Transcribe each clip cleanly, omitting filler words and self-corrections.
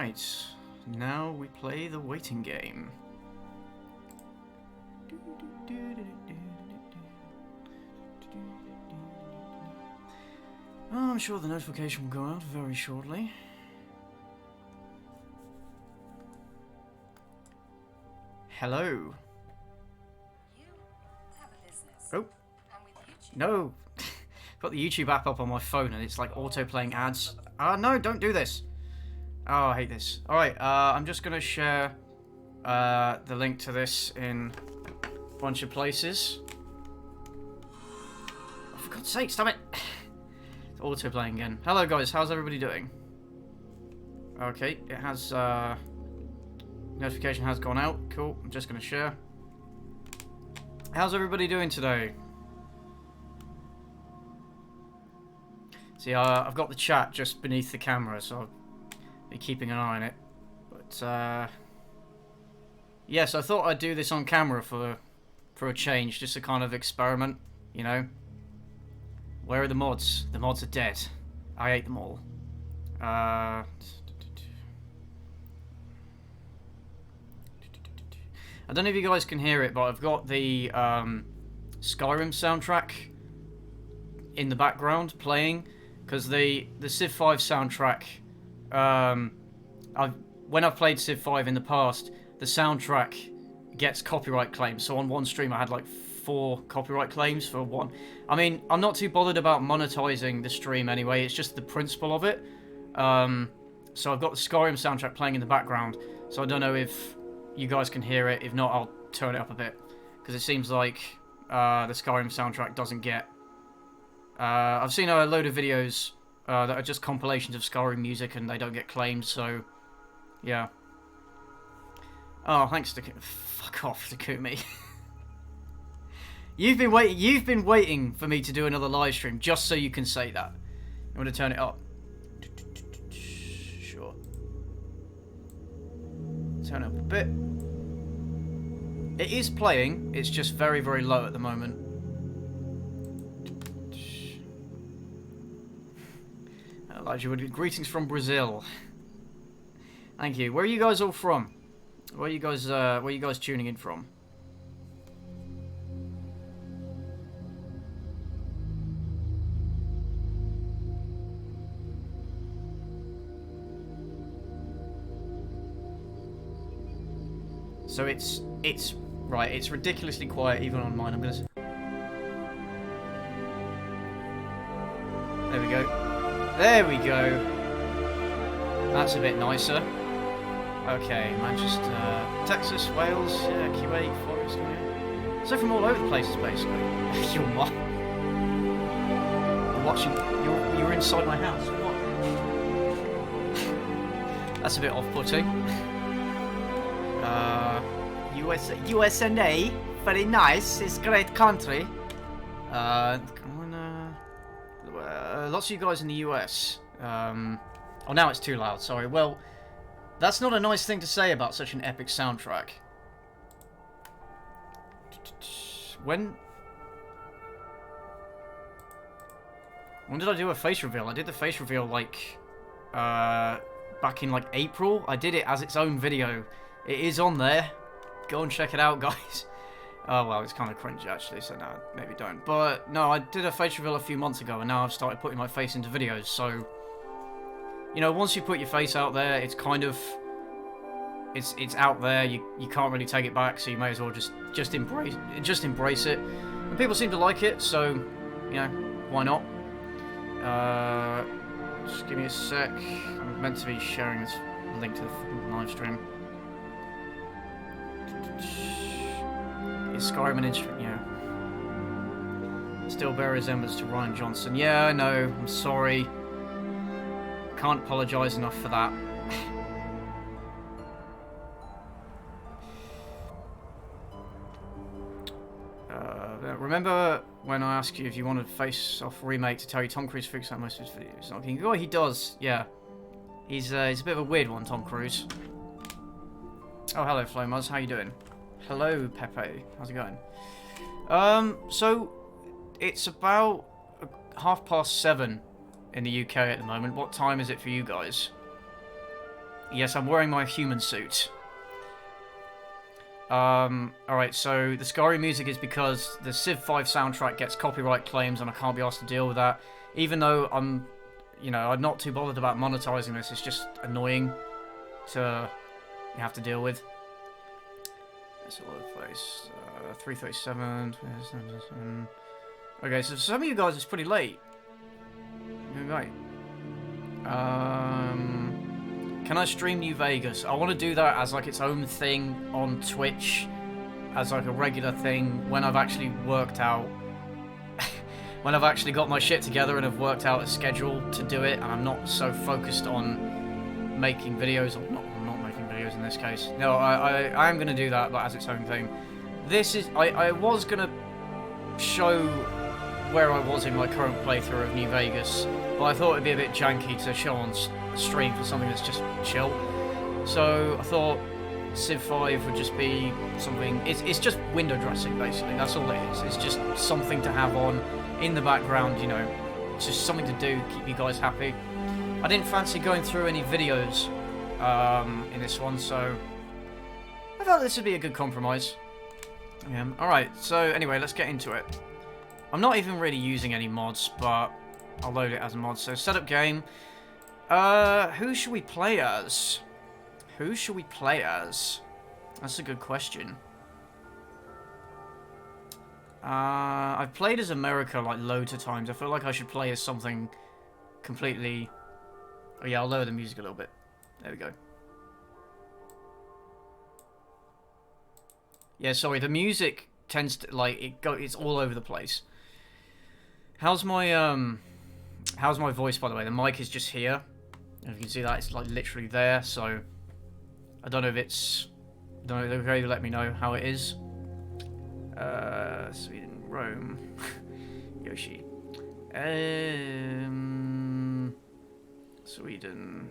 Right, now we play the waiting game. Oh, I'm sure the notification will go out very shortly. Hello. Oh. No. Got the YouTube app up on my phone and it's like auto-playing ads. No, don't do this. Oh, I hate this. Alright, I'm just going to share the link to this in a bunch of places. Oh, for God's sake, stop it! It's auto-playing again. Hello guys, how's everybody doing? Okay, it has, notification has gone out. Cool, I'm just going to share. How's everybody doing today? See, I've got the chat just beneath the camera, so I'll be keeping an eye on it. But, yes, I thought I'd do this on camera for a change, just a kind of experiment, you know? Where are the mods? The mods are dead. I ate them all. I don't know if you guys can hear it, but I've got the Skyrim soundtrack in the background playing, because the Civ V soundtrack, when I've played Civ V in the past, the soundtrack gets copyright claims. So on one stream I had like 4 copyright claims for one. I mean, I'm not too bothered about monetizing the stream anyway, it's just the principle of it. So I've got the Skyrim soundtrack playing in the background, so I don't know if you guys can hear it. If not, I'll turn it up a bit, because it seems like the Skyrim soundtrack doesn't get... I've seen a load of videos that are just compilations of Skyrim music and they don't get claimed, so yeah. Oh, thanks to... Fuck off, Takumi. You've been waiting for me to do another live stream just so you can say that. I'm going to turn it up. Sure. Turn it up a bit. It is playing, it's just very, very low at the moment. Elijah Wood, greetings from Brazil. Thank you. Where are you guys all from? Where are you guys tuning in from? So it's right, it's ridiculously quiet even on mine. I'm gonna... There we go. There we go. That's a bit nicer. Okay, Manchester, Texas, Wales, yeah, Kuwait, Forest, yeah. So from all over the places, basically. You're what? You're watching. You're inside my house. What? That's a bit off-putting. USA, very nice. It's a great country. Lots of you guys in the US. Oh, now it's too loud, sorry. Well, that's not a nice thing to say about such an epic soundtrack. When did I do a face reveal? I did the face reveal, like, back in, like, April. I did it as its own video. It is on there. Go and check it out, guys. Oh, well, it's kind of cringe, actually, so no, maybe don't. But, no, I did a face reveal a few months ago, and now I've started putting my face into videos, so... You know, once you put your face out there, it's kind of... It's out there, you can't really take it back, so you may as well just embrace it. And people seem to like it, so, you know, why not? Just give me a sec. I'm meant to be sharing this link to the live stream. Is Skyrim an instrument? Yeah. Still bear resemblance to Ryan Johnson. Yeah, I know. I'm sorry. Can't apologise enough for that. Remember when I asked you if you wanted a face-off remake to tell you Tom Cruise freaks out most of his videos? Okay, oh, he does. Yeah. He's a bit of a weird one, Tom Cruise. Oh, hello, Flomuz. How you doing? Hello, Pepe. How's it going? So, it's about 7:30 in the UK at the moment. What time is it for you guys? Yes, I'm wearing my human suit. Alright, so the Skyrim music is because the Civ V soundtrack gets copyright claims and I can't be asked to deal with that. Even though I'm not too bothered about monetizing this, it's just annoying to have to deal with. It's all over the place. 337. Okay, so for some of you guys it's pretty late. Right. Can I stream New Vegas? I want to do that as like its own thing on Twitch, as like a regular thing when I've actually worked out, when I've actually got my shit together and have worked out a schedule to do it, and I'm not so focused on making videos. I'm not making videos in this case. No, I am going to do that, but as its own thing. This is I was going to show where I was in my current playthrough of New Vegas, but I thought it'd be a bit janky to show on stream for something that's just chill. So I thought Civ V would just be something. It's just window dressing basically. That's all it is. It's just something to have on in the background. You know, it's just something to do, keep you guys happy. I didn't fancy going through any videos in this one, so I thought this would be a good compromise. Yeah. All right. So anyway, let's get into it. I'm not even really using any mods, but I'll load it as a mod. So setup game. Who should we play as? Who should we play as? That's a good question. I've played as America like loads of times. I feel like I should play as something completely... Oh yeah, I'll lower the music a little bit. There we go. Yeah, sorry, the music tends to, like, it's all over the place. How's my voice, by the way? The mic is just here. If you can see that, it's like literally there, so I don't know if it's... I don't know, okay, let me know how it is. Sweden, Rome, Yoshi. Sweden.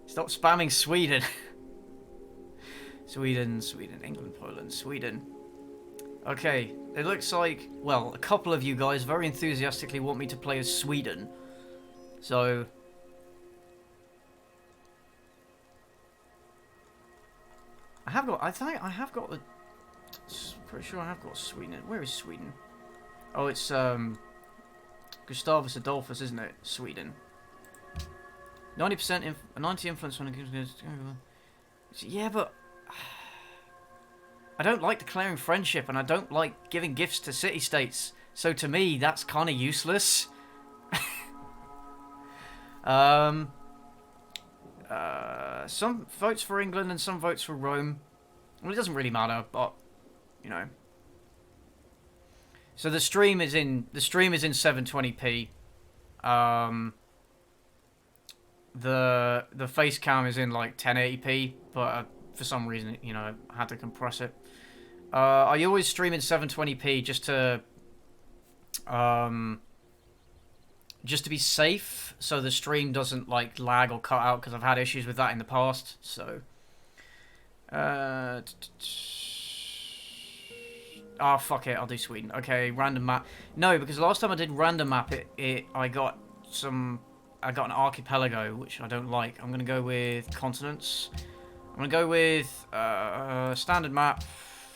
Stop spamming Sweden. Sweden, England, Poland, Sweden. Okay, it looks like, well, a couple of you guys very enthusiastically want me to play as Sweden. So... I think I have got the... Pretty sure I have got Sweden. Where is Sweden? Oh, it's, Gustavus Adolphus, isn't it? Sweden. 90% 90 influence when it comes to... Yeah, but... I don't like declaring friendship, and I don't like giving gifts to city-states. So to me, that's kind of useless. Some votes for England and some votes for Rome. Well, it doesn't really matter, but you know. So the stream is in 720p. The Facecam is in like 1080p, but for some reason, you know, I had to compress it. I always stream in 720p just to be safe, so the stream doesn't like lag or cut out, because I've had issues with that in the past. So, fuck it, I'll do Sweden. Okay, random map. No, because last time I did random map, I got an archipelago, which I don't like. I'm gonna go with continents. I'm gonna go with standard map,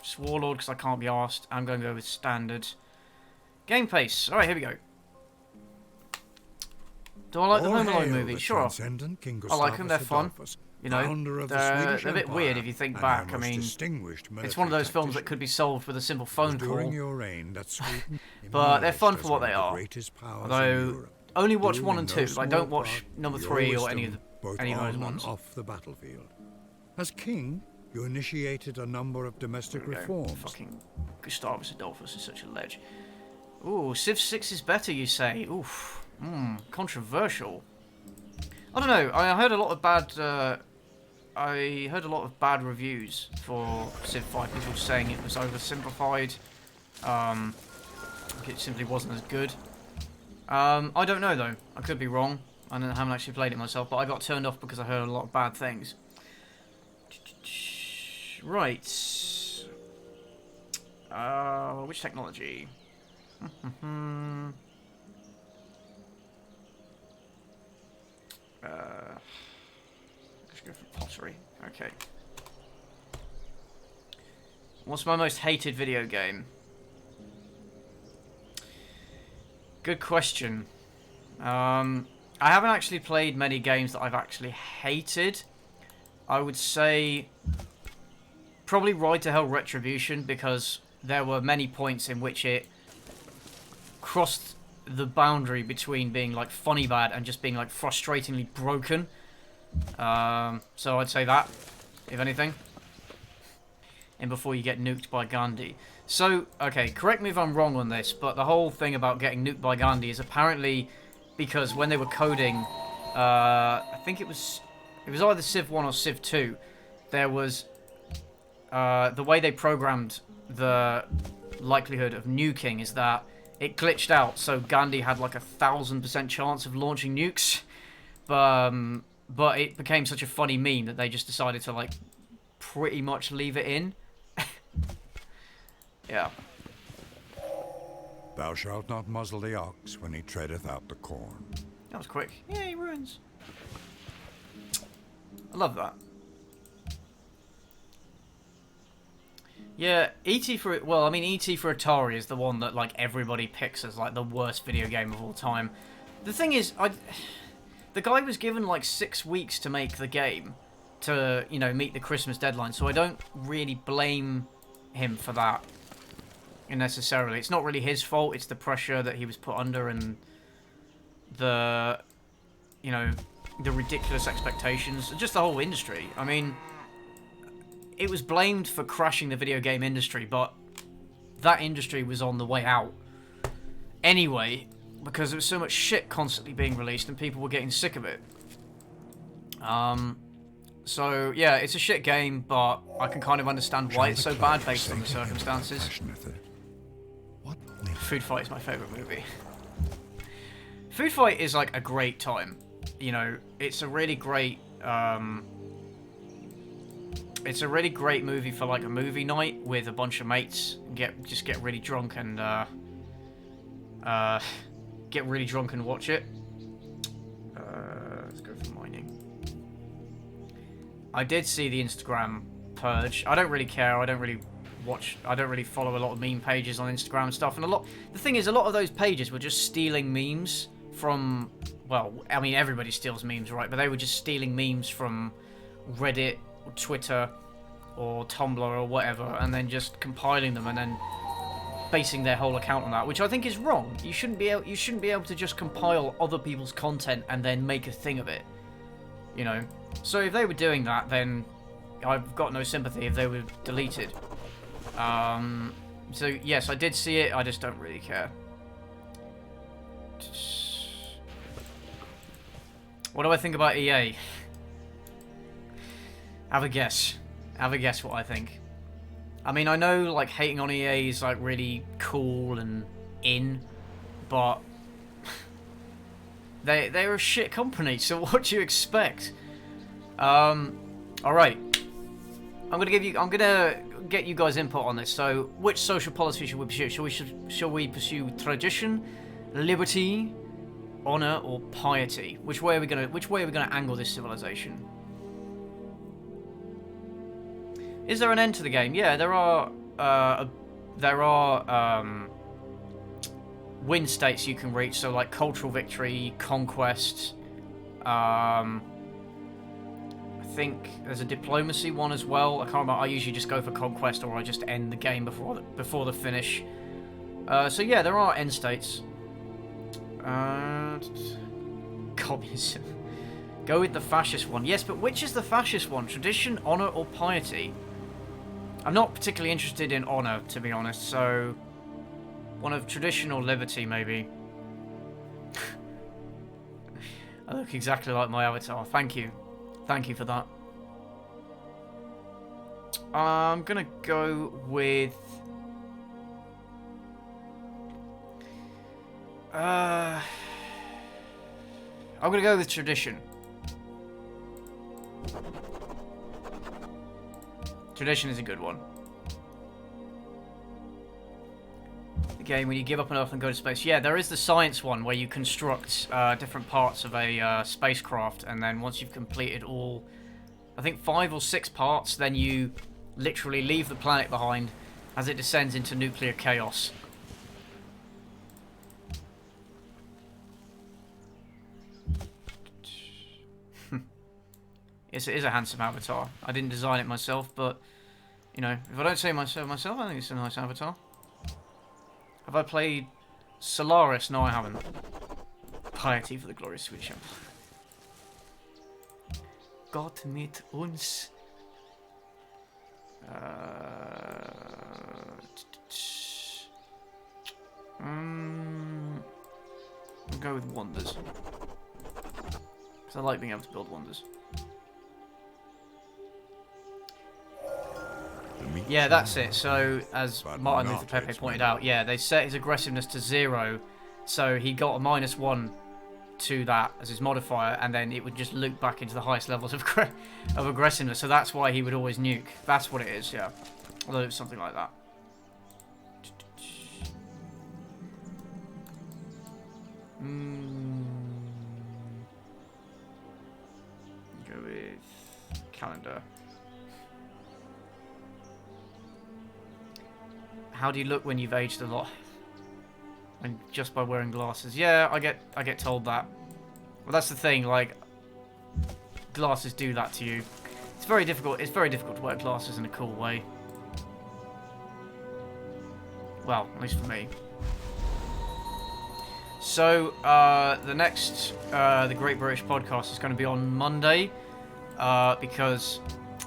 just Warlord, because I can't be arsed. I'm gonna go with standard. Game pace. All right, here we go. Do I like the Home Alone movie? Sure. I like them. They're fun. You know, they're a bit weird if you think back. I mean, it's one of those films that could be solved with a simple phone call. But they're fun for what they are. Although, only watch 1 and 2. Like, don't watch number 3 or any of those ones. Off the battlefield. As king, you initiated a number of domestic reforms. Fucking Gustavus Adolphus is such a ledge. Ooh, Civ 6 is better, you say? Oof. Controversial. I don't know. I heard a lot of bad reviews for Civ 5. People saying it was oversimplified. It simply wasn't as good. I don't know though. I could be wrong. I haven't actually played it myself, but I got turned off because I heard a lot of bad things. Right. Which technology? lottery. Okay. What's my most hated video game? Good question. I haven't actually played many games that I've actually hated. I would say probably Ride to Hell Retribution, because there were many points in which it crossed the boundary between being like funny bad and just being like frustratingly broken. So I'd say that, if anything. And before you get nuked by Gandhi. So, okay, correct me if I'm wrong on this, but the whole thing about getting nuked by Gandhi is apparently because when they were coding, I think it was either Civ 1 or Civ 2, there was, the way they programmed the likelihood of nuking is that it glitched out, so Gandhi had like 1,000% chance of launching nukes, but it became such a funny meme that they just decided to like pretty much leave it in. Yeah. Thou shalt not muzzle the ox when he treadeth out the corn. That was quick. Yay, ruins. I love that. Yeah, E.T. for Atari is the one that like everybody picks as like the worst video game of all time. The thing is, the guy was given like 6 weeks to make the game to, you know, meet the Christmas deadline, so I don't really blame him for that necessarily. It's not really his fault, it's the pressure that he was put under and the, you know, the ridiculous expectations, just the whole industry. I mean, it was blamed for crashing the video game industry, but that industry was on the way out anyway, because there was so much shit constantly being released and people were getting sick of it. So, yeah, it's a shit game, but I can kind of understand why it's so bad based on the circumstances. Food Fight is my favourite movie. Food Fight is, like, a great time. You know, it's a really great, it's a really great movie for, like, a movie night with a bunch of mates. Just get really drunk and, get really drunk and watch it. Let's go for mining. I did see the Instagram purge. I don't really care. I don't really follow a lot of meme pages on Instagram and stuff. And the thing is, a lot of those pages were just stealing memes from, well, I mean, everybody steals memes, right? But they were just stealing memes from Reddit or Twitter or Tumblr or whatever, and then just compiling them and then basing their whole account on that, which I think is wrong. You shouldn't be able to just compile other people's content and then make a thing of it. You know? So if they were doing that, then I've got no sympathy if they were deleted. So yes, I did see it, I just don't really care. What do I think about EA? Have a guess. Have a guess what I think. I mean, I know, like, hating on EA is, like, really cool and in, but they're a shit company, so what do you expect? Alright. I'm gonna get you guys input on this. So, which social policy should we pursue? Shall we pursue tradition, liberty, honor, or piety? Which way are we gonna angle this civilization? Is there an end to the game? Yeah, there are win states you can reach. So like cultural victory, conquest. I think there's a diplomacy one as well. I can't remember. I usually just go for conquest, or I just end the game before the finish. So yeah, there are end states. Communism. Go with the fascist one. Yes, but which is the fascist one? Tradition, honor, or piety? I'm not particularly interested in honor, to be honest, so one of tradition or liberty, maybe. I look exactly like my avatar. Thank you. Thank you for that. I'm gonna go with... I'm gonna go with tradition. Tradition is a good one. The game when you give up on Earth and go to space. Yeah, there is the science one where you construct different parts of a spacecraft, and then once you've completed all I think 5 or 6 parts, then you literally leave the planet behind as it descends into nuclear chaos. Yes, it is a handsome avatar. I didn't design it myself, but, you know, if I don't say myself, I think it's a nice avatar. Have I played Solaris? No, I haven't. Piety for the glorious Switch. Gott mit uns. I'll go with wonders. Because I like being able to build wonders. Yeah, that's it. So, as Martin Luther Pepe pointed out, yeah, they set his aggressiveness to 0, so he got a -1 to that as his modifier, and then it would just loop back into the highest levels of aggressiveness. So that's why he would always nuke. That's what it is, yeah. Although it's something like that. Go with calendar. How do you look when you've aged a lot? And just by wearing glasses. Yeah, I get told that. Well, that's the thing, like, glasses do that to you. It's very difficult to wear glasses in a cool way. Well, at least for me. So, the next, the Great British Podcast is going to be on Monday, because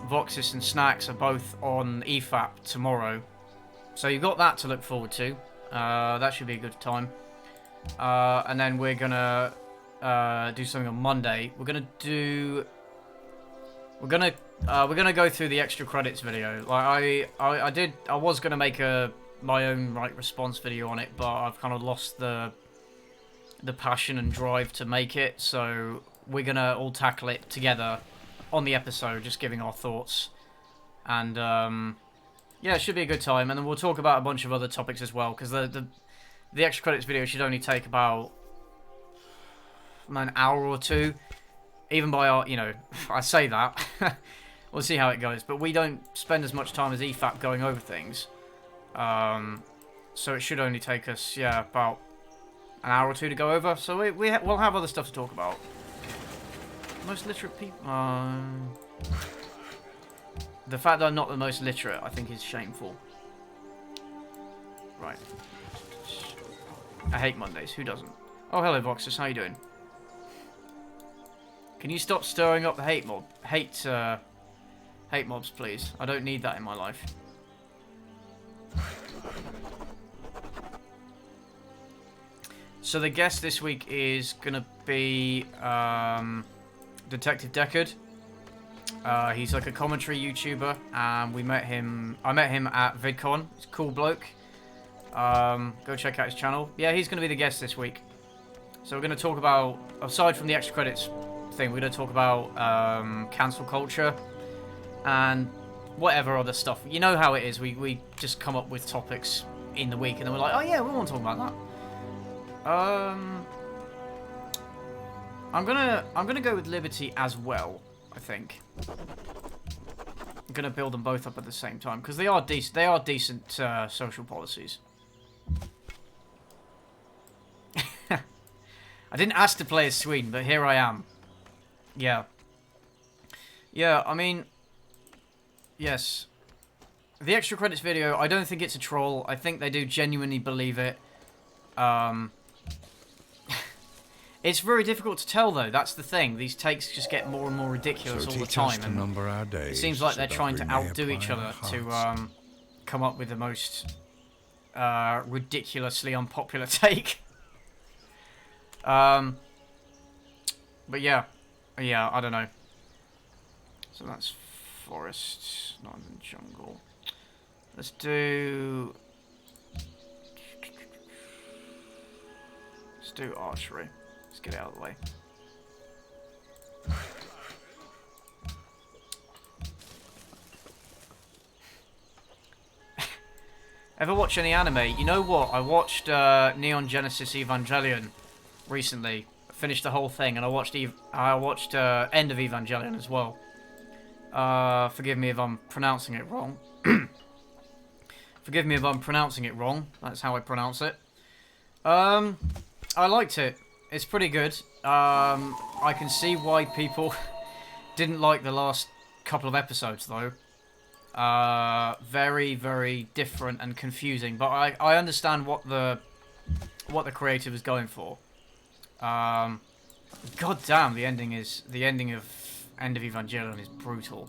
Voxis and Snacks are both on EFAP tomorrow. So you've got that to look forward to. That should be a good time. And then we're gonna do something on Monday. We're gonna go through the extra credits video. Like I was gonna make my own response video on it, but I've kind of lost the passion and drive to make it. So we're gonna all tackle it together on the episode, just giving our thoughts. And yeah, it should be a good time, and then we'll talk about a bunch of other topics as well, because the extra credits video should only take about an hour or two. Even by our, you know, I say that. We'll see how it goes, but we don't spend as much time as EFAP going over things. So it should only take us, yeah, about an hour or two to go over. So we'll have other stuff to talk about. Most literate people. The fact that I'm not the most literate, I think, is shameful. Right. I hate Mondays. Who doesn't? Oh, hello, Voxus. How you doing? Can you stop stirring up the hate mobs, please? I don't need that in my life. So the guest this week is gonna be Detective Deckard. He's like a commentary YouTuber, and I met him at VidCon. He's a cool bloke. Go check out his channel. Yeah, he's going to be the guest this week. So we're going to talk about, aside from the extra credits thing, we're going to talk about cancel culture and whatever other stuff. You know how it is. We just come up with topics in the week, and then we're like, oh yeah, we want to talk about that. I'm gonna go with Liberty as well. I think I'm gonna build them both up at the same time because they are decent. They are decent social policies. I didn't ask to play as Sweden, but here I am. Yeah. Yeah. I mean, yes. The extra credits video. I don't think it's a troll. I think they do genuinely believe it. It's very difficult to tell, though. That's the thing. These takes just get more and more ridiculous all the time. And number our days, it seems like they're so trying that to we may outdo each apply other our to hearts. come up with the most ridiculously unpopular take. But yeah. Yeah, I don't know. So that's forest, not in the jungle. Let's do archery. Let's get it out of the way. Ever watch any anime? You know what? I watched Neon Genesis Evangelion recently. Finished the whole thing, and I watched End of Evangelion as well. Forgive me if I'm pronouncing it wrong. Forgive me if I'm pronouncing it wrong. That's how I pronounce it. I liked it. It's pretty good. I can see why people didn't like the last couple of episodes, though. Very, very different and confusing. But I understand what the creator was going for. God damn, the ending of Evangelion is brutal.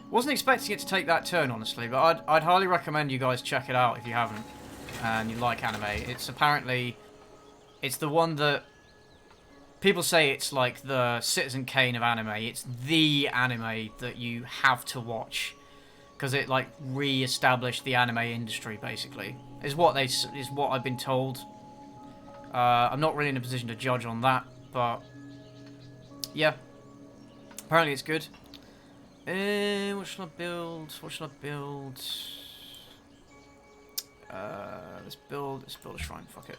Wasn't expecting it to take that turn, honestly, but I'd highly recommend you guys check it out if you haven't and you like anime. It's the one that people say it's like the Citizen Kane of anime. It's the anime that you have to watch because it like re-established the anime industry. Basically, is what I've been told. I'm not really in a position to judge on that, but yeah, apparently it's good. What should I build? Let's build a shrine. Fuck it.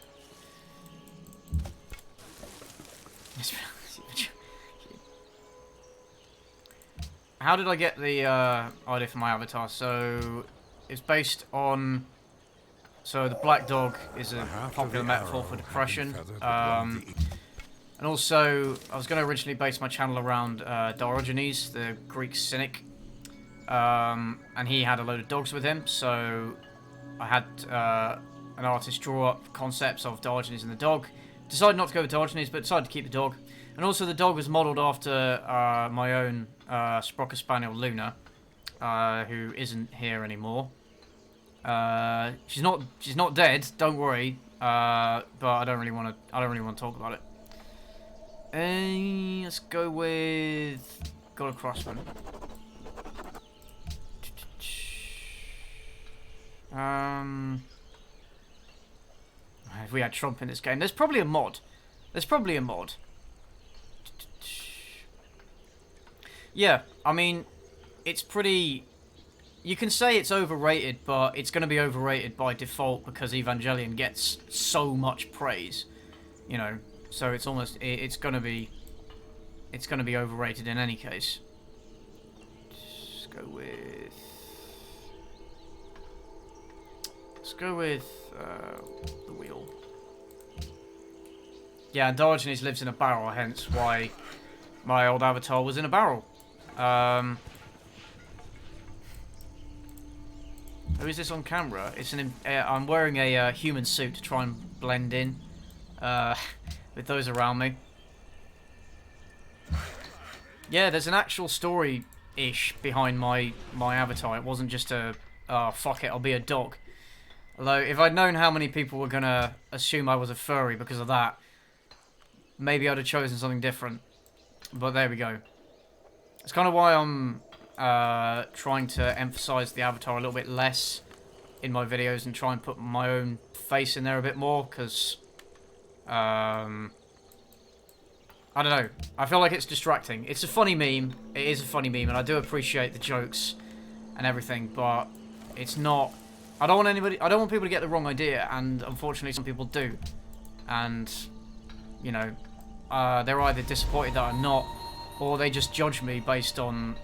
How did I get the idea for my avatar? So it's based on. So the black dog is a popular metaphor for depression. And also, I was going to originally base my channel around Diogenes, the Greek cynic. And he had a load of dogs with him, so I had an artist draw up concepts of Diogenes and the dog. Decided not to go with Diogenes, but decided to keep the dog. And also, the dog was modelled after my own Sprocker Spaniel, Luna, who isn't here anymore. She's not dead. Don't worry. But I don't really want to talk about it. Let's go with God of Crossman. If we had Trump in this game, there's probably a mod. Yeah, I mean, it's pretty. You can say it's overrated, but it's going to be overrated by default because Evangelion gets so much praise, you know. So it's almost it's going to be overrated in any case. Let's go with the wheel. Yeah, and Diogenes lives in a barrel, hence why my old avatar was in a barrel. Who is this on camera? It's I'm wearing a human suit to try and blend in with those around me. Yeah, there's an actual story-ish behind my avatar. It wasn't just a, fuck it, I'll be a dog. Although, if I'd known how many people were going to assume I was a furry because of that, maybe I'd have chosen something different. But there we go. It's kind of why I'm trying to emphasize the avatar a little bit less in my videos and try and put my own face in there a bit more, because I don't know, I feel like it's distracting. It's a funny meme, it is a funny meme, and I do appreciate the jokes and everything, but it's not. I don't want people to get the wrong idea, and unfortunately some people do, and you know, they're either disappointed that I'm not, or they just judge me based on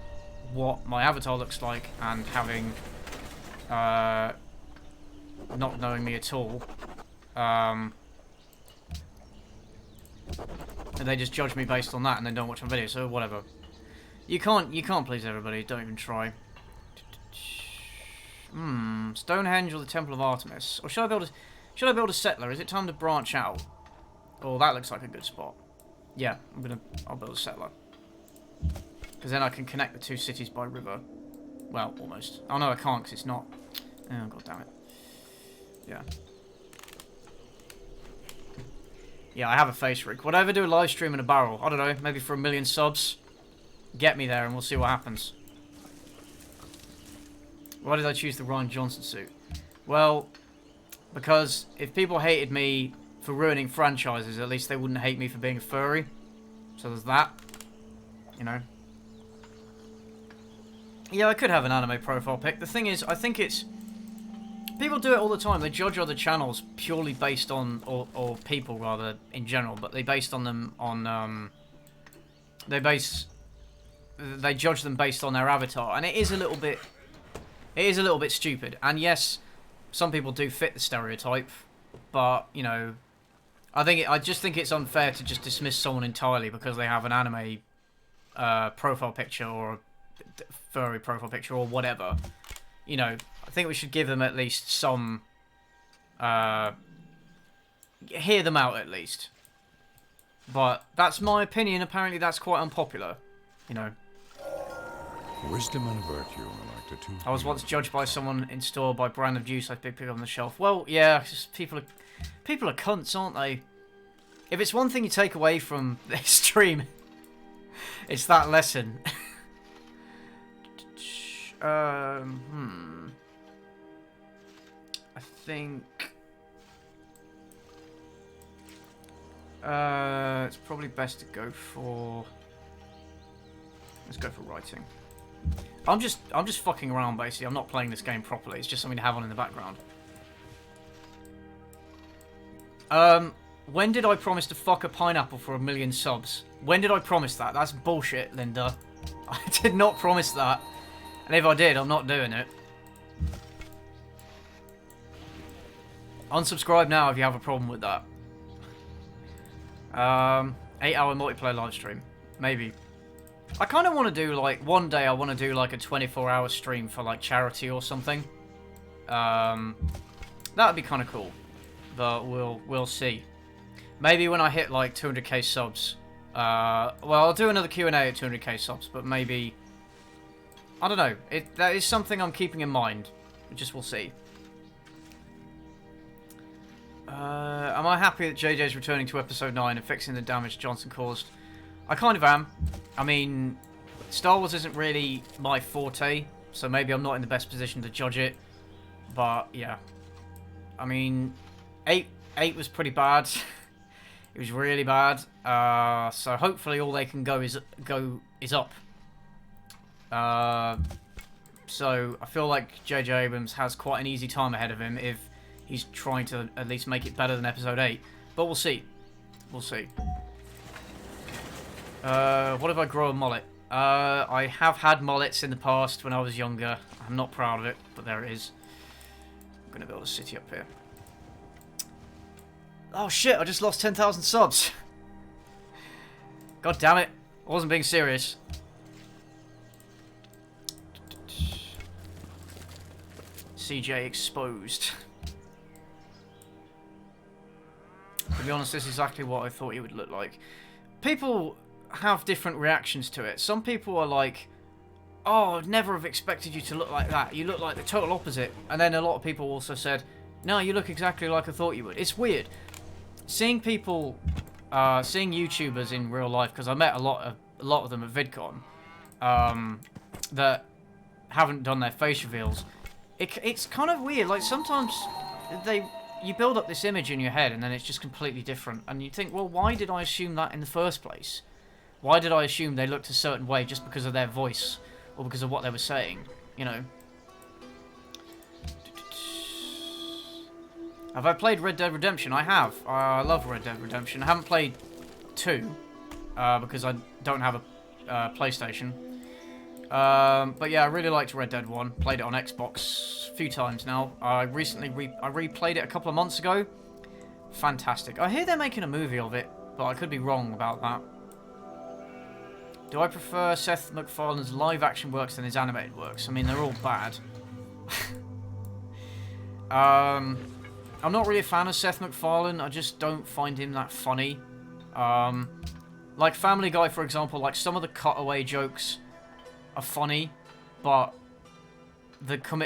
what my avatar looks like, and having not knowing me at all, and they just judge me based on that, and they don't watch my videos. So whatever. You can't please everybody. Don't even try. Stonehenge or the Temple of Artemis, or should I build a settler? Is it time to branch out? Oh, that looks like a good spot. Yeah, I'll build a settler. Because then I can connect the two cities by river. Well, almost. Oh no, I can't because it's not. Oh, god damn it. Yeah. Yeah, I have a face rig. Would I ever do a live stream in a barrel? I don't know, maybe for 1 million subs? Get me there and we'll see what happens. Why did I choose the Ryan Johnson suit? Well, because if people hated me for ruining franchises, at least they wouldn't hate me for being a furry. So there's that. You know. Yeah, I could have an anime profile pic. The thing is, I think it's... People do it all the time. They judge other channels purely based on... Or people, rather, in general. But they based on them on... They base they judge them based on their avatar, and it is a little bit stupid. And yes, some people do fit the stereotype, but you know, I just think it's unfair to just dismiss someone entirely because they have an anime profile picture or a furry profile picture or whatever. You know, I think we should give them at least some hear them out at least. But that's my opinion. Apparently that's quite unpopular, you know. Wisdom and virtue are like the two. I was once judged by someone in store by brand of juice I picked up on the shelf. Well, yeah, just people are cunts, aren't they? If it's one thing you take away from this stream, it's that lesson. I think it's probably best to go for. Let's go for writing. I'm just fucking around basically. I'm not playing this game properly. It's just something to have on in the background. When did I promise to fuck a pineapple for 1 million subs? When did I promise that? That's bullshit, Linda. I did not promise that. And if I did, I'm not doing it. Unsubscribe now if you have a problem with that. 8-hour multiplayer live stream. Maybe. I kind of want to do, like, one day I want to do, like, a 24-hour stream for, like, charity or something. That would be kind of cool. But we'll see. Maybe when I hit, like, 200k subs. Well, I'll do another Q&A at 200k subs, but maybe... I don't know. That is something I'm keeping in mind. Just we'll see. Am I happy that JJ's returning to episode 9 and fixing the damage Johnson caused? I kind of am. I mean, Star Wars isn't really my forte, so maybe I'm not in the best position to judge it. But, yeah. I mean, 8 was pretty bad. It was really bad. So hopefully all they can go is up. So I feel like J.J. Abrams has quite an easy time ahead of him if he's trying to at least make it better than episode 8. But we'll see. We'll see. What if I grow a mullet? I have had mullets in the past when I was younger. I'm not proud of it, but there it is. I'm going to build a city up here. Oh shit, I just lost 10,000 subs. God damn it. I wasn't being serious. CJ exposed. To be honest, this is exactly what I thought he would look like. People have different reactions to it. Some people are like, oh, I'd never have expected you to look like that. You look like the total opposite. And then a lot of people also said, no, you look exactly like I thought you would. It's weird. Seeing people, seeing YouTubers in real life, because I met a lot of them at VidCon, that haven't done their face reveals. It's kind of weird. Like sometimes you build up this image in your head and then it's just completely different. And you think, well, why did I assume that in the first place? Why did I assume they looked a certain way just because of their voice or because of what they were saying? You know. Have I played Red Dead Redemption? I have. I love Red Dead Redemption. I haven't played 2 because I don't have a PlayStation. But yeah, I really liked Red Dead 1. Played it on Xbox a few times now. I recently replayed it a couple of months ago. Fantastic. I hear they're making a movie of it, but I could be wrong about that. Do I prefer Seth MacFarlane's live action works than his animated works? I mean, they're all bad. I'm not really a fan of Seth MacFarlane. I just don't find him that funny. Like Family Guy, for example, like some of the cutaway jokes are funny, but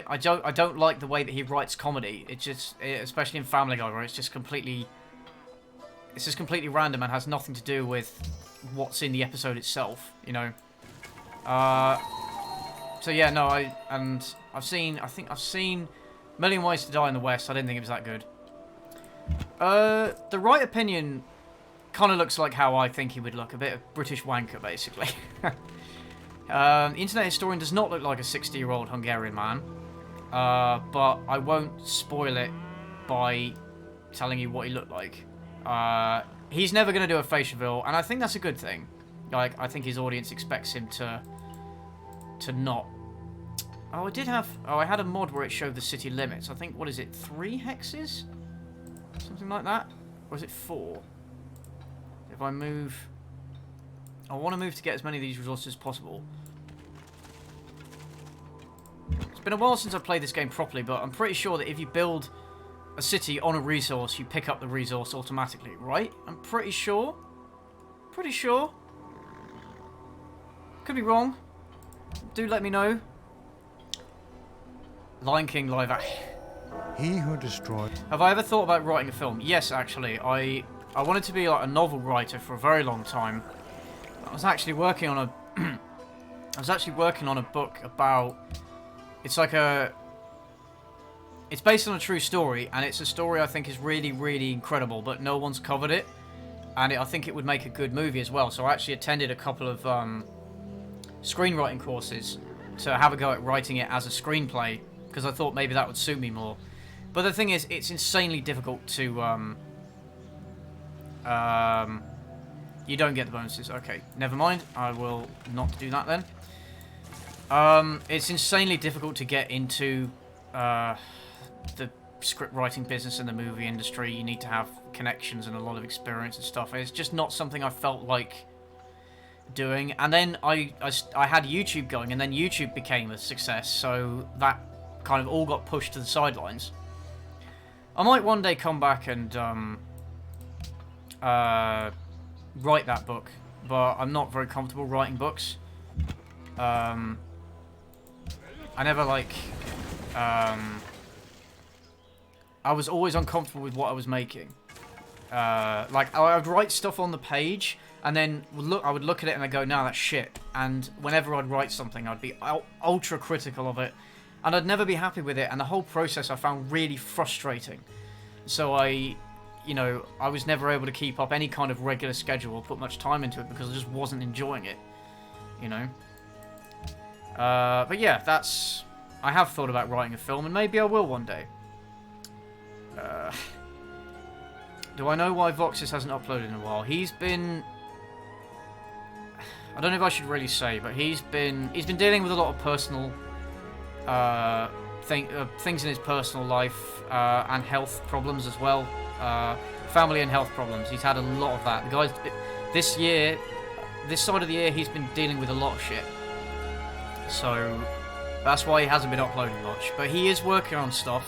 I don't like the way that he writes comedy. It just, especially in Family Guy, where it's just completely random and has nothing to do with what's in the episode itself, you know. So yeah, no, I've seen Million Ways to Die in the West. I didn't think it was that good. The Right Opinion kind of looks like how I think he would look, a bit of British wanker, basically. The Internet Historian does not look like a 60-year-old Hungarian man, but I won't spoil it by telling you what he looked like. He's never going to do a face reveal, and I think that's a good thing. Like, I think his audience expects him to to not. Oh, I did have... Oh, I had a mod where it showed the city limits. I think, what is it, 3 hexes? Something like that? Or is it 4? If I move... I want to move to get as many of these resources as possible. It's been a while since I've played this game properly, but I'm pretty sure that if you build a city on a resource, you pick up the resource automatically, right? I'm pretty sure. Pretty sure. Could be wrong. Do let me know. Lion King live action. He who destroyed... Have I ever thought about writing a film? Yes, actually. I wanted to be like a novel writer for a very long time. I was actually working on a... I was actually working on a book about... It's like a... It's based on a true story, and it's a story I think is really, really incredible, but no one's covered it. And I think it would make a good movie as well. So I actually attended a couple of screenwriting courses to have a go at writing it as a screenplay, because I thought maybe that would suit me more. But the thing is, it's insanely difficult to... you don't get the bonuses. Okay, never mind. I will not do that then. It's insanely difficult to get into the script writing business and the movie industry. You need to have connections and a lot of experience and stuff. It's just not something I felt like doing. And then I had YouTube going, and then YouTube became a success, so that kind of all got pushed to the sidelines. I might one day come back and write that book, but I'm not very comfortable writing books. I never like... I was always uncomfortable with what I was making. Like, I would write stuff on the page, and then I would look at it and I'd go, nah, that's shit. And whenever I'd write something, I'd be ultra critical of it, and I'd never be happy with it, and the whole process I found really frustrating. So I was never able to keep up any kind of regular schedule or put much time into it because I just wasn't enjoying it, you know. But yeah, I have thought about writing a film, and maybe I will one day. Do I know why Voxis hasn't uploaded in a while? He's been... I don't know if I should really say, but he's been dealing with a lot of personal things in his personal life and health problems as well. Family and health problems. He's had a lot of that. The guy's this side of the year, he's been dealing with a lot of shit. So that's why he hasn't been uploading much. But he is working on stuff.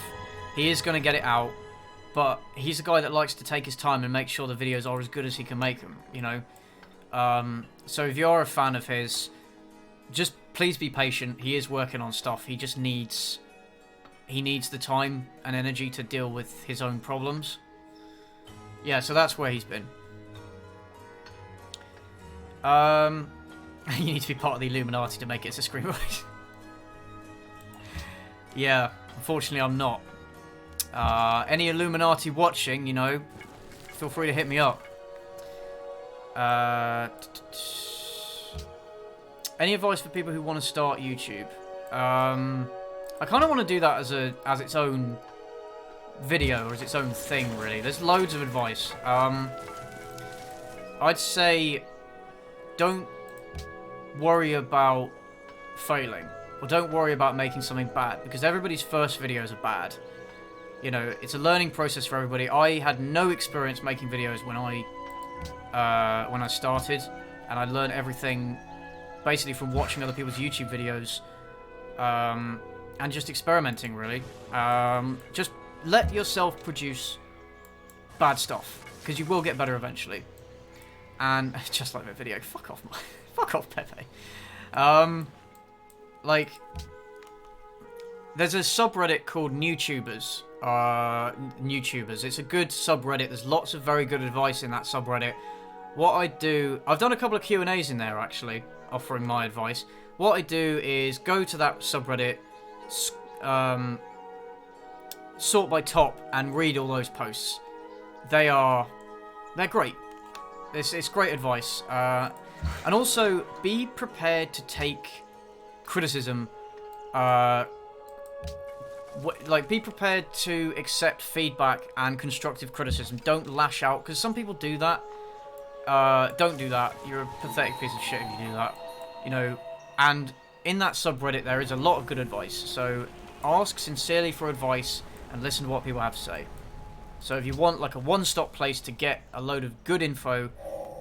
He is going to get it out. But he's a guy that likes to take his time and make sure the videos are as good as he can make them, you know. So if you're a fan of his, just please be patient. He is working on stuff. He just needs the time and energy to deal with his own problems. Yeah, so that's where he's been. You need to be part of the Illuminati to make it as a screenwriter. Yeah, unfortunately I'm not. Any Illuminati watching, you know, feel free to hit me up. Any advice for people who want to start YouTube? I kind of want to do that as its own video, or as its own thing, really. There's loads of advice. I'd say don't worry about failing, or don't worry about making something bad, because everybody's first videos are bad. You know, it's a learning process for everybody. I had no experience making videos when I started, and I learned everything basically from watching other people's YouTube videos and just experimenting, really. Just let yourself produce bad stuff, because you will get better eventually. And just like that video, fuck off, fuck off, Pepe. Like, there's a subreddit called NewTubers. It's a good subreddit. There's lots of very good advice in that subreddit. What I do, I've done a couple of Q&As in there actually, offering my advice. What I do is go to that subreddit, sort by top, and read all those posts. They're great. It's great advice. And also, be prepared to take criticism. Be prepared to accept feedback and constructive criticism. Don't lash out, because some people do that. Don't do that. You're a pathetic piece of shit if you do that. You know, and in that subreddit there is a lot of good advice. So ask sincerely for advice and listen to what people have to say. So if you want like a one-stop place to get a load of good info,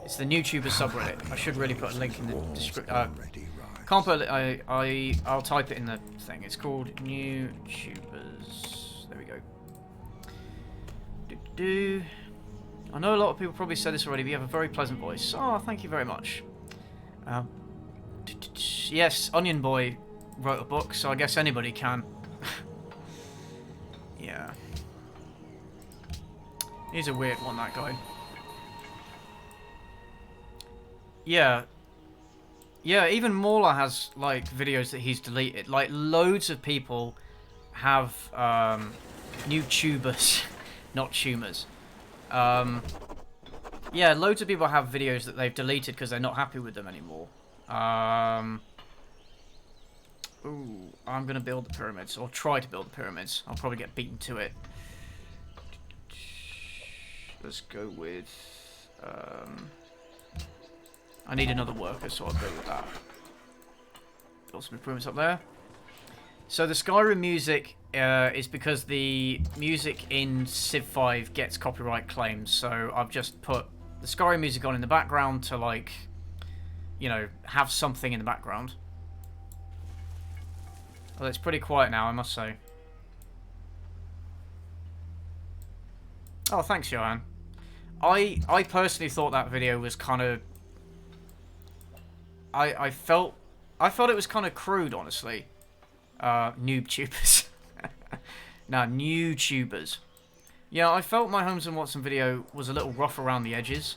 it's the YouTuber subreddit. I should really put a link in the description. Can't put it, I'll type it in the thing. It's called YouTubers. There we go. I know a lot of people probably said this already, but you have a very pleasant voice. Oh, thank you very much. Yes, Onion Boy wrote a book, so I guess anybody can. Yeah. He's a weird one, that guy. Yeah. Yeah, even Mauler has, like, videos that he's deleted. Like, loads of people have, new tubers. Not tumors. Yeah, loads of people have videos that they've deleted because they're not happy with them anymore. Ooh, I'm going to build the pyramids, or try to build the pyramids. I'll probably get beaten to it. Let's go with... I need another worker, so I'll go with that. Build some improvements up there. So the Skyrim music is because the music in Civ V gets copyright claims, so I've just put the Skyrim music on in the background to, like, you know, have something in the background. Well, it's pretty quiet now, I must say. Oh, thanks, Johan. I personally thought that video was kind of... I felt it was kind of crude, honestly. Noob tubers. Nah, new tubers. Yeah, I felt my Holmes and Watson video was a little rough around the edges.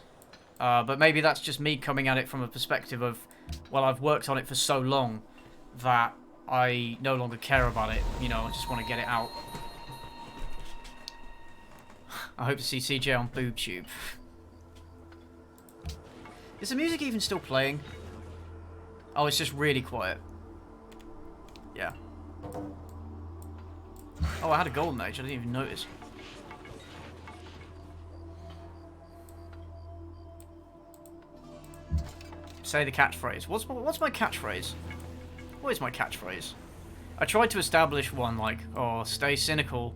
But maybe that's just me coming at it from a perspective of, well, I've worked on it for so long that I no longer care about it. You know, I just want to get it out. I hope to see CJ on BoobTube. Is the music even still playing? Oh, it's just really quiet. Yeah. Oh, I had a golden age. I didn't even notice. Say the catchphrase. What's my catchphrase? What is my catchphrase? I tried to establish one, like, oh, stay cynical,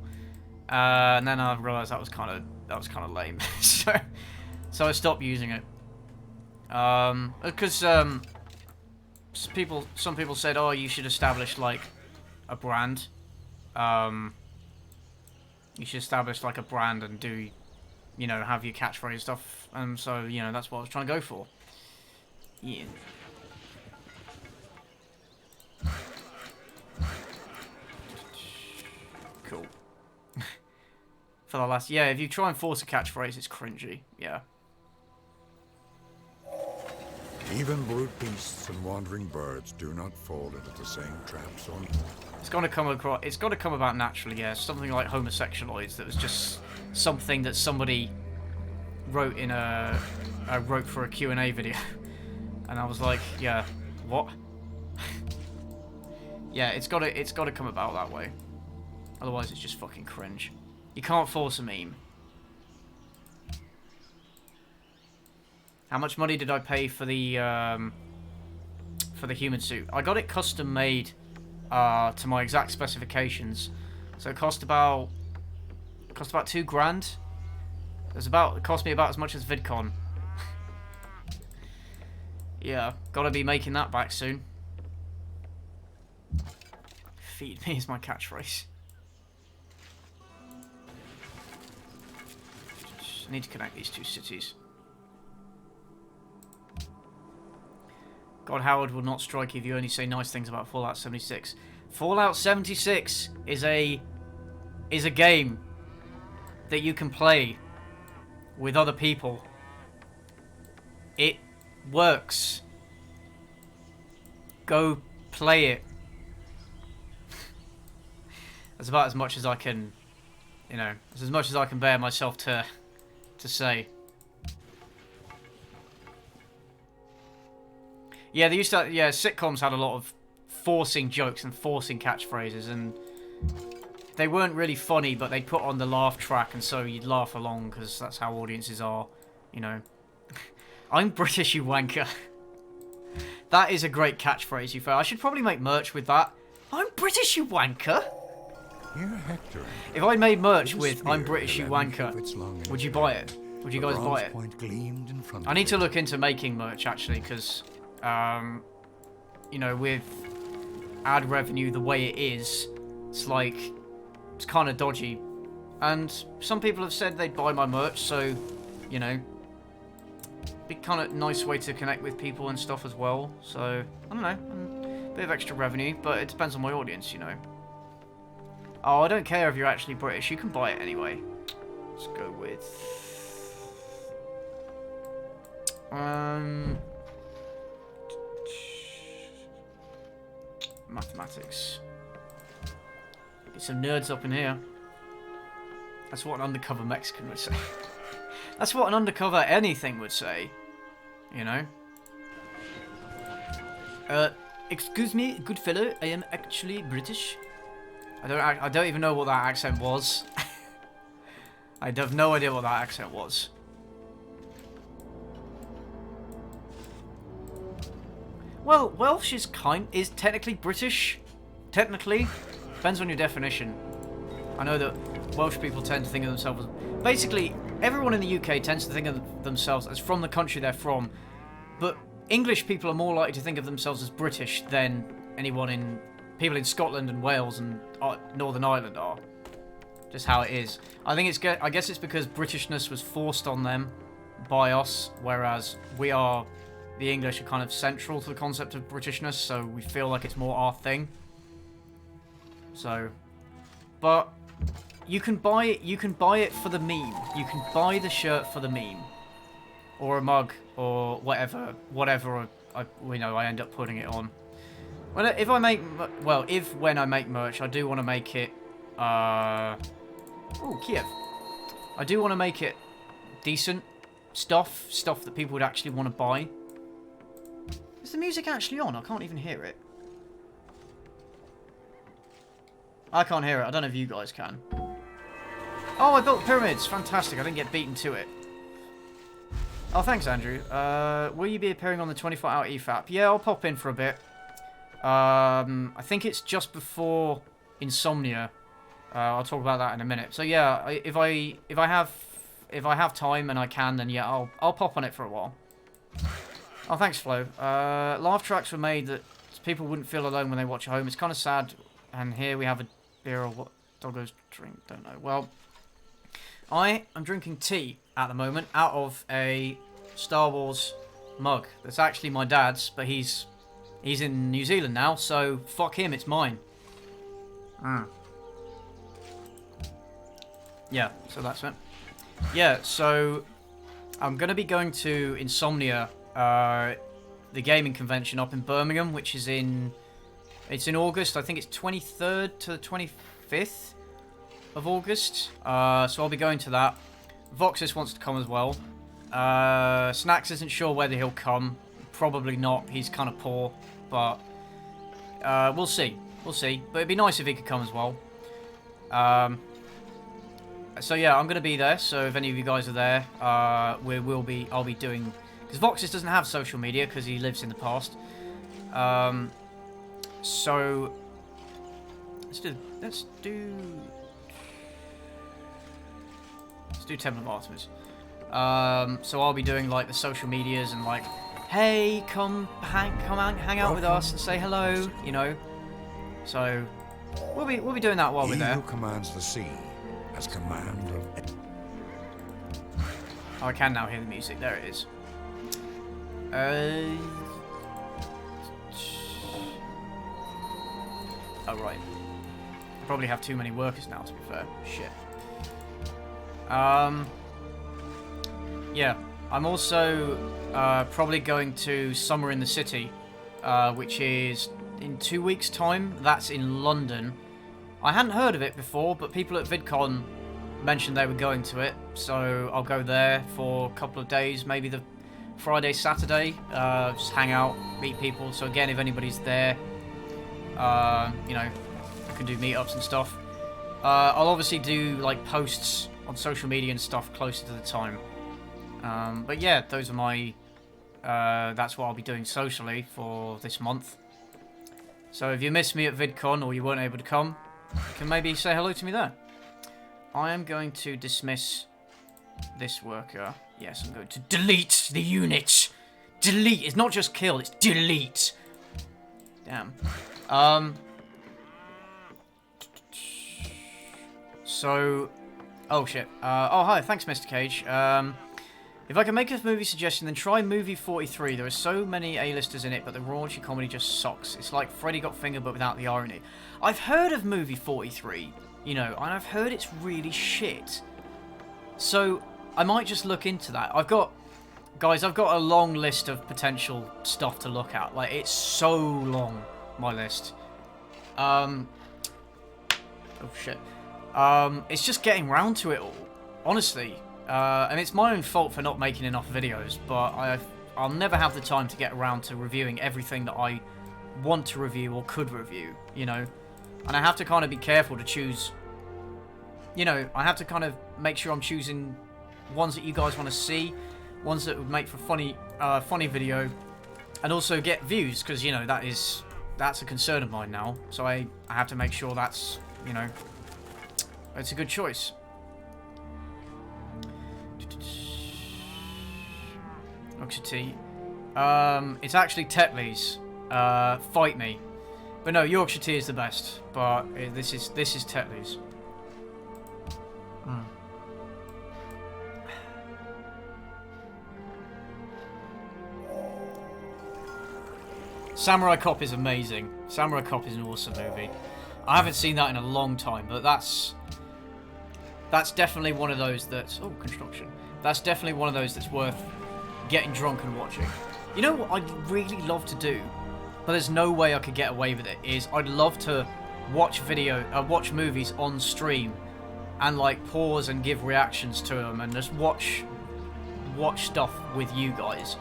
and then I realised that was kind of lame. so I stopped using it. Because some people said, oh, you should establish like a brand. You should establish like a brand and do, you know, have your catchphrase stuff. And so, you know, that's what I was trying to go for. Yeah. Cool. For the last, yeah, if you try and force a catchphrase, it's cringy. Yeah. Even brute beasts and wandering birds do not fall into the same traps on. It's got to come across. It's got to come about naturally. Yeah, something like homosexualoids. That was just something that somebody wrote in wrote for a Q&A video, and I was like, yeah, what? Yeah, it's got to come about that way. Otherwise, it's just fucking cringe. You can't force a meme. How much money did I pay for the human suit? I got it custom made to my exact specifications, so it cost about $2,000. It cost me about as much as VidCon. Yeah, gotta be making that back soon. Feed me is my catchphrase. I need to connect these two cities. God, Howard will not strike you if you only say nice things about Fallout 76. Fallout 76 is a game that you can play with other people. It works. Go play it. That's about as much as I can, you know, that's as much as I can bear myself to say. Yeah, sitcoms had a lot of forcing jokes and forcing catchphrases, and they weren't really funny, but they'd put on the laugh track, and so you'd laugh along, because that's how audiences are, you know. I'm British, you wanker. That is a great catchphrase, you fair. I should probably make merch with that. I'm British, you wanker. Here, Hector. If I made merch With a with spear I'm British, you 11 wanker, cubits long and would you straight. buy it? Would you The guys buy bronze it? point gleamed in front I of need to it. look into making merch, actually, because, you know, with ad revenue the way it is, it's like, it's kind of dodgy. And some people have said they'd buy my merch, so, you know, be kind of nice way to connect with people and stuff as well. So, I don't know, a bit of extra revenue, but it depends on my audience, you know. Oh, I don't care if you're actually British, you can buy it anyway. Let's go with... mathematics. Get some nerds up in here. That's what an undercover Mexican would say. That's what an undercover anything would say. You know? Excuse me, good fellow, I am actually British. I don't even know what that accent was. I have no idea what that accent was. Well, Welsh is technically British. Technically. Depends on your definition. I know that Welsh people tend to think of themselves as... Basically, everyone in the UK tends to think of themselves as from the country they're from. But English people are more likely to think of themselves as British than people in Scotland and Wales and Northern Ireland are. Just how it is. I guess it's because Britishness was forced on them by us, whereas the English are kind of central to the concept of Britishness, so we feel like it's more our thing. So, but you can buy it for the meme. You can buy the shirt for the meme, or a mug, or whatever I end up putting it on. When I make merch, I do want to make it. Kiev. I do want to make it decent stuff that people would actually want to buy. Is the music actually on? I can't even hear it. I can't hear it. I don't know if you guys can. Oh, I built pyramids. Fantastic. I didn't get beaten to it. Oh, thanks, Andrew. Will you be appearing on the 24-hour EFAP? Yeah, I'll pop in for a bit. I think it's just before Insomnia. I'll talk about that in a minute. So yeah, if I have time and I can, then yeah, I'll pop on it for a while. Oh, thanks, Flo. Laugh tracks were made that people wouldn't feel alone when they watch at home. It's kind of sad. And here we have a beer or what doggos drink. Don't know. Well, I am drinking tea at the moment out of a Star Wars mug. That's actually my dad's, but he's in New Zealand now, so fuck him. It's mine. Yeah, so that's it. Yeah, so I'm going to be going to Insomnia, the gaming convention up in Birmingham, which is in August. I think it's 23rd to the 25th of August. So I'll be going to that. Voxus wants to come as well. Snacks isn't sure whether he'll come. Probably not. He's kind of poor, but we'll see. We'll see. But it'd be nice if he could come as well. So yeah, I'm going to be there, so if any of you guys are there, I'll be doing... Because Voxus doesn't have social media, because he lives in the past. So... Let's do Temple of Artemis. So I'll be doing, like, the social medias and, like, hey, come hang out with us and say hello, you know. So, we'll be doing that while we're there. He who commands the sea has command of... Oh, I can now hear the music. There it is. Oh, right. I probably have too many workers now, to be fair. Shit. Yeah. I'm also probably going to Summer in the City, which is in 2 weeks' time. That's in London. I hadn't heard of it before, but people at VidCon mentioned they were going to it, so I'll go there for a couple of days, maybe the Friday, Saturday, just hang out, meet people. So again, if anybody's there, you know, I can do meetups and stuff. I'll obviously do like posts on social media and stuff closer to the time. But yeah, those are my That's what I'll be doing socially for this month. So if you missed me at VidCon or you weren't able to come, you can maybe say hello to me there. I am going to dismiss this worker. Yes, I'm going to delete the unit. Delete. It's not just kill, it's delete. Damn. So... Oh, shit. Oh, hi. Thanks, Mr. Cage. If I can make a movie suggestion, then try movie 43. There are so many A-listers in it, but the raunchy comedy just sucks. It's like Freddy Got Fingered, but without the irony. I've heard of movie 43, you know, and I've heard it's really shit. So, I might just look into that. Guys, I've got a long list of potential stuff to look at. Like, it's so long, my list. Oh, shit. It's just getting round to it all, honestly. And it's my own fault for not making enough videos, but I'll never have the time to get around to reviewing everything that I want to review or could review, you know? And I have to kind of be careful to choose, you know, I have to kind of make sure I'm choosing ones that you guys want to see, ones that would make for funny video, and also get views, because, you know, that's a concern of mine now. So I have to make sure that's, you know, it's a good choice. Yorkshire tea. It's actually Tetley's. Fight me. But no, Yorkshire tea is the best. But this is Tetley's. Samurai Cop is amazing. Samurai Cop is an awesome movie. I haven't seen that in a long time, but that's definitely one of those that's... Oh, construction. That's definitely one of those that's worth getting drunk and watching. You know what I'd really love to do, but there's no way I could get away with it, is I'd love to watch movies on stream and, like, pause and give reactions to them and just watch stuff with you guys.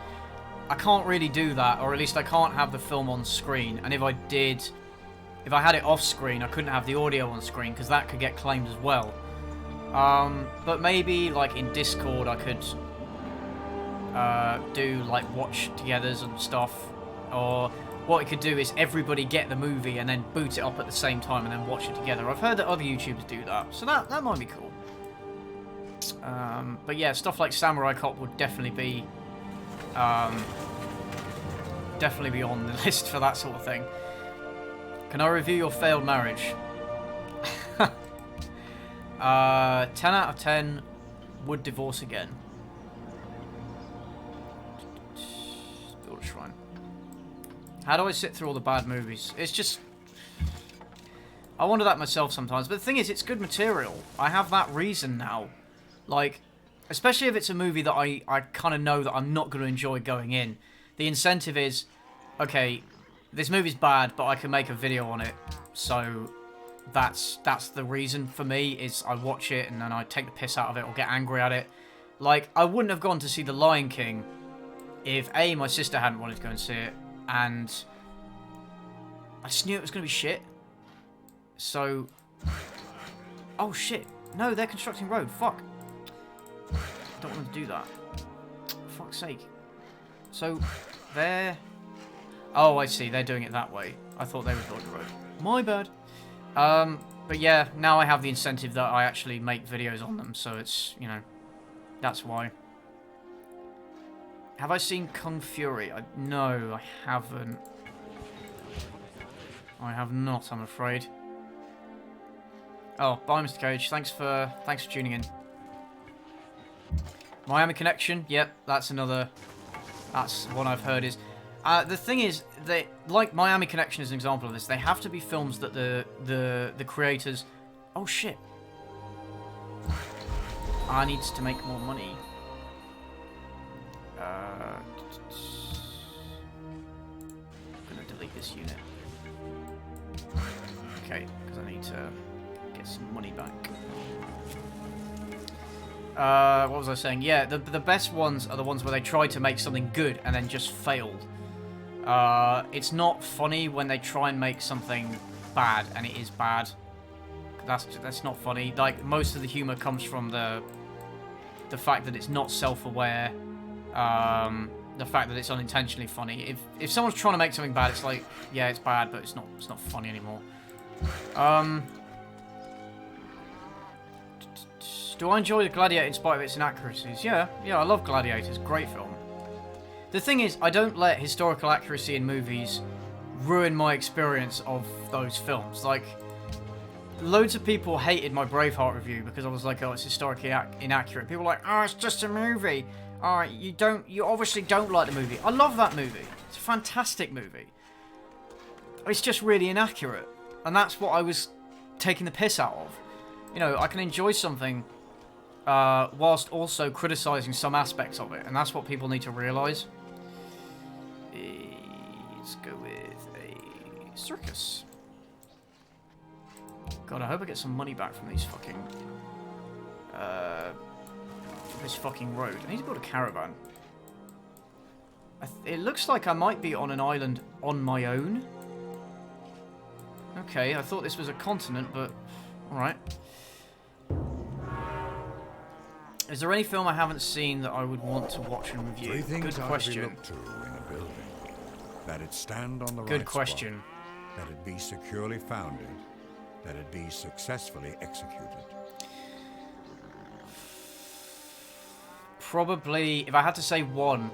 I can't really do that, or at least I can't have the film on screen, and if I had it off screen, I couldn't have the audio on screen, because that could get claimed as well. But maybe, like, in Discord I could do, like, watch-togethers and stuff, or what I could do is everybody get the movie and then boot it up at the same time and then watch it together. I've heard that other YouTubers do that, so that might be cool. But yeah, stuff like Samurai Cop would definitely be on the list for that sort of thing. Can I review your failed marriage? 10 out of 10 would divorce again. Build a shrine. How do I sit through all the bad movies? It's just... I wonder that myself sometimes. But the thing is, it's good material. I have that reason now. Like, especially if it's a movie that I kind of know that I'm not going to enjoy going in. The incentive is, okay, this movie's bad, but I can make a video on it. So that's the reason for me, is I watch it and then I take the piss out of it or get angry at it. Like, I wouldn't have gone to see The Lion King if A, my sister hadn't wanted to go and see it, and I just knew it was going to be shit. So... Oh shit. No, they're constructing road. Fuck. I don't want to do that. For fuck's sake. So, they're... Oh, I see. They're doing it that way. I thought they were building a road. My bad. But yeah, now I have the incentive that I actually make videos on them, so it's, you know, that's why. Have I seen Kung Fury? No, I haven't. I have not, I'm afraid. Oh, bye, Mr. Cage. Thanks for tuning in. Miami Connection. Yep, that's one I've heard is. The thing is, that, like Miami Connection is an example of this, they have to be films that the creators... Oh, shit. I need to make more money. I'm gonna delete this unit. Okay, because I need to get some money back. What was I saying? Yeah, the best ones are the ones where they try to make something good and then just failed. It's not funny when they try and make something bad and it is bad. That's not funny. Like, most of the humor comes from the fact that it's not self-aware. the fact that it's unintentionally funny. If someone's trying to make something bad, it's like, yeah, it's bad, but it's not funny anymore. Do I enjoy the Gladiator in spite of its inaccuracies? Yeah, I love Gladiators. Great film. The thing is, I don't let historical accuracy in movies ruin my experience of those films. Like, loads of people hated my Braveheart review because I was like, oh, it's historically inaccurate. People were like, oh, it's just a movie. Oh, you obviously don't like the movie. I love that movie. It's a fantastic movie. It's just really inaccurate. And that's what I was taking the piss out of. You know, I can enjoy something whilst also criticising some aspects of it. And that's what people need to realise. Let's go with a circus. God, I hope I get some money back from these fucking... this fucking road. I need to build a caravan. It looks like I might be on an island on my own. Okay, I thought this was a continent, but... Alright. Is there any film I haven't seen that I would want to watch and review? Three things Good are question. to be looked to in a building. That it stand on the Good right question. spot, that it be securely founded, that it be successfully executed. Probably, if I had to say one,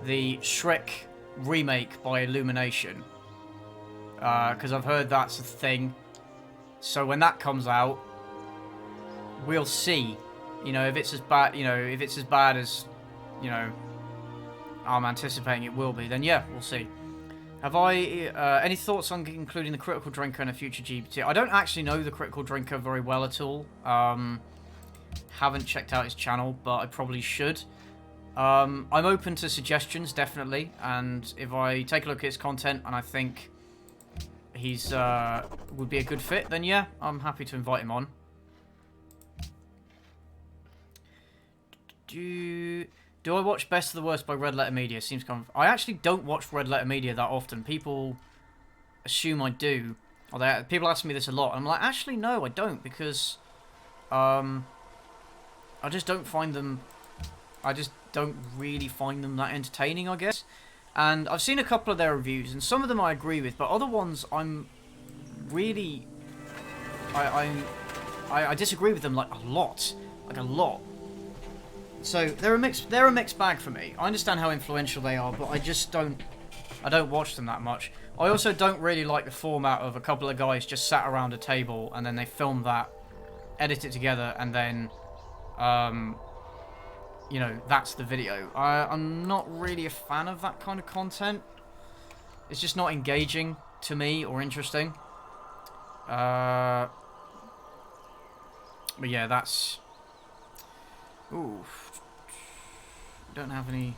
the Shrek remake by Illumination. Because I've heard that's a thing. So when that comes out, we'll see. You know, if it's as bad, as, you know, I'm anticipating it will be, then yeah, we'll see. Have I, any thoughts on including the Critical Drinker in a future GPT? I don't actually know the Critical Drinker very well at all. Haven't checked out his channel, but I probably should. I'm open to suggestions, definitely, and if I take a look at his content and I think he's would be a good fit, then yeah, I'm happy to invite him on. Do I watch Best of the Worst by Red Letter Media? Seems kind of... I actually don't watch Red Letter Media that often. People assume I do. Or people ask me this a lot. And I'm like, actually, no, I don't. Because I just don't find them... I just don't really find them that entertaining, I guess. And I've seen a couple of their reviews. And some of them I agree with. But other ones I'm really... I disagree with them like a lot. Like a lot. So they're a mixed bag for me. I understand how influential they are, but I don't watch them that much. I also don't really like the format of a couple of guys just sat around a table and then they film that, edit it together, and then, you know, that's the video. I'm not really a fan of that kind of content. It's just not engaging to me or interesting. But yeah, that's... Ooh. We don't have any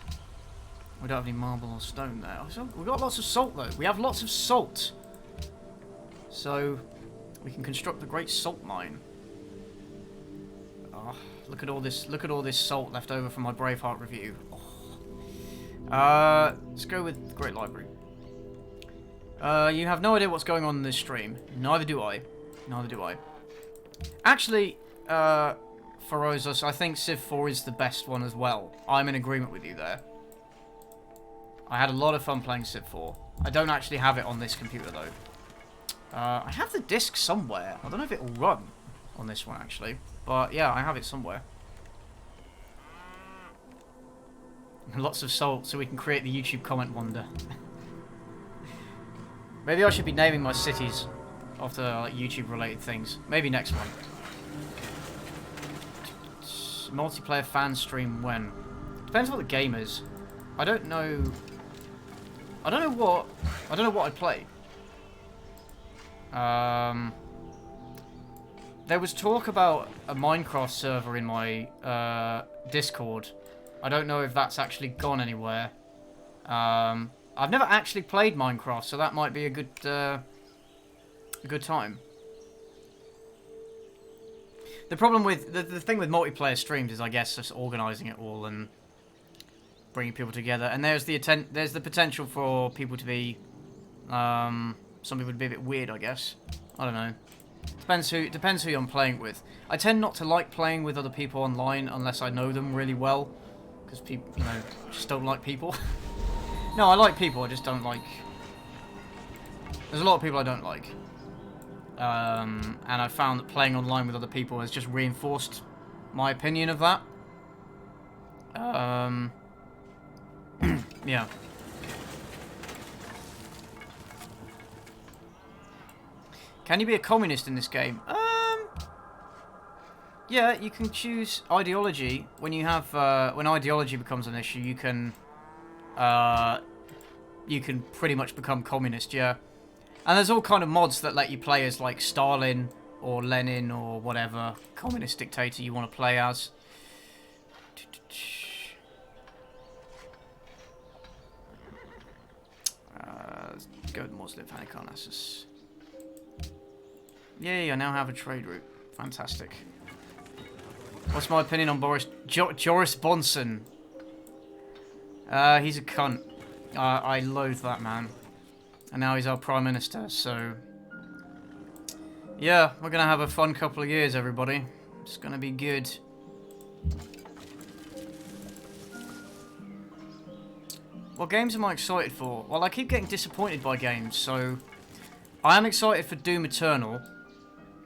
marble or stone there. We've got lots of salt though. We have lots of salt. So we can construct the great salt mine. Oh, look at all this salt left over from my Braveheart review. Oh. Let's go with the Great Library. You have no idea what's going on in this stream. Neither do I. Neither do I. Actually, Ferozos, I think Civ 4 is the best one as well. I'm in agreement with you there. I had a lot of fun playing Civ 4. I don't actually have it on this computer though. I have the disc somewhere. I don't know if it will run on this one actually. But yeah, I have it somewhere. Lots of salt so we can create the YouTube comment wonder. Maybe I should be naming my cities after like YouTube related things. Maybe next one. Multiplayer fan stream when? Depends what the game is. I don't know what I'd play. There was talk about a Minecraft server in my Discord. I don't know if that's actually gone anywhere. I've never actually played Minecraft, so that might be a good time. The problem with the thing with multiplayer streams is, I guess, just organising it all and bringing people together. And there's the potential for people to be, some people to be a bit weird, I guess. I don't know. Depends who I'm playing with. I tend not to like playing with other people online unless I know them really well. because people, you know, just don't like people. No, I like people, I just don't like... There's a lot of people I don't like. And I found that playing online with other people has just reinforced my opinion of that. Yeah. Can you be a communist in this game? Yeah, you can choose ideology. When you have, when ideology becomes an issue, you can pretty much become communist, yeah. And there's all kind of mods that let you play as, like, Stalin or Lenin or whatever communist dictator you want to play as. Let's go with Muslim Hanikarnassus. Yay, I now have a trade route. Fantastic. What's my opinion on Joris Bonson? He's a cunt. I loathe that man. And now he's our Prime Minister, so... Yeah, we're gonna have a fun couple of years, everybody. It's gonna be good. What games am I excited for? Well, I keep getting disappointed by games, so... I am excited for Doom Eternal.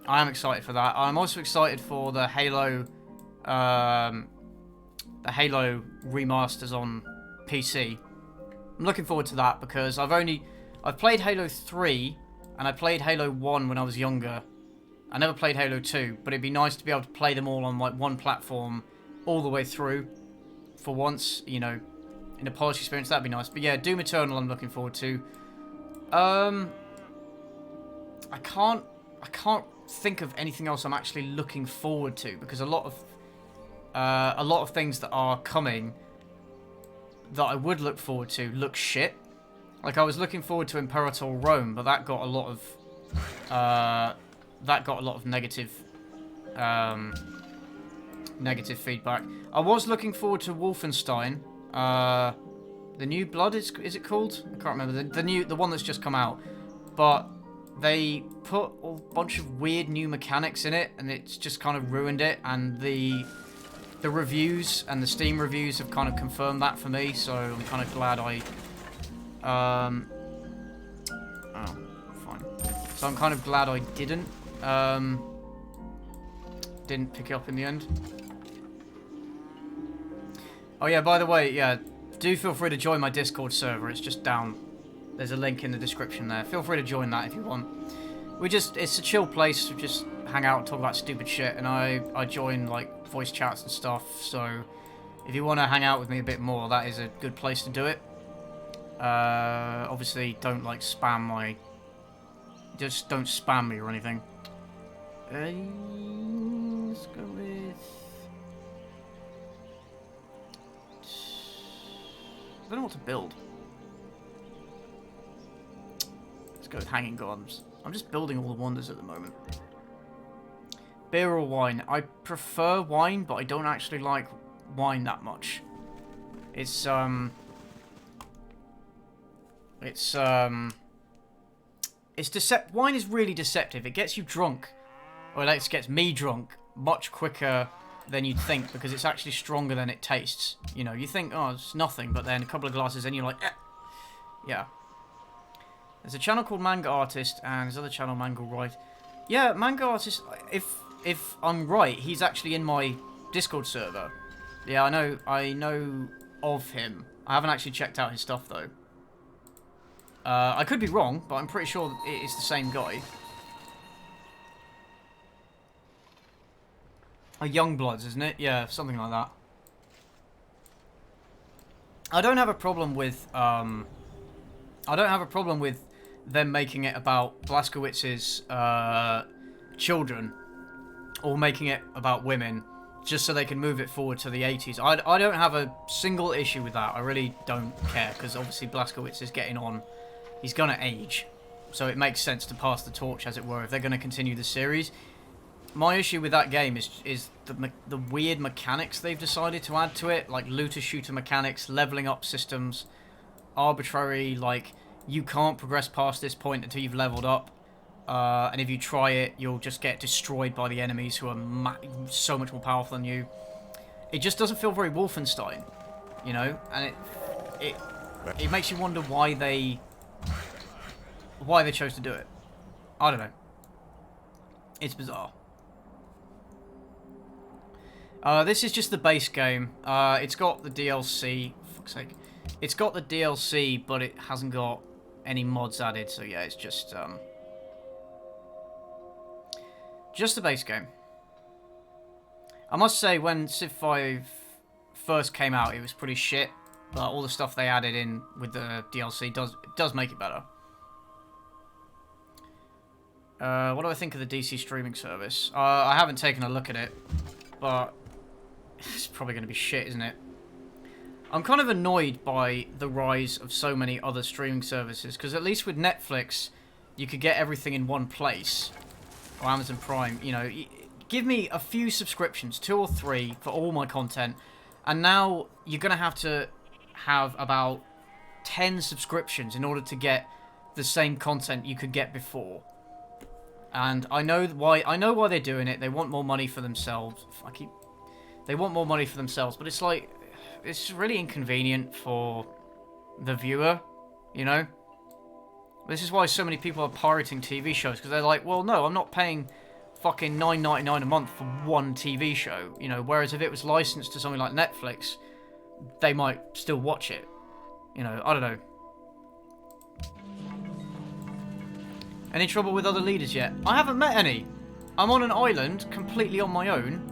I am excited for that. I'm also excited for the Halo... the Halo remasters on PC. I'm looking forward to that because I've played Halo 3 and I played Halo 1 when I was younger. I never played Halo 2, but it'd be nice to be able to play them all on like one platform all the way through for once, you know, in a polished experience. That'd be nice. But yeah, Doom Eternal I'm looking forward to. I can't think of anything else I'm actually looking forward to because a lot of things that are coming that I would look forward to look shit. Like I was looking forward to Imperator Rome, but that got a lot of negative negative feedback. I was looking forward to Wolfenstein, the New Blood is it called? I can't remember the one that's just come out, but they put a bunch of weird new mechanics in it, and it's just kind of ruined it. And the reviews and the Steam reviews have kind of confirmed that for me, so I'm kind of glad I... oh, fine. So I'm kind of glad I didn't pick it up in the end. Oh yeah, by the way, yeah, do feel free to join my Discord server. It's just down. There's a link in the description there. Feel free to join that if you want. It's a chill place to just hang out and talk about stupid shit, and I join, like, voice chats and stuff, so if you want to hang out with me a bit more, that is a good place to do it. Obviously, don't, like, spam my... Just don't spam me or anything. Let's go with... I don't know what to build. Let's go with Hanging Gardens. I'm just building all the wonders at the moment. Beer or wine? I prefer wine, but I don't actually like wine that much. Wine is really deceptive. It gets you drunk, or it gets me drunk much quicker than you'd think, because it's actually stronger than it tastes. You know, you think, oh, it's nothing, but then a couple of glasses in, you're like, eh. Yeah. There's a channel called Manga Artist, and there's another channel, Manga Right. Yeah, Manga Artist, if I'm right, he's actually in my Discord server. Yeah, I know of him. I haven't actually checked out his stuff, though. I could be wrong, but I'm pretty sure it's the same guy. A Youngbloods, isn't it? Yeah, something like that. I don't have a problem with them making it about Blazkowicz's children, or making it about women, just so they can move it forward to the 80s. I don't have a single issue with that. I really don't care, because obviously Blazkowicz is getting on. He's gonna age, so it makes sense to pass the torch, as it were, if they're gonna continue the series. My issue with that game is the weird mechanics they've decided to add to it, like looter-shooter mechanics, leveling up systems, arbitrary, like, you can't progress past this point until you've leveled up, and if you try it, you'll just get destroyed by the enemies who are so much more powerful than you. It just doesn't feel very Wolfenstein. you know, and it makes you wonder why they chose to do it. I don't know. It's bizarre. This is just the base game. It's got the DLC. For fuck's sake. It's got the DLC, but it hasn't got any mods added. So yeah, it's just the base game. I must say, when Civ V first came out, it was pretty shit. But all the stuff they added in with the DLC does make it better. What do I think of the DC streaming service? I haven't taken a look at it, but it's probably going to be shit, isn't it? I'm kind of annoyed by the rise of so many other streaming services, because at least with Netflix, you could get everything in one place. Or Amazon Prime, you know, give me a few subscriptions, 2 or 3, for all my content, and now you're going to have about 10 subscriptions in order to get the same content you could get before. And I know why they're doing it. They want more money for themselves. They want more money for themselves, but it's like, it's really inconvenient for the viewer, you know? This is why so many people are pirating TV shows, because they're like, well, no, I'm not paying fucking $9.99 a month for one TV show, you know? Whereas if it was licensed to something like Netflix, they might still watch it. You know, I don't know. Any trouble with other leaders yet? I haven't met any. I'm on an island, completely on my own.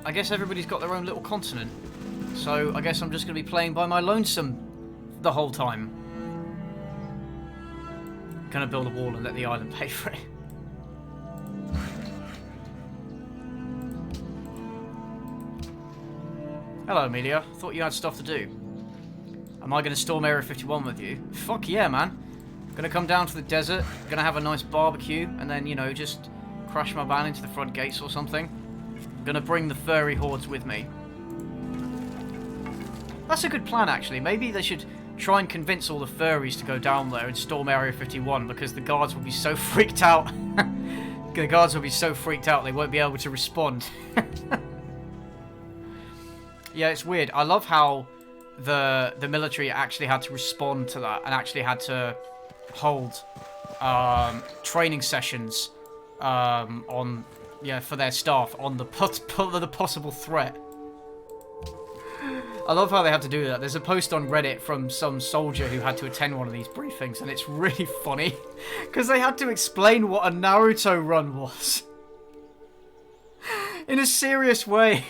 I guess everybody's got their own little continent. So I guess I'm just going to be playing by my lonesome the whole time. Gonna build a wall and let the island pay for it. Hello, Amelia. Thought you had stuff to do. Am I going to storm Area 51 with you? Fuck yeah, man. Gonna come down to the desert, gonna have a nice barbecue, and then, you know, just crash my van into the front gates or something. Gonna bring the furry hordes with me. That's a good plan, actually. Maybe they should try and convince all the furries to go down there and storm Area 51, because the guards will be so freaked out. The guards will be so freaked out they won't be able to respond. Yeah, it's weird. I love how the military actually had to respond to that and actually had to hold training sessions for their staff on the possible threat. I love how they have to do that. There's a post on Reddit from some soldier who had to attend one of these briefings, and it's really funny because they had to explain what a Naruto run was in a serious way.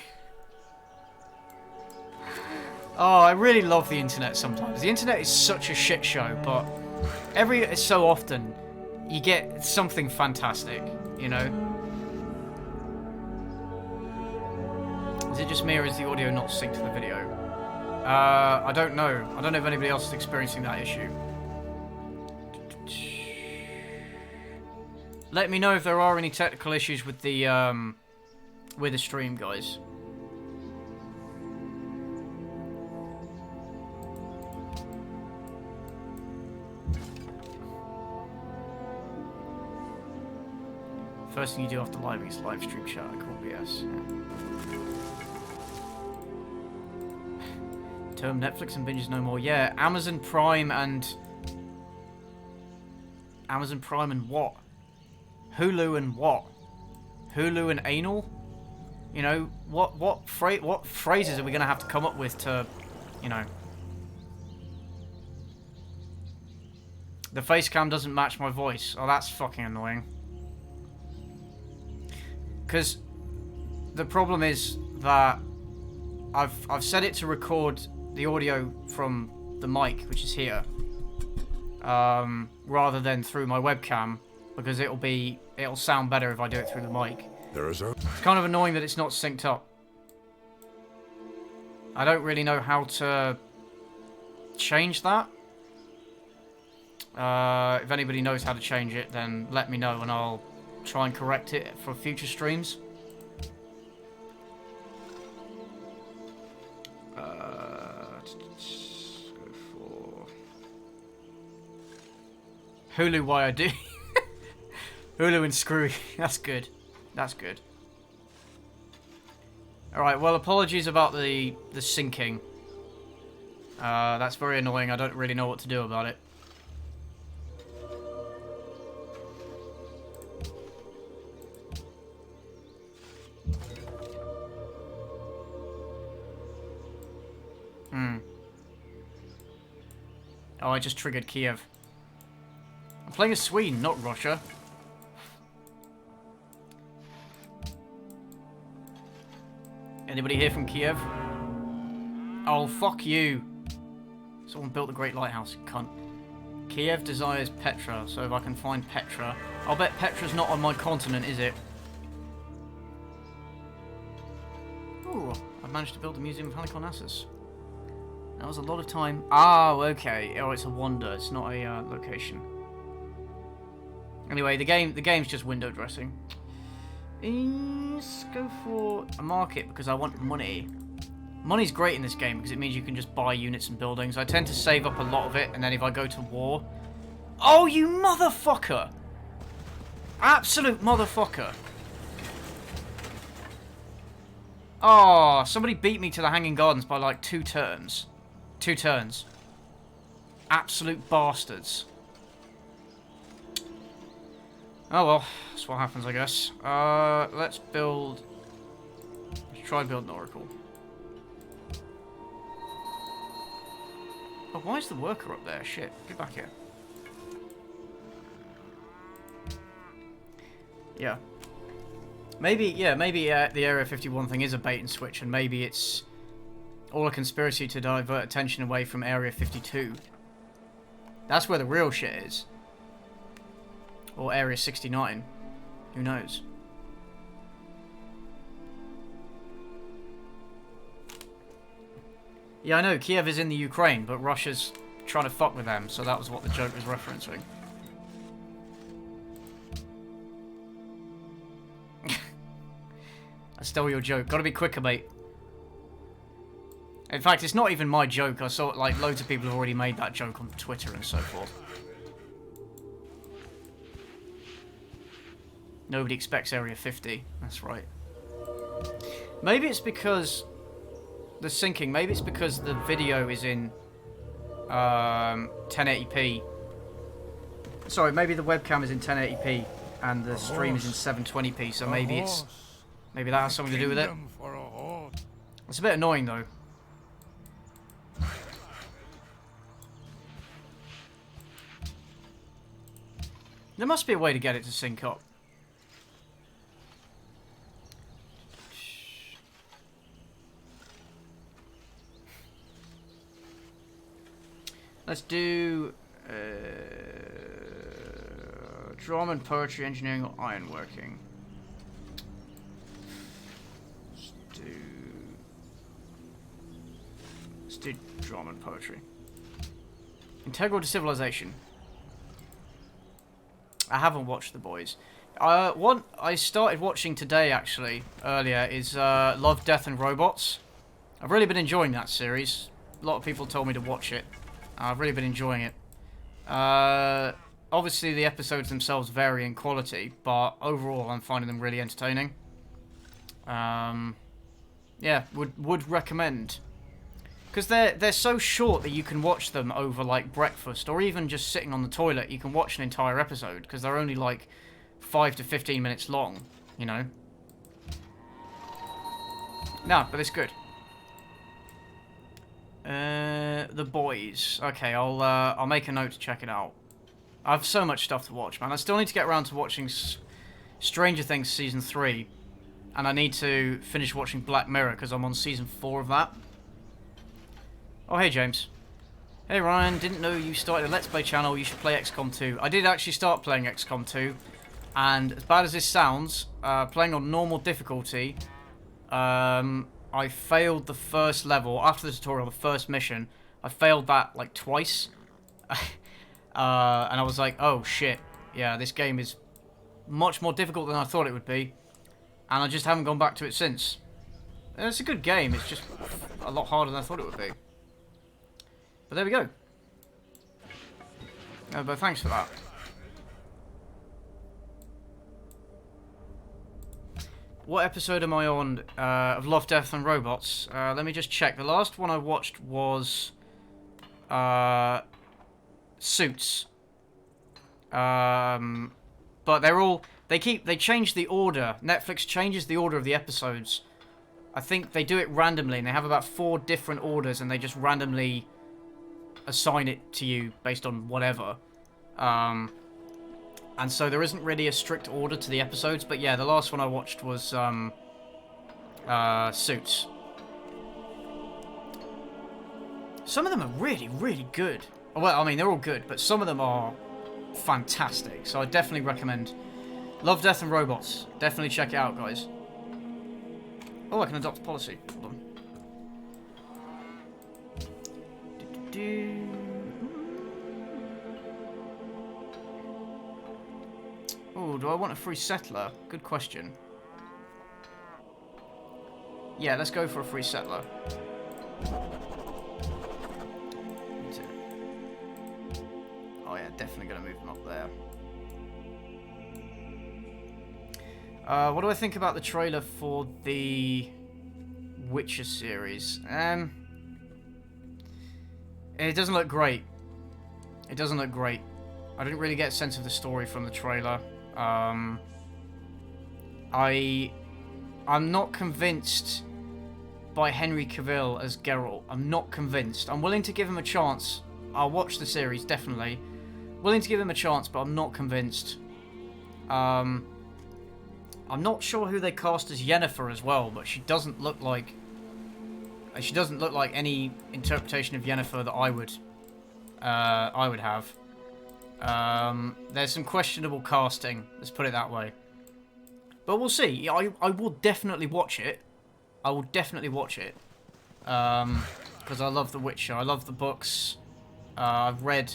Oh, I really love the internet sometimes. The internet is such a shit show, but every so often you get something fantastic, you know? Is it just me, or is the audio not synced to the video? I don't know. I don't know if anybody else is experiencing that issue. Let me know if there are any technical issues with the stream, guys. First thing you do after live is live stream chat. I call BS. Term Netflix and binges no more. Yeah, Amazon Prime and what? Hulu and what? Hulu and anal? You know, what phrases are we gonna have to come up with to, you know? The face cam doesn't match my voice. Oh, that's fucking annoying. Because the problem is that I've set it to record the audio from the mic, which is here, rather than through my webcam, because it'll sound better if I do it through the mic. It's kind of annoying that it's not synced up. I don't really know how to change that. If anybody knows how to change it, then let me know and I'll try and correct it for future streams. Let's go for Hulu. Why I do Hulu and Screwy. That's good. That's good. All right. Well, apologies about the syncing. That's very annoying. I don't really know what to do about it. Oh, I just triggered Kiev. I'm playing as Sweden, not Russia. Anybody here from Kiev? Oh, fuck you. Someone built the Great Lighthouse, you cunt. Kiev desires Petra, so if I can find Petra... I'll bet Petra's not on my continent, is it? Ooh, I've managed to build a museum of Halicarnassus. That was a lot of time. Oh, okay. Oh, it's a wonder. It's not a location. Anyway, the game's just window dressing. Let's go for a market because I want money. Money's great in this game because it means you can just buy units and buildings. I tend to save up a lot of it, and then if I go to war... Oh, you motherfucker! Absolute motherfucker. Oh, somebody beat me to the Hanging Gardens by like 2 turns. 2 turns. Absolute bastards. Oh well, that's what happens, I guess. Let's build... Let's try building an oracle. Oh, why is the worker up there? Shit, get back here. Yeah. Maybe the Area 51 thing is a bait and switch, and maybe it's all a conspiracy to divert attention away from Area 52. That's where the real shit is. Or Area 69. Who knows? Yeah, I know, Kiev is in the Ukraine, but Russia's trying to fuck with them, so that was what the joke was referencing. I stole your joke. Gotta be quicker, mate. In fact, it's not even my joke. I saw, like, loads of people have already made that joke on Twitter and so forth. Nobody expects Area 50. That's right. Maybe it's because... the syncing. Maybe it's because the video is in 1080p. Sorry, maybe the webcam is in 1080p and the stream is in 720p, so maybe it's... maybe that has something to do with it. It's a bit annoying, though. There must be a way to get it to sync up. Let's do drama and poetry, engineering, or ironworking. Let's do drama and poetry. Integral to civilization. I haven't watched The Boys. One I started watching today, actually, earlier, is Love, Death and Robots. I've really been enjoying that series. A lot of people told me to watch it. I've really been enjoying it. Obviously, the episodes themselves vary in quality, but overall, I'm finding them really entertaining. Yeah, would recommend. Because they're so short that you can watch them over, like, breakfast, or even just sitting on the toilet. You can watch an entire episode, because they're only, like, 5 to 15 minutes long, you know? No, but it's good. The Boys. Okay, I'll make a note to check it out. I have so much stuff to watch, man. I still need to get around to watching Stranger Things Season 3. And I need to finish watching Black Mirror, because I'm on Season 4 of that. Oh, hey, James. Hey, Ryan. Didn't know you started a Let's Play channel. You should play XCOM 2. I did actually start playing XCOM 2. And as bad as this sounds, playing on normal difficulty, I failed the first level. After the tutorial, the first mission, I failed that, like, twice. And I was like, oh, shit. Yeah, this game is much more difficult than I thought it would be. And I just haven't gone back to it since. It's a good game. It's just a lot harder than I thought it would be. But there we go. But thanks for that. What episode am I on of Love, Death and Robots? Let me just check. The last one I watched was Suits. But they change the order. Netflix changes the order of the episodes. I think they do it randomly, and they have about 4 different orders, and they just randomly assign it to you based on whatever. And so there isn't really a strict order to the episodes, but yeah, the last one I watched was Suits. Some of them are really, really good. Well, I mean, they're all good, but some of them are fantastic, so I definitely recommend Love, Death and Robots. Definitely check it out, guys. Oh, I can adopt policy. Hold on. Oh, do I want a free settler? Good question. Yeah, let's go for a free settler. Oh yeah, definitely gonna move them up there. What do I think about the trailer for the Witcher series? It doesn't look great. It doesn't look great. I didn't really get a sense of the story from the trailer. I'm not convinced by Henry Cavill as Geralt. I'm not convinced. I'm willing to give him a chance. I'll watch the series, definitely. Willing to give him a chance, but I'm not convinced. I'm not sure who they cast as Yennefer as well, but she doesn't look like any interpretation of Yennefer that I would have. There's some questionable casting, let's put it that way. But we'll see. I will definitely watch it. I will definitely watch it. Because I love The Witcher. I love the books. I've read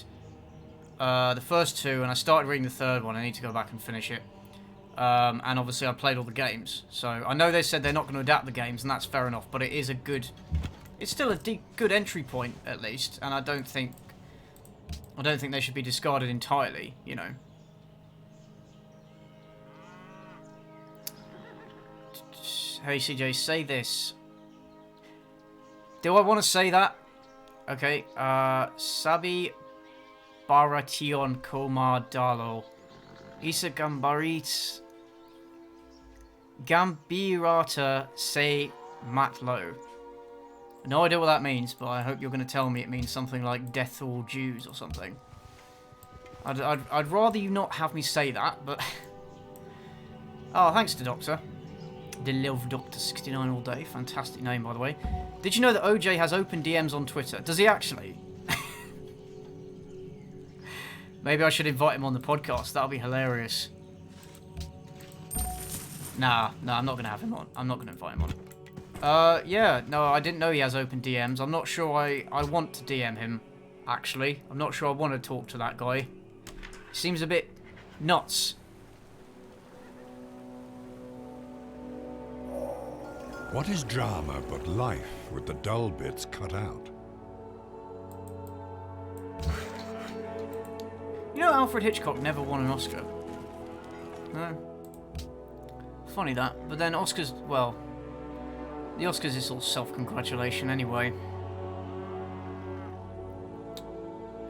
the first 2, and I started reading the 3rd one. I need to go back and finish it. And obviously I played all the games. So I know they said they're not going to adapt the games, and that's fair enough. But it is a good... It's still a good entry point, at least. And I don't think they should be discarded entirely, you know. Hey CJ, say this. Do I want to say that? Okay, Sabi Baration Komar Dalo. Isa Gambarit Gambirata Se Matlo. No idea what that means, but I hope you're going to tell me it means something like death all Jews or something. I'd rather you not have me say that, but... Oh, thanks to Doctor. The Love Doctor 69 all day. Fantastic name, by the way. Did you know that OJ has open DMs on Twitter? Does he actually? Maybe I should invite him on the podcast. That'll be hilarious. Nah, I'm not going to have him on. I'm not going to invite him on. Yeah, no, I didn't know he has open DMs. I'm not sure I want to DM him, actually. I'm not sure I want to talk to that guy. He seems a bit nuts. What is drama but life with the dull bits cut out? You know, Alfred Hitchcock never won an Oscar. No. Funny that. But then Oscars, well, the Oscars is all self-congratulation anyway.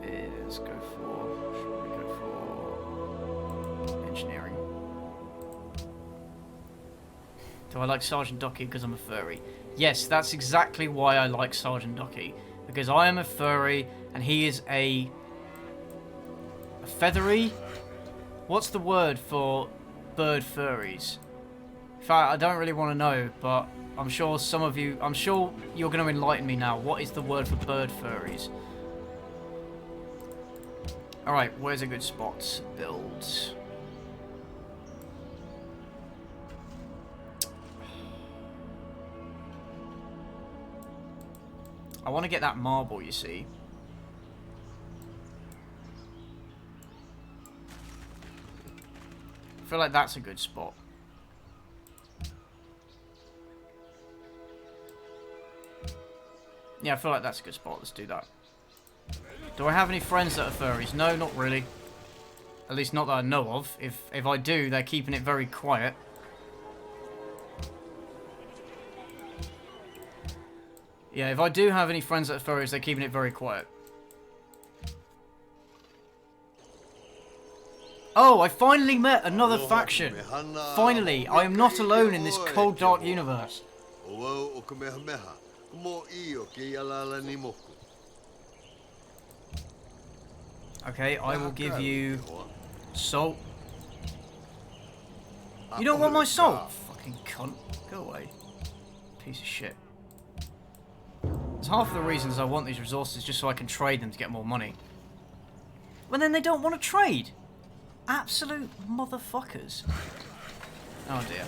Let's go for, should we go for engineering? Do I like Sergeant Ducky because I'm a furry? Yes, that's exactly why I like Sergeant Ducky. Because I am a furry and he is a feathery? What's the word for bird furries? In fact, I don't really want to know, but I'm sure you're going to enlighten me now. What is the word for bird furries? Alright, where's a good spot? Build. I want to get that marble, you see. I feel like that's a good spot. Yeah, I feel like that's a good spot. Let's do that. Do I have any friends that are furries? No, not really. At least not that I know of. If I do, they're keeping it very quiet. Yeah, if I do have any friends that are furries, they're keeping it very quiet. Oh, I finally met another faction. Finally, I am not alone in this cold, dark universe. Okay, I will give you salt. You don't want my salt? Fucking cunt. Go away. Piece of shit. It's half of the reasons I want these resources just so I can trade them to get more money. But then they don't want to trade. Absolute motherfuckers. Oh dear.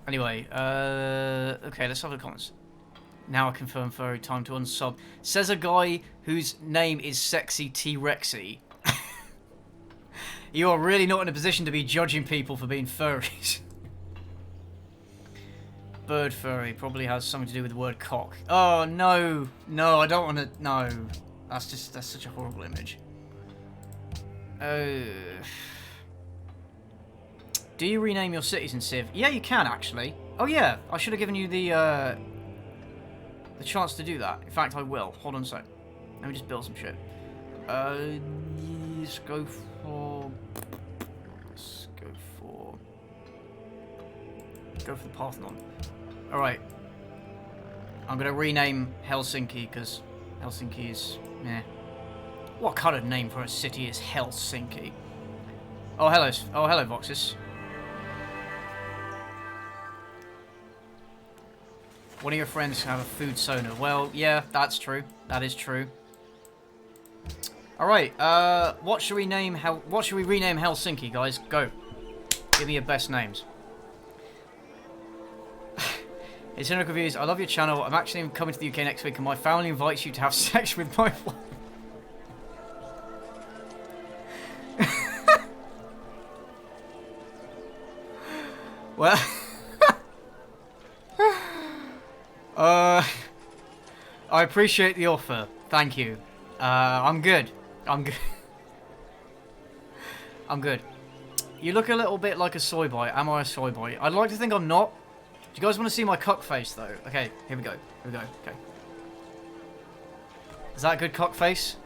Anyway, okay, let's have the comments. Now I confirm furry, time to unsub. Says a guy whose name is Sexy T-Rexy. You are really not in a position to be judging people for being furries. Bird furry probably has something to do with the word cock. Oh no, no, I don't want to. No, that's such a horrible image. Do you rename your cities in Civ? Yeah, you can actually. Oh yeah, I should have given you the chance to do that. In fact, I will. Hold on a sec. Let me just build some shit. Let's go for the Parthenon. All right. I'm gonna rename Helsinki because Helsinki is meh. What kind of name for a city is Helsinki? Oh hello, Voxus. One of your friends have a food sauna. Well, yeah, that's true. That is true. All right. What should we rename Helsinki, guys? Go. Give me your best names. It's Cynical Reviews. I love your channel. I'm actually coming to the UK next week, and my family invites you to have sex with my wife. Well, I appreciate the offer. Thank you. I'm good. I'm good. I'm good. You look a little bit like a soy boy. Am I a soy boy? I'd like to think I'm not. Do you guys want to see my cock face, though? Okay, here we go. Here we go. Okay. Is that a good cock face?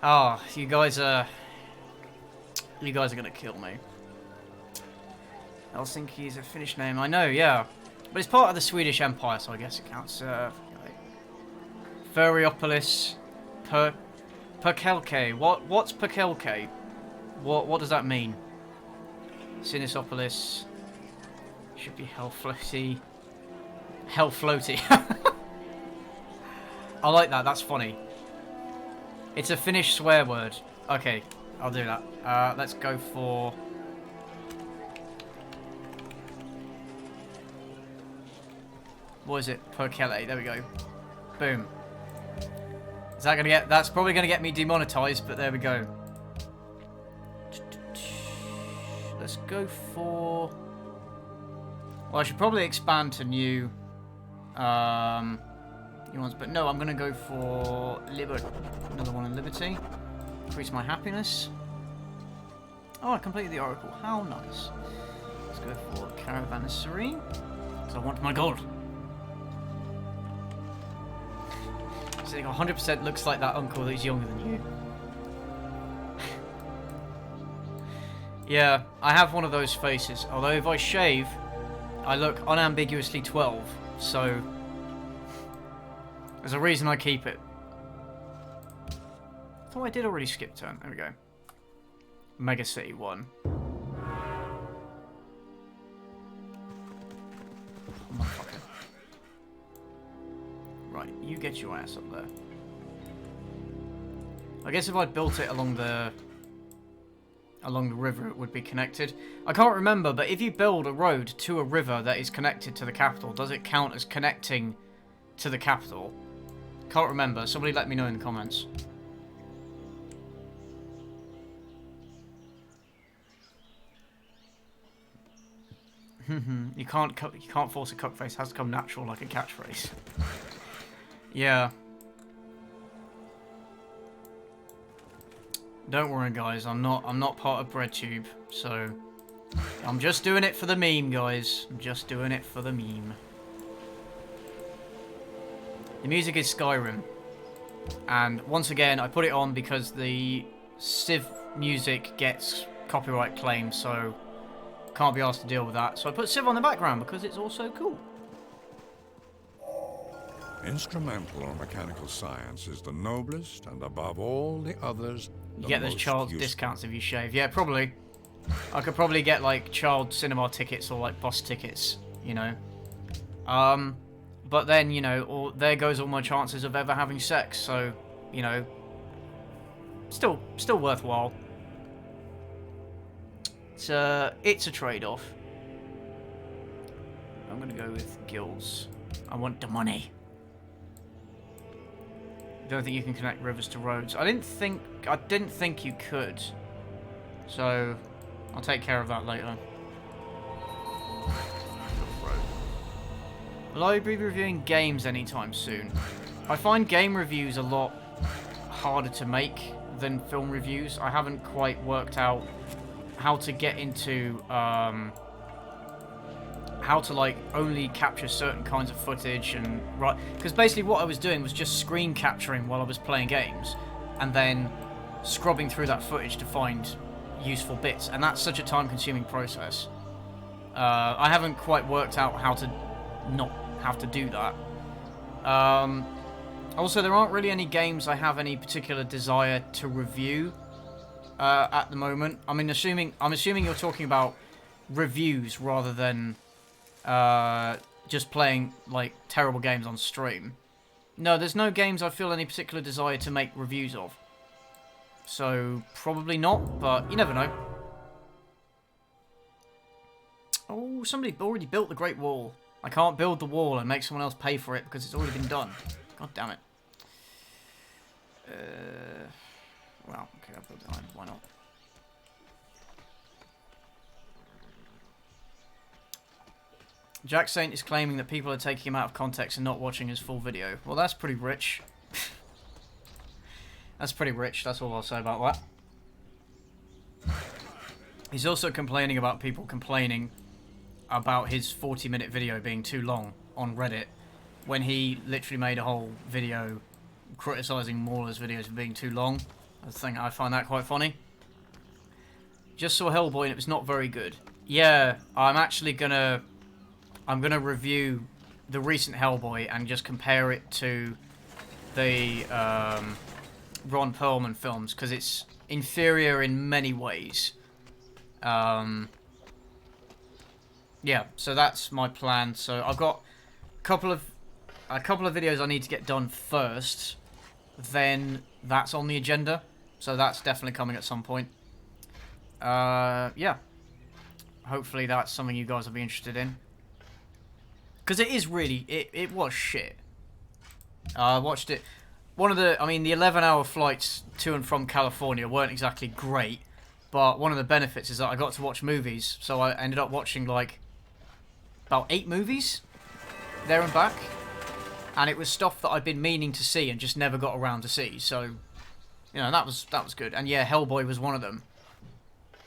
Oh, you guys are gonna kill me. Helsinki is a Finnish name. I know, yeah. But it's part of the Swedish Empire, so I guess it counts. Ferriopolis. Perkelke. What's Perkelke? What does that mean? Sinisopolis. Should be Hellfloaty. Hellfloaty. I like that. That's funny. It's a Finnish swear word. Okay, I'll do that. Let's go for... What is it? Perkele. There we go. Boom. Is that gonna get... That's probably gonna get me demonetized, but there we go. Let's go for... Well, I should probably expand to new ones, but no, I'm gonna go for Liberty. Another one in Liberty. Increase my happiness. Oh, I completed the Oracle. How nice. Let's go for Caravan is Serene. So I want my gold. So 100% looks like that uncle that's younger than you. Yeah, I have one of those faces. Although if I shave, I look unambiguously 12. So there's a reason I keep it. I thought I did already skip turn. There we go. Mega City 1. Motherfucker. Right, you get your ass up there. I guess if I built it along the river, it would be connected. I can't remember, but if you build a road to a river that is connected to the capital, does it count as connecting to the capital? Can't remember. Somebody let me know in the comments. You can't force a cuckface. It has to come natural like a catchphrase. Yeah. Don't worry, guys. I'm not part of BreadTube, so I'm just doing it for the meme, guys. I'm just doing it for the meme. The music is Skyrim. And once again, I put it on because the Civ music gets copyright claims, so can't be asked to deal with that. So I put Civ on the background because it's also cool. Instrumental or mechanical science is the noblest and above all the others, You get those child discounts if you shave. Yeah, probably. I could probably get like child cinema tickets or like bus tickets, you know. But then, you know, there goes all my chances of ever having sex. So, you know, still worthwhile. It's a trade-off. I'm gonna go with guilds. I want the money. Don't think you can connect rivers to roads. I didn't think you could. So I'll take care of that later. Will I be reviewing games anytime soon? I find game reviews a lot harder to make than film reviews. I haven't quite worked out how to get into how to like only capture certain kinds of footage and right, because basically what I was doing was just screen capturing while I was playing games and then scrubbing through that footage to find useful bits, and that's such a time-consuming process. I haven't quite worked out how to not have to do that. Also, there aren't really any games I have any particular desire to review at the moment. I'm assuming you're talking about reviews rather than just playing like terrible games on stream. No, there's no games I feel any particular desire to make reviews of. So probably not, but you never know. Oh, somebody already built the Great Wall. I can't build the wall and make someone else pay for it because it's already been done. God damn it. Well, okay, I'll build it. Why not? Jack Saint is claiming that people are taking him out of context and not watching his full video. Well, that's pretty rich. That's pretty rich, that's all I'll say about that. He's also complaining about people complaining about his 40-minute video being too long on Reddit when he literally made a whole video criticising Mauler's videos for being too long. I find that quite funny. Just saw Hellboy and it was not very good. Yeah, I'm gonna review the recent Hellboy and just compare it to the Ron Perlman films because it's inferior in many ways. Yeah, so that's my plan. So I've got a couple of videos I need to get done first. Then that's on the agenda. So that's definitely coming at some point. Yeah. Hopefully that's something you guys will be interested in. Because it is really, it was shit. I watched it. The 11-hour flights to and from California weren't exactly great. But one of the benefits is that I got to watch movies. So I ended up watching like about 8 movies there and back. And it was stuff that I'd been meaning to see and just never got around to see. So, you know, that was good. And yeah, Hellboy was one of them.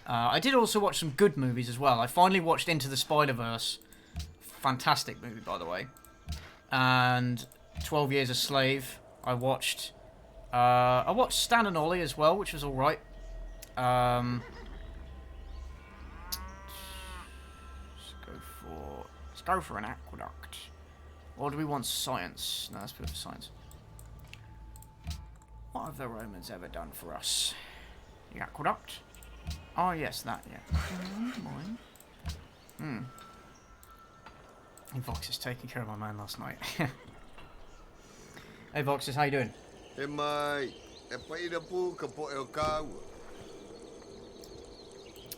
I did also watch some good movies as well. I finally watched Into the Spider-Verse. Fantastic movie, by the way. And 12 Years a Slave. I watched Stan and Ollie as well, which was alright. Let's go for an aqueduct. Or do we want science? No, let's put it for science. What have the Romans ever done for us? The aqueduct? Oh yes, that, yeah. Mine. Vox is taking care of my man last night. Hey Voxes, how you doing? Hey mate,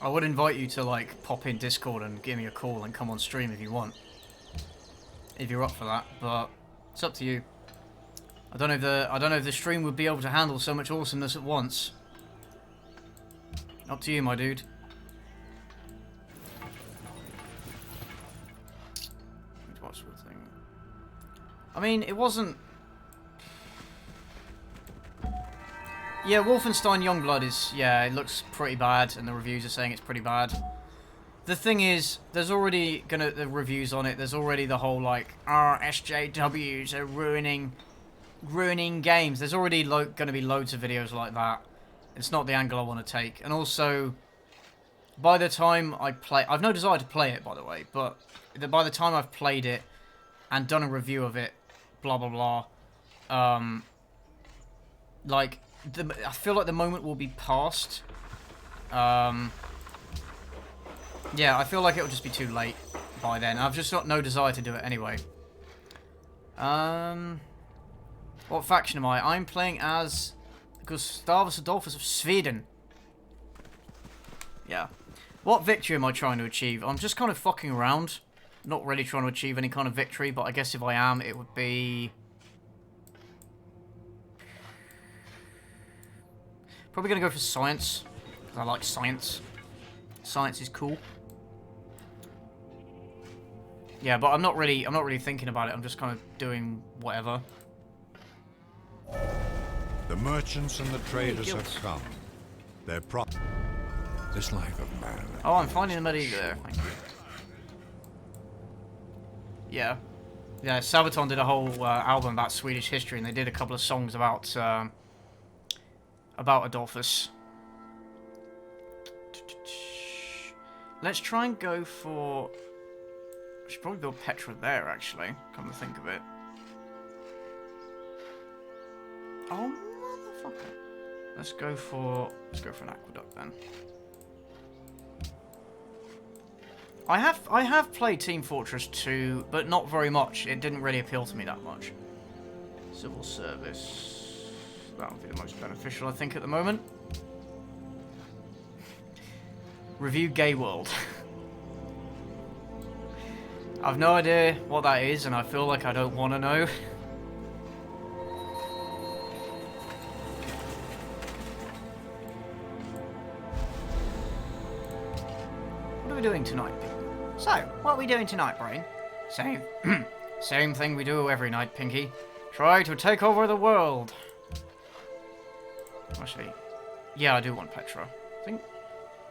I would invite you to like pop in Discord and give me a call and come on stream if you want. If you're up for that, but it's up to you. I don't know if the stream would be able to handle so much awesomeness at once. Up to you, my dude. What's the thing? I mean, it wasn't. Yeah, Wolfenstein Youngblood is, yeah, it looks pretty bad, and the reviews are saying it's pretty bad. The thing is, there's already the reviews on it, there's already the whole, like, SJWs are ruining ruining games. There's already going to be loads of videos like that. It's not the angle I want to take. And also, by the time I play... I've no desire to play it, by the way, but by the time I've played it and done a review of it, blah, blah, blah, like, I feel like the moment will be past. Yeah, I feel like it'll just be too late by then. I've just got no desire to do it anyway. What faction am I? I'm playing as Gustavus Adolphus of Sweden. Yeah. What victory am I trying to achieve? I'm just kind of fucking around. Not really trying to achieve any kind of victory, but I guess if I am, it would be... Probably gonna go for science. Because I like science. Science is cool. Yeah, but I'm not really thinking about it. I'm just kind of doing whatever. The merchants and the traders have come. Their this life of man. Oh, I'm finding the medieval there. Thank you. Yeah. Yeah, Sabaton did a whole album about Swedish history, and they did a couple of songs about Adolphus. Let's try and go for... I should probably build Petra there, actually. Come to think of it. Oh, motherfucker. Let's go for an aqueduct then. I have played Team Fortress 2, but not very much. It didn't really appeal to me that much. Civil service. That would be the most beneficial, I think, at the moment. Review Gay World. I've no idea what that is, and I feel like I don't want to know. What are we doing tonight? So, what are we doing tonight, Brain? Same thing we do every night, Pinky. Try to take over the world. Actually, yeah, I do want Petra. I think...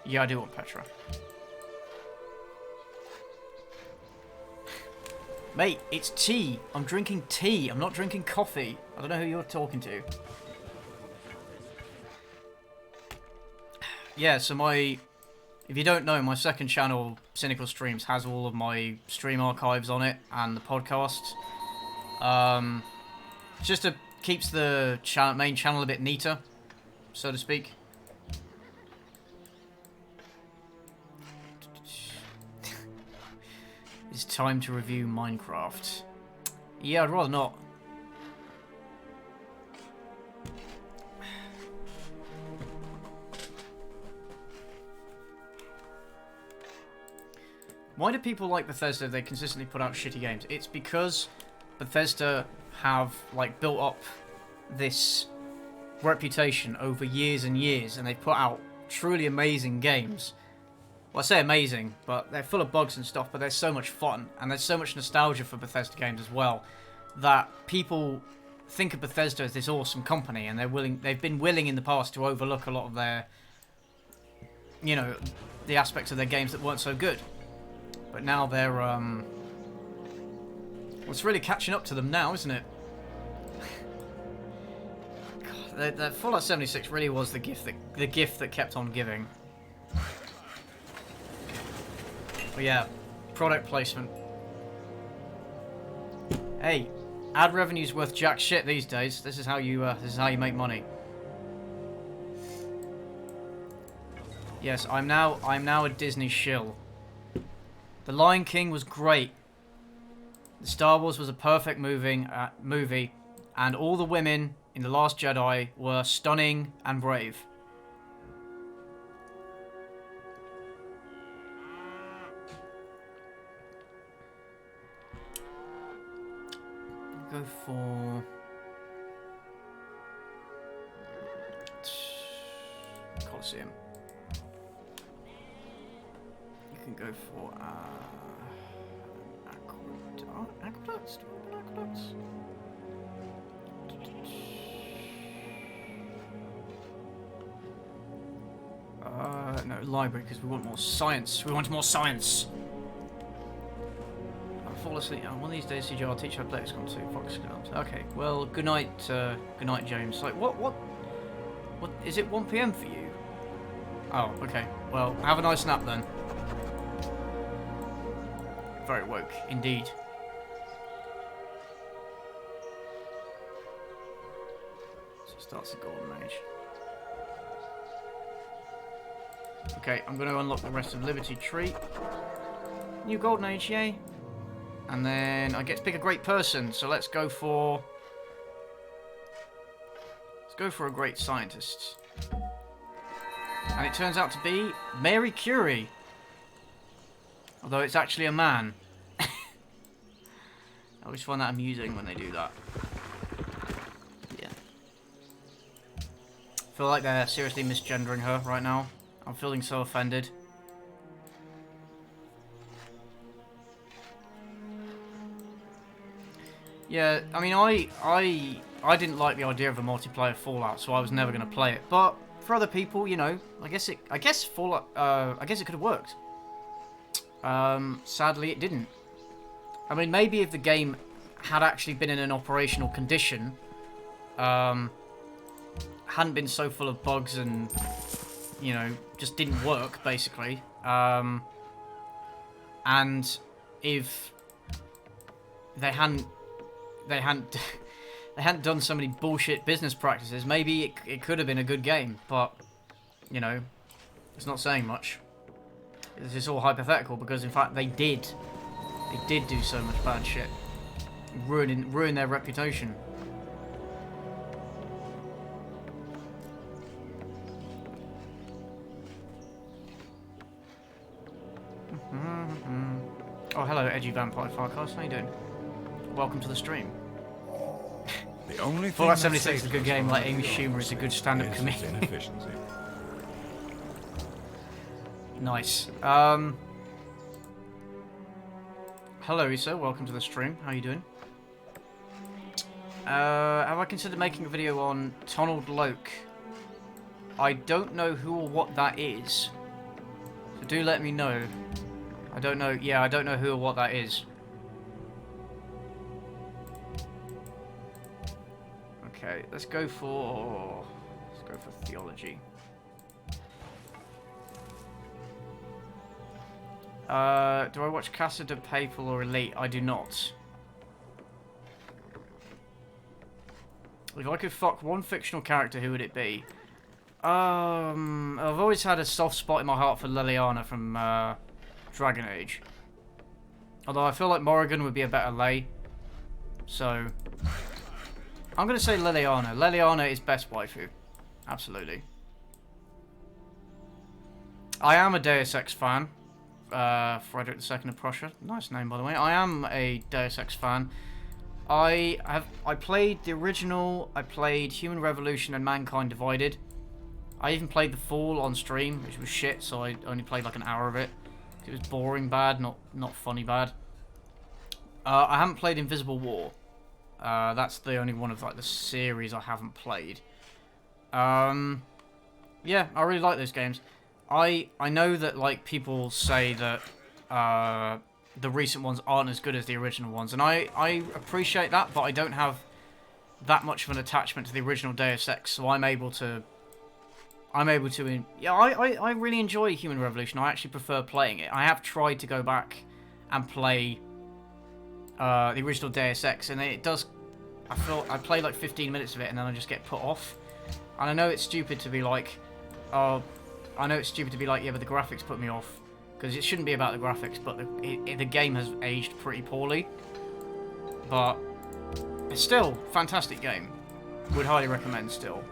Yeah, I do want Petra. Mate, it's tea. I'm drinking tea. I'm not drinking coffee. I don't know who you're talking to. Yeah, so if you don't know, my second channel, Cynical Streams, has all of my stream archives on it and the podcast. Just keeps the main channel a bit neater, so to speak. It's time to review Minecraft. Yeah, I'd rather not. Why do people like Bethesda if they consistently put out shitty games? It's because Bethesda have, like, built up this reputation over years and years, and they've put out truly amazing games. Well, I say amazing, but they're full of bugs and stuff, but they're so much fun, and there's so much nostalgia for Bethesda games as well, that people think of Bethesda as this awesome company, and they've been willing in the past to overlook a lot of their, you know, the aspects of their games that weren't so good. But now they're, well, it's really catching up to them now, isn't it? God, the Fallout 76 really was the gift that kept on giving. But yeah, product placement. Hey, ad revenue's worth jack shit these days. This is how you make money. Yes, I'm now a Disney shill. The Lion King was great. The Star Wars was a perfect movie, and all the women in The Last Jedi were stunning and brave. Go for Colosseum. You can go for aqueducts. Do we have aqueducts? No, library, because we want more science. We want more science. Fallout asleep. Oh, one of these days, CJ, I'll teach you how to play XCOM 2. Fox. Okay, well, good night, James. Like, what is it 1 PM for you? Oh, okay. Well, have a nice nap then. Very woke, indeed. So starts the Golden Age. Okay, I'm going to unlock the rest of Liberty Tree. New Golden Age, yay. And then I get to pick a great person, so let's go for a great scientist. And it turns out to be Mary Curie. Although it's actually a man. I always find that amusing when they do that. Yeah. I feel like they're seriously misgendering her right now. I'm feeling so offended. Yeah, I mean, I didn't like the idea of a multiplayer Fallout, so I was never going to play it. But for other people, you know, I guess Fallout, I guess it could have worked. Sadly, it didn't. I mean, maybe if the game had actually been in an operational condition, hadn't been so full of bugs and, you know, just didn't work, basically. And if they hadn't done so many bullshit business practices, maybe it could have been a good game, but, you know, it's not saying much. This is all hypothetical, because in fact they did do so much bad shit. Ruin their reputation. Oh, hello, Edgy Vampire Farcast. How you doing? Welcome to the stream. The only Fallout 76 is a good game, like Amy Schumer is a good stand-up comedian. Nice. Hello, Issa. Welcome to the stream. How you doing? Have I considered making a video on Donald Loke? I don't know who or what that is. So do let me know. I don't know. Yeah, I don't know who or what that is. Okay, let's go for theology. Do I watch Casa de Papel or Elite? I do not. If I could fuck one fictional character, who would it be? I've always had a soft spot in my heart for Liliana from Dragon Age. Although I feel like Morrigan would be a better lay. So I'm going to say Liliana. Liliana is best waifu. Absolutely. I am a Deus Ex fan. Frederick II of Prussia. Nice name, by the way. I am a Deus Ex fan. I played the original, I played Human Revolution and Mankind Divided. I even played The Fall on stream, which was shit, so I only played like an hour of it. It was boring bad, not funny bad. I haven't played Invisible War. That's the only one of like the series I haven't played. Yeah, I really like those games. I know that like people say that the recent ones aren't as good as the original ones, and I appreciate that, but I don't have that much of an attachment to the original Deus Ex, so I'm able to yeah, I really enjoy Human Revolution. I actually prefer playing it. I have tried to go back and play the original Deus Ex, and it does, I play like 15 minutes of it and then I just get put off. And I know it's stupid to be like, yeah, but the graphics put me off. Because it shouldn't be about the graphics, but the game has aged pretty poorly. But it's still a fantastic game. Would highly recommend still.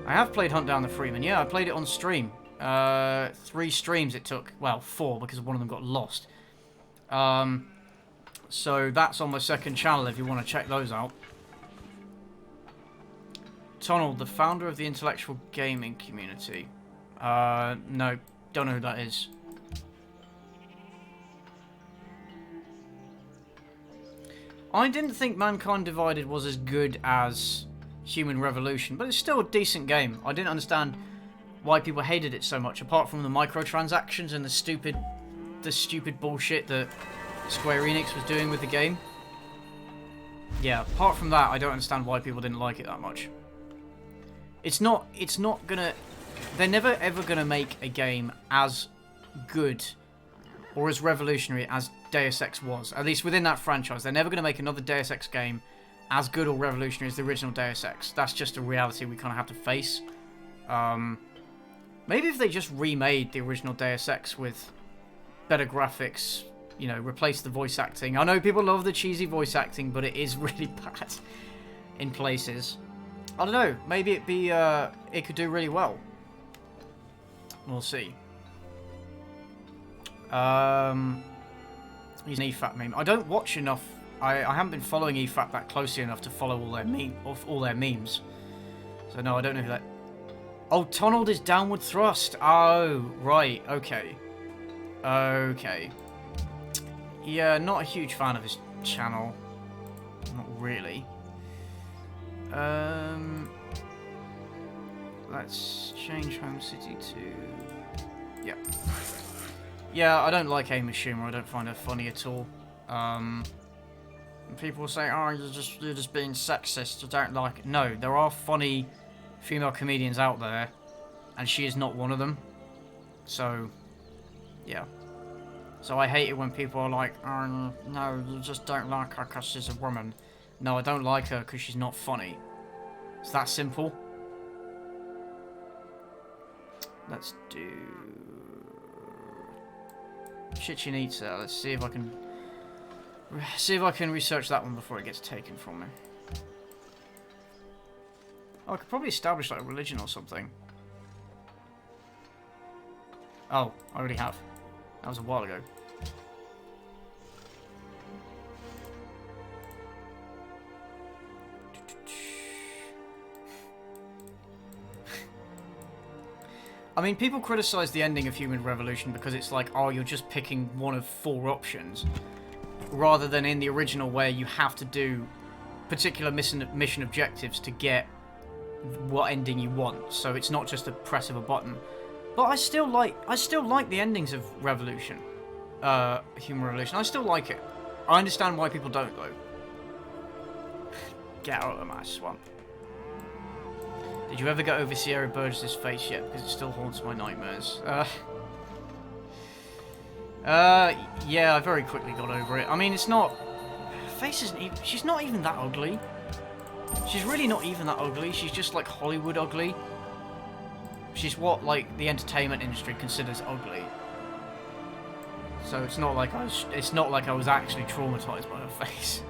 I have played Hunt Down the Freeman. Yeah, I played it on stream. 3 streams it took. Well, 4 because one of them got lost. So that's on my second channel if you want to check those out. Donald, the founder of the intellectual gaming community. No, don't know who that is. I didn't think Mankind Divided was as good as Human Revolution, but it's still a decent game. I didn't understand why people hated it so much, apart from the microtransactions and the stupid the stupid bullshit that Square Enix was doing with the game. Yeah, apart from that, I don't understand why people didn't like it that much. It's not gonna... They're never ever gonna make a game as good or as revolutionary as Deus Ex was. At least within that franchise. They're never gonna make another Deus Ex game as good or revolutionary as the original Deus Ex. That's just a reality we kind of have to face. Maybe if they just remade the original Deus Ex with better graphics, you know, replace the voice acting. I know people love the cheesy voice acting, but it is really bad in places. I don't know. Maybe it could do really well. We'll see. He's an EFAT meme. I don't watch enough. I haven't been following EFAT that closely enough to follow all their memes. So no, I don't know who that. Oh, Tonald is Downward Thrust. Oh, right. Okay. Okay. Yeah, not a huge fan of his channel. Not really. Let's change home city to... Yeah. Yeah, I don't like Amy Schumer. I don't find her funny at all. People say, oh, you're just being sexist. I don't like it. No, there are funny female comedians out there, and she is not one of them. So, yeah. So I hate it when people are like, oh, no, you just don't like her because she's a woman. No, I don't like her because she's not funny. It's that simple. Let's do... Chichen Itza. Let's see if I can... research that one before it gets taken from me. Oh, I could probably establish like a religion or something. Oh, I already have. That was a while ago. I mean, people criticize the ending of Human Revolution because it's like, oh, you're just picking one of 4 options. Rather than in the original where you have to do particular mission objectives to get what ending you want. So it's not just a press of a button. But I still like the endings of Revolution. Human Revolution. I still like it. I understand why people don't though. Get out of my swamp. Did you ever get over Sierra Burgess' face yet? Because it still haunts my nightmares. Yeah, I very quickly got over it. I mean, it's not... Her face isn't even... She's not even that ugly. She's really not even that ugly. She's just, like, Hollywood ugly. She's what, like, the entertainment industry considers ugly. So it's not like I was actually traumatized by her face.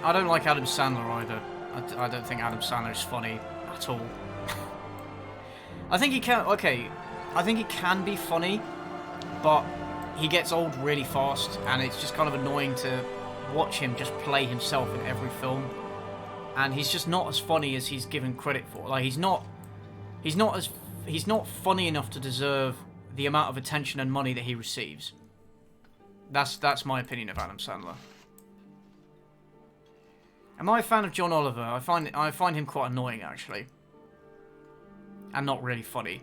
I don't like Adam Sandler either. I don't think Adam Sandler is funny at all. I think he can... Okay, I think he can be funny, but he gets old really fast, and it's just kind of annoying to watch him just play himself in every film. And he's just not as funny as he's given credit for. Like, he's not funny enough to deserve the amount of attention and money that he receives. That's my opinion of Adam Sandler. Am I a fan of John Oliver? I find him quite annoying, actually. And not really funny.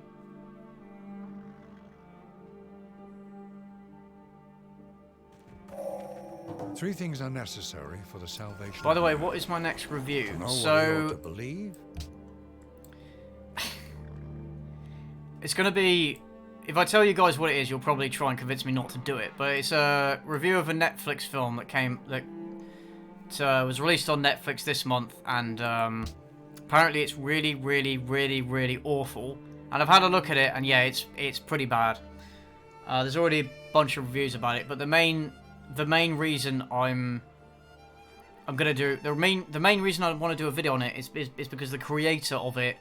Three things are necessary for the salvation. By the way, what is my next review? To know what you ought to believe. It's going to be... If I tell you guys what it is, you'll probably try and convince me not to do it. But it's a review of a Netflix film that was released on Netflix this month, and apparently it's really, really, really, really awful. And I've had a look at it, and yeah, it's pretty bad. There's already a bunch of reviews about it, but the main reason the main reason I want to do a video on it is because the creator of it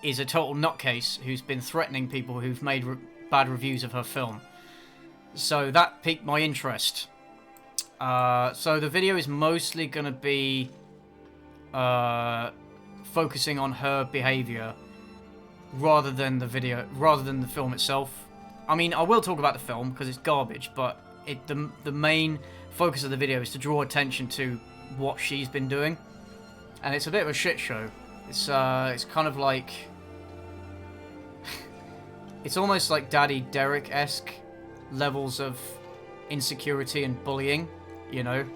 is a total nutcase who's been threatening people who've made bad reviews of her film. So that piqued my interest. So the video is mostly going to be focusing on her behavior rather than the film itself. I mean, I will talk about the film because it's garbage, but the main focus of the video is to draw attention to what she's been doing, and it's a bit of a shit show. It's kind of like... It's almost like Daddy Derek-esque levels of insecurity and bullying, you know?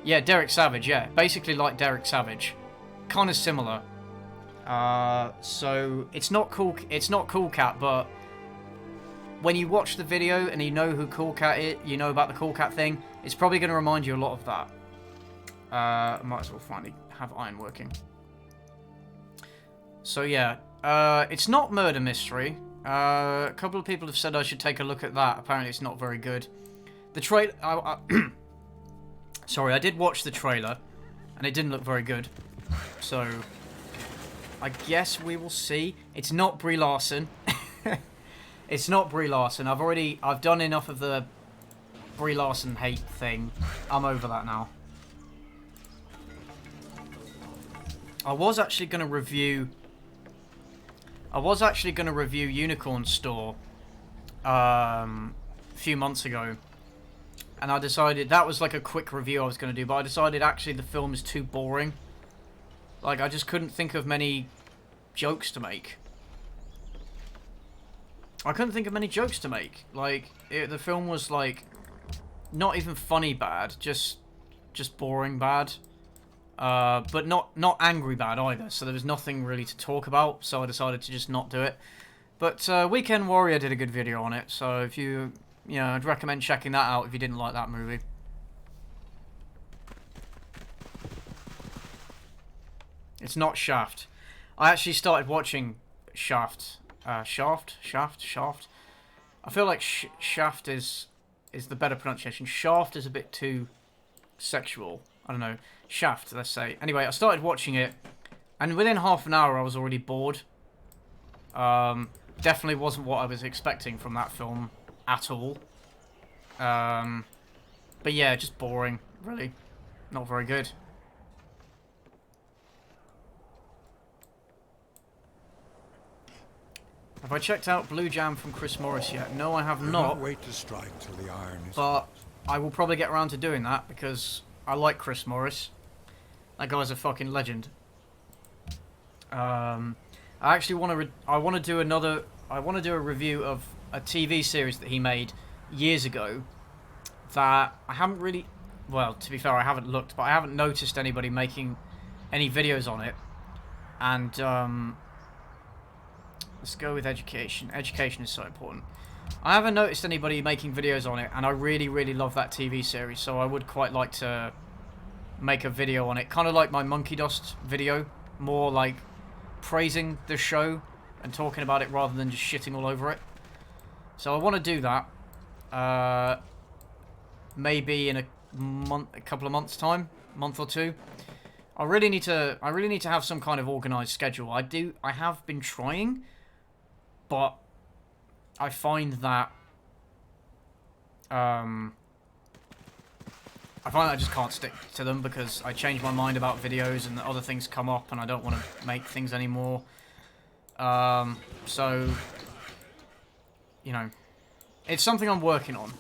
Yeah, Derek Savage, yeah. Basically like Derek Savage. Kind of similar. So, it's not Cool Cat, but when you watch the video and you know who Cool Cat is, you know about the Cool Cat thing, it's probably going to remind you a lot of that. Might as well finally have iron working. So yeah, it's not Murder Mystery. A couple of people have said I should take a look at that. Apparently it's not very good. The trailer... Sorry, I did watch the trailer, and it didn't look very good. So, I guess we will see. It's not Brie Larson. It's not Brie Larson. I've done enough of the Brie Larson hate thing. I'm over that now. I was actually going to review Unicorn Store a few months ago, and I decided that was like a quick review I was going to do, but I decided actually the film is too boring. Like, I just couldn't think of many jokes to make. Like, the film was like not even funny bad, just boring bad. But not angry bad either, so there was nothing really to talk about, so I decided to just not do it. But Weekend Warrior did a good video on it, so if you know, I'd recommend checking that out if you didn't like that movie. It's not Shaft. I actually started watching Shaft. Shaft. I feel like Shaft is the better pronunciation. Shaft is a bit too sexual. I don't know. Shaft, let's say. Anyway, I started watching it, and within half an hour I was already bored. Definitely wasn't what I was expecting from that film at all. But yeah, just boring, really. Not very good. Have I checked out Blue Jam from Chris Morris yet? No, I have not. Wait to strike till the iron is but I will probably get around to doing that because I like Chris Morris. That guy's a fucking legend. I actually want to do a review of a TV series that he made years ago that I haven't really, well, to be fair, I haven't looked, but I haven't noticed anybody making any videos on it. And let's go with education. Education is so important. I haven't noticed anybody making videos on it, and I really, really love that TV series, so I would quite like to make a video on it. Kind of like my Monkey Dust video, more like praising the show and talking about it rather than just shitting all over it. So I want to do that. Maybe in a couple of months' time, month or two. I really need to have some kind of organized schedule. I have been trying, but I find that I just can't stick to them because I change my mind about videos and other things come up and I don't want to make things anymore. So, you know, it's something I'm working on.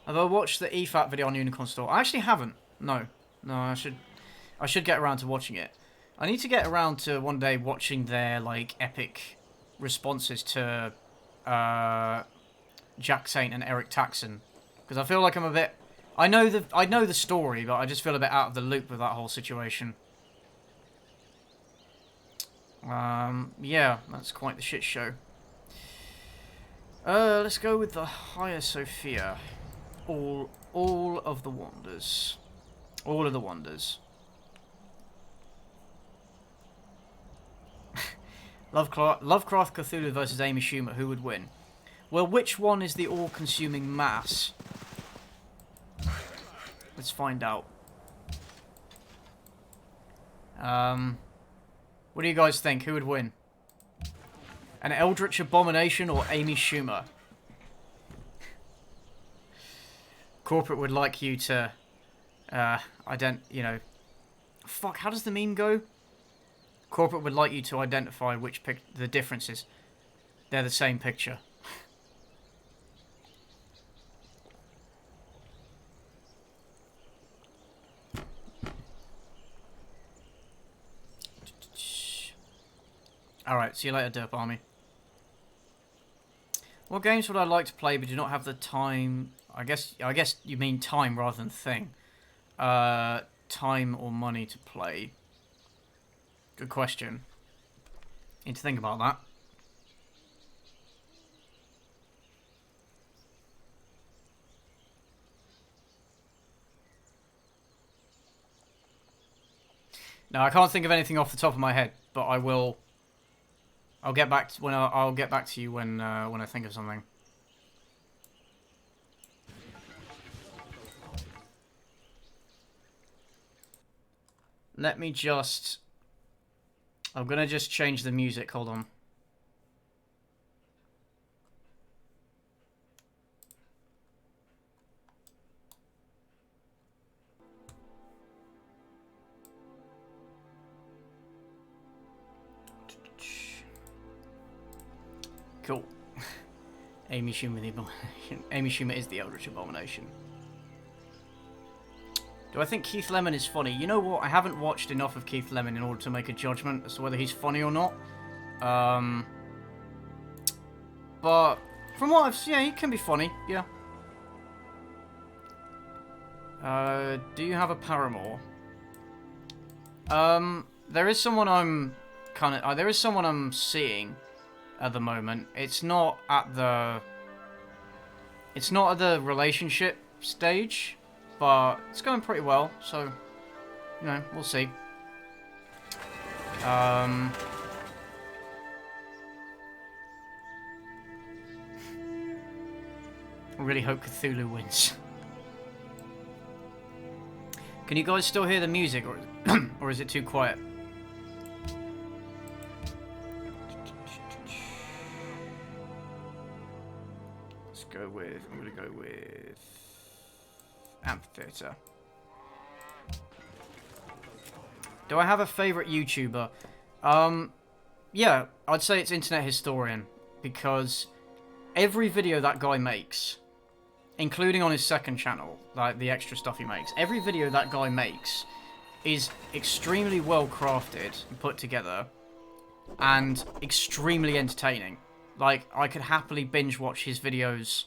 Have I watched the EFAT video on Unicorn Store? I actually haven't. No, I should get around to watching it. I need to get around to one day watching their like epic responses to Jack Saint and Eric Taxon, because I feel like I'm a bit. I know the story, but I just feel a bit out of the loop with that whole situation. Yeah, that's quite the shit show. Let's go with the Hagia Sophia. All of the wonders. All of the wonders. Lovecraft Cthulhu versus Amy Schumer. Who would win? Well, which one is the all-consuming mass? Let's find out. What do you guys think? Who would win? An Eldritch Abomination or Amy Schumer? Corporate would like you to, you know... Fuck, how does the meme go? Corporate would like you to identify which the differences. They're the same picture. Alright, see you later, Derp Army. What games would I like to play but do not have the time? I guess you mean time rather than thing. Time or money to play. Good question. Need to think about that. No, I can't think of anything off the top of my head, but I will. I'll get back to, when I'll get back to you when I think of something. Let me just. I'm gonna just change the music. Hold on. Cool. Amy Schumer, the abomination. Amy Schumer is the Eldritch Abomination. Do I think Keith Lemon is funny? You know what? I haven't watched enough of Keith Lemon in order to make a judgment as to whether he's funny or not. But from what I've seen, yeah, he can be funny. Yeah. Do you have a paramour? There is someone I'm there is someone I'm seeing at the moment. It's not at the relationship stage, but it's going pretty well, so you know, we'll see. I really hope Cthulhu wins. Can you guys still hear the music, or is it too quiet? I'm gonna go with Amphitheater. Do I have a favourite YouTuber? Yeah, I'd say it's Internet Historian, because every video that guy makes, including on his second channel, like the extra stuff he makes, every video that guy makes is extremely well crafted and put together, and extremely entertaining. Like, I could happily binge watch his videos,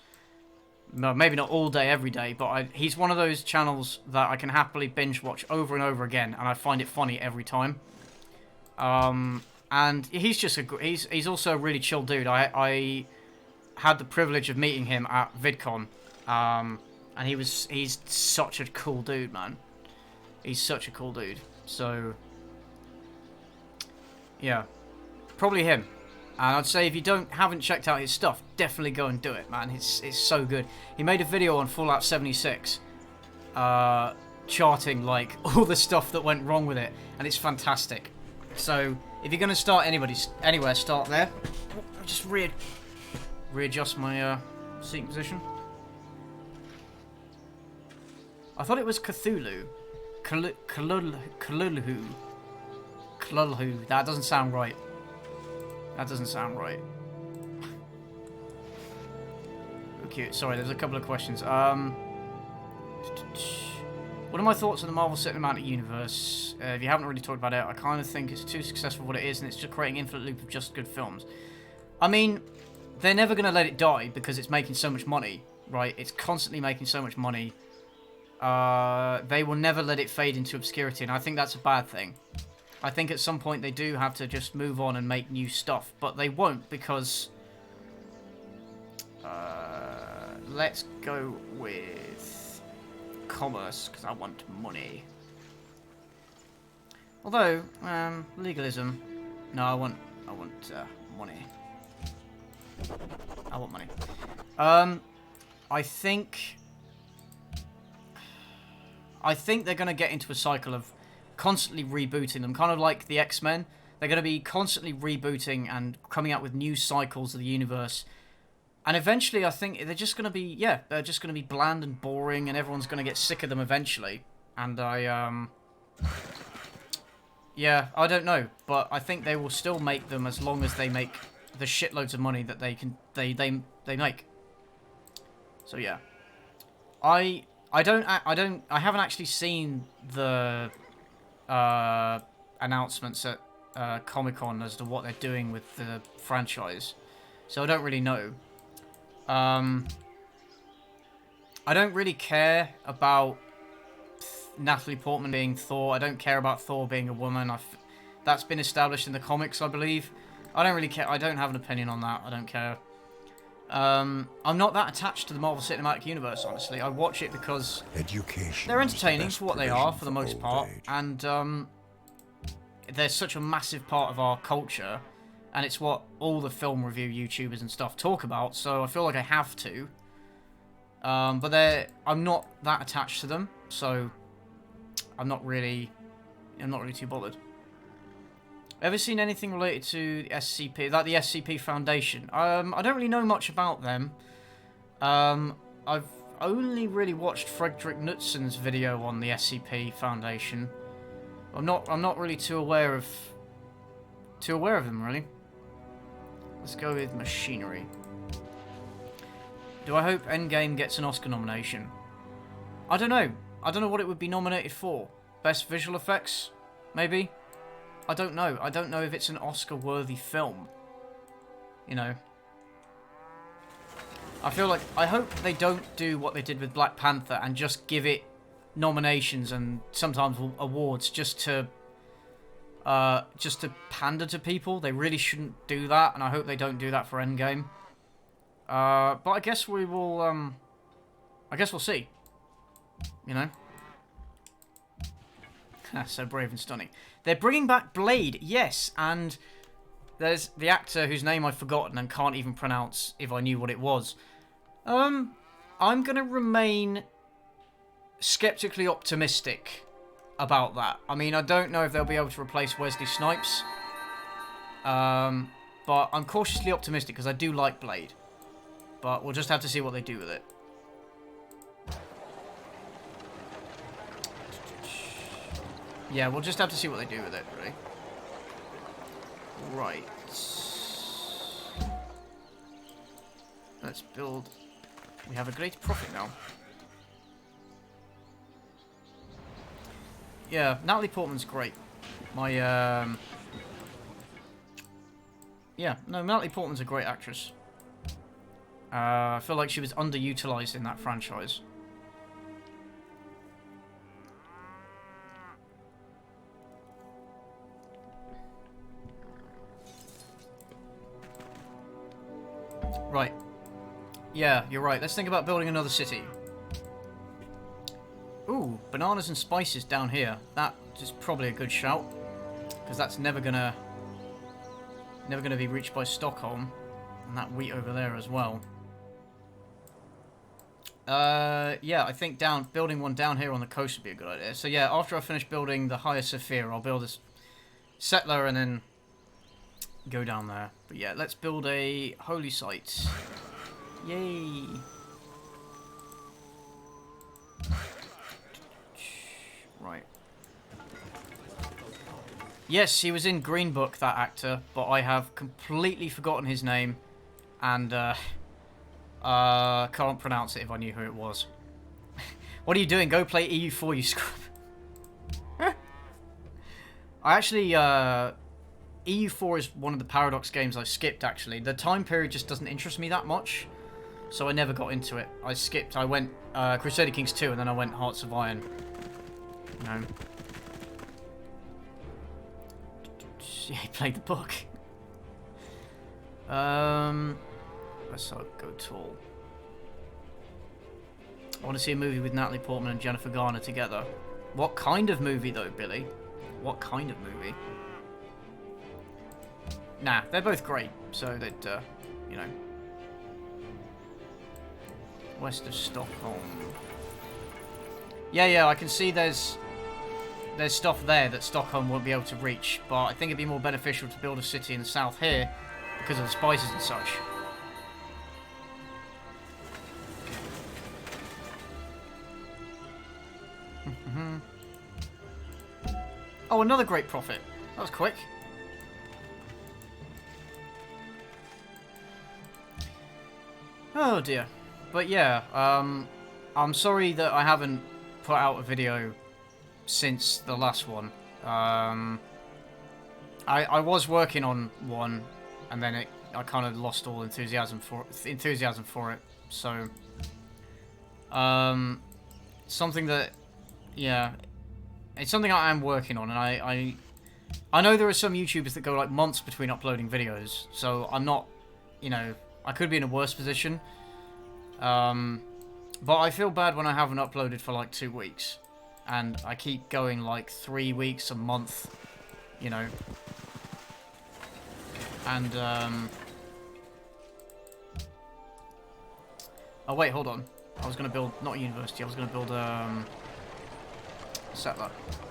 no, maybe not all day, every day, but he's one of those channels that I can happily binge watch over and over again, and I find it funny every time. And he's just he's also a really chill dude. I had the privilege of meeting him at VidCon, and he's such a cool dude, man. He's such a cool dude. So, yeah, probably him. And I'd say if you haven't checked out his stuff, definitely go and do it, man. It's so good. He made a video on Fallout 76, charting like all the stuff that went wrong with it, and it's fantastic. So if you're gonna start anywhere, start there. I'll just readjust my seating position. I thought it was Cthulhu. Cthulhu. That doesn't sound right. That doesn't sound right. Okay, sorry, there's a couple of questions. What are my thoughts on the Marvel Cinematic Universe? If you haven't really talked about it, I kind of think it's too successful for what it is, and it's just creating an infinite loop of just good films. I mean, they're never going to let it die because it's making so much money, right? It's constantly making so much money. They will never let it fade into obscurity, and I think that's a bad thing. I think at some point they do have to just move on and make new stuff, but they won't because... let's go with commerce, because I want money. Although, legalism... No, I want money. I want money. I think they're going to get into a cycle of constantly rebooting them, kind of like the X-Men. They're going to be constantly rebooting and coming out with new cycles of the universe. And eventually, I think they're just going to be, yeah, they're just going to be bland and boring, and everyone's going to get sick of them eventually. And yeah, I don't know, but I think they will still make them as long as they make the shitloads of money that they make. So yeah, I haven't actually seen the announcements at Comic-Con as to what they're doing with the franchise, so I don't really know. I don't really care about Natalie Portman being Thor. I don't care about Thor being a woman. That's been established in the comics, I believe. I don't really care. I don't have an opinion on that. I don't care. I'm not that attached to the Marvel Cinematic Universe, honestly. I watch it because they're entertaining for what they are, for the most part, and they're such a massive part of our culture, and it's what all the film review YouTubers and stuff talk about, so I feel like I have to. But I'm not that attached to them, so I'm not really too bothered. Ever seen anything related to the SCP, like the SCP Foundation? I don't really know much about them. I've only really watched Frederick Knutson's video on the SCP Foundation. I'm not really too aware of them, really. Let's go with machinery. Do I hope Endgame gets an Oscar nomination? I don't know. I don't know what it would be nominated for. Best visual effects? Maybe? I don't know. I don't know if it's an Oscar-worthy film. You know. I feel like... I hope they don't do what they did with Black Panther and just give it nominations and sometimes awards just to pander to people. They really shouldn't do that, and I hope they don't do that for Endgame. But I guess we will, I guess we'll see. You know? So brave and stunning. They're bringing back Blade, yes, and there's the actor whose name I've forgotten and can't even pronounce if I knew what it was. I'm gonna remain skeptically optimistic about that. I mean, I don't know if they'll be able to replace Wesley Snipes. But I'm cautiously optimistic because I do like Blade. But we'll just have to see what they do with it. Yeah, we'll just have to see what they do with it, really. Right. Let's build... We have a great profit now. Yeah, Natalie Portman's great. Yeah, no, Natalie Portman's a great actress. I feel like she was underutilized in that franchise. Right. Yeah, you're right. Let's think about building another city. Ooh, bananas and spices down here. That is probably a good shout, because that's never gonna be reached by Stockholm, and that wheat over there as well. Yeah, I think building one down here on the coast would be a good idea. So yeah, after I finish building the Hagia Sophia, I'll build this settler and then go down there. But yeah, let's build a holy site. Yay! Right. Yes, he was in Green Book, that actor, but I have completely forgotten his name, and can't pronounce it if I knew who it was. What are you doing? Go play EU4, you scrub. I actually, EU4 is one of the Paradox games I skipped, actually. The time period just doesn't interest me that much, so I never got into it. I skipped. I went Crusader Kings 2, and then I went Hearts of Iron. You know. Yeah, he played the book. Let's go tall. I want to see a movie with Natalie Portman and Jennifer Garner together. What kind of movie, though, Billy? What kind of movie? Nah, they're both great, so that, you know. West of Stockholm. Yeah, I can see there's stuff there that Stockholm won't be able to reach, but I think it'd be more beneficial to build a city in the south here because of the spices and such. Oh, another great profit. That was quick. Oh dear. But yeah, I'm sorry that I haven't put out a video since the last one. I I was working on one, and then I kind of lost all enthusiasm for it. So, something that, yeah, it's something I am working on, and I know there are some YouTubers that go like months between uploading videos, so I'm not, you know, I could be in a worse position. But I feel bad when I haven't uploaded for like 2 weeks, and I keep going like 3 weeks, a month, you know. And, oh wait, hold on. I was going to build, not a university, I was going to build, settler.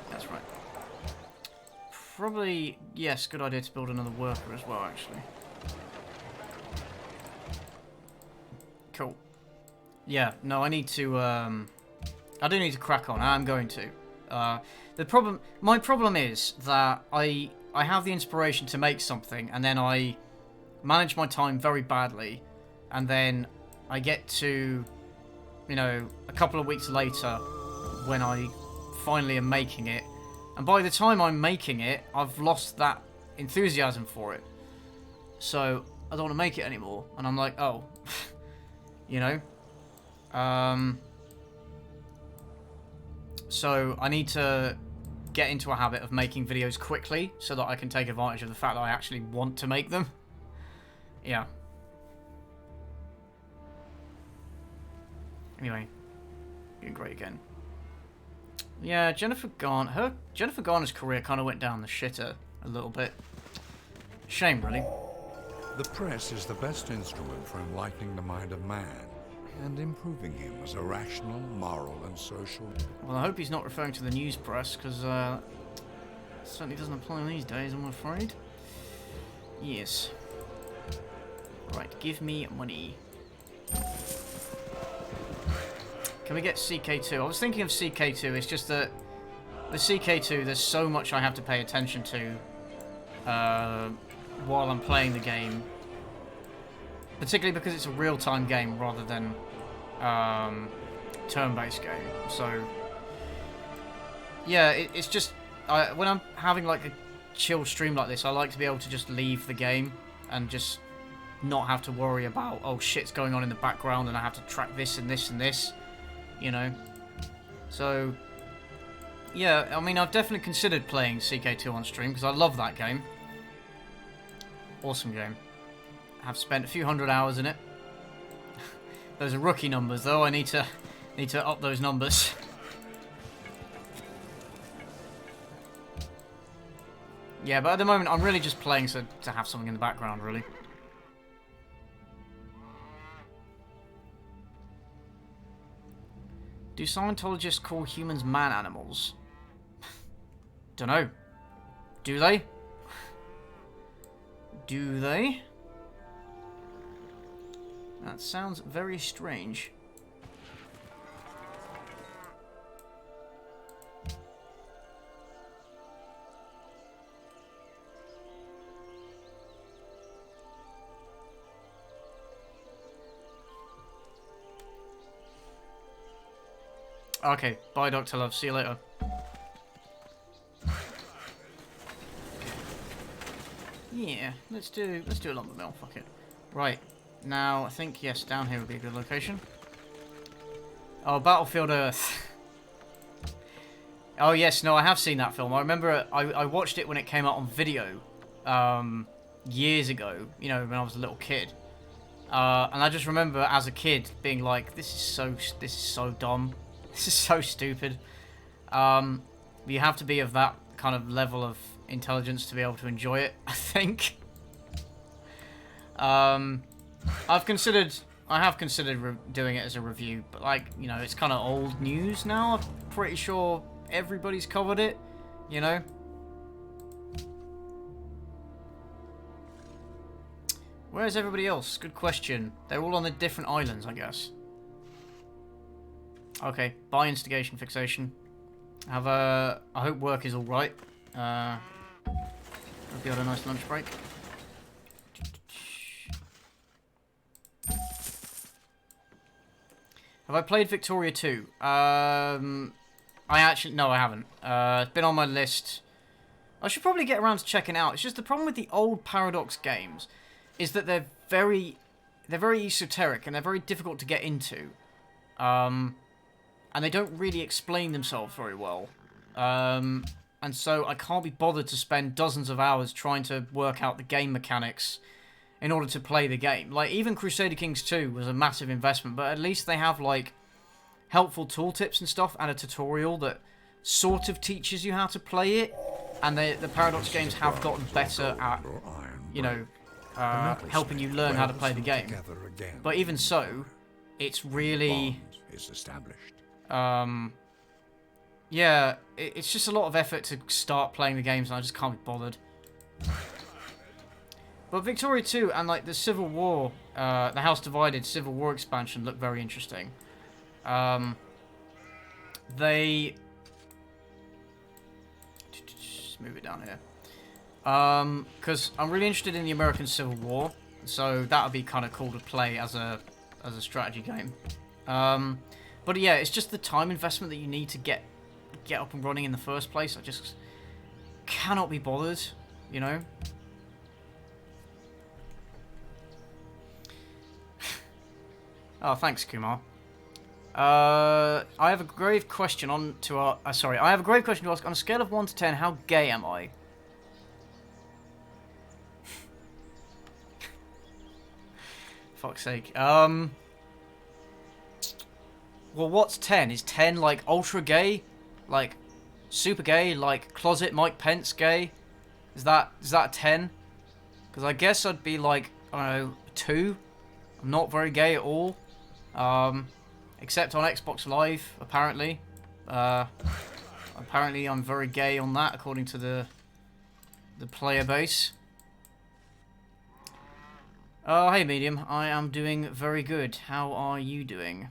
That's right. Probably, yes, good idea to build another worker as well, actually. Cool. Yeah, no, I need to, I do need to crack on. I'm going to. My problem is that I have the inspiration to make something, and then I manage my time very badly, and then I get to, you know, a couple of weeks later when I finally am making it, and by the time I'm making it, I've lost that enthusiasm for it. So I don't want to make it anymore, and I'm like, oh, you know. So I need to get into a habit of making videos quickly so that I can take advantage of the fact that I actually want to make them. Yeah. Anyway, doing great again. Yeah, Jennifer Garner's career kind of went down the shitter a little bit. Shame, really. The press is the best instrument for enlightening the mind of man and improving him as a rational, moral, and social. Well, I hope he's not referring to the news press, because certainly doesn't apply these days, I'm afraid. Yes. Right, give me money. Can we get CK2? I was thinking of CK2, it's just that the CK2, there's so much I have to pay attention to while I'm playing the game. Particularly because it's a real-time game rather than turn-based game. So, yeah, it's just... when I'm having like a chill stream like this, I like to be able to just leave the game and just not have to worry about, oh, shit's going on in the background and I have to track this and this and this, you know? So, yeah, I mean, I've definitely considered playing CK2 on stream because I love that game. Awesome game. Have spent a few hundred hours in it. Those are rookie numbers, though. I need to up those numbers. Yeah, but at the moment, I'm really just playing to have something in the background, really. Do Scientologists call humans man-animals? Dunno. Do they? Do they? That sounds very strange. Okay, bye Dr. Love, see you later. Yeah, let's do a lumber mill, fuck it. Right. Now, I think, yes, down here would be a good location. Oh, Battlefield Earth. Oh, yes, no, I have seen that film. I remember I watched it when it came out on video years ago, you know, when I was a little kid. And I just remember as a kid being like, this is so dumb. This is so stupid. You have to be of that kind of level of intelligence to be able to enjoy it, I think. I have considered doing it as a review, but like, you know, it's kind of old news now. I'm pretty sure everybody's covered it, you know. Where's everybody else? Good question. They're all on the different islands, I guess. Okay, bye instigation fixation. I hope work is all right. Hope you had a nice lunch break. Have I played Victoria 2? No, I haven't. It's been on my list I should probably get around to checking out. It's just the problem with the old Paradox games is that they're very esoteric and they're very difficult to get into. And they don't really explain themselves very well. And so I can't be bothered to spend dozens of hours trying to work out the game mechanics in order to play the game. Like, even Crusader Kings 2 was a massive investment, but at least they have, like, helpful tooltips and stuff and a tutorial that sort of teaches you how to play it. And the Paradox games have gotten better at, you know, helping you learn how to play the game. But even so, it's really... yeah, it's just a lot of effort to start playing the games, and I just can't be bothered. But Victoria 2 and, like, the Civil War, the House Divided Civil War expansion look very interesting. They... Just move it down here. Because I'm really interested in the American Civil War, so that would be kind of cool to play as a strategy game. But yeah, it's just the time investment that you need to get up and running in the first place. I just cannot be bothered, you know? Oh, thanks, Kumar. I have a grave question I have a grave question to ask. On a scale of 1 to 10, how gay am I? Fuck's sake. Well, what's 10? Is 10 like ultra gay? Like super gay? Like closet Mike Pence gay? Is that a 10? Because I guess I'd be like, I don't know, 2. I'm not very gay at all. Except on Xbox Live, apparently. Apparently I'm very gay on that, according to the player base. Oh, hey Medium, I am doing very good. How are you doing?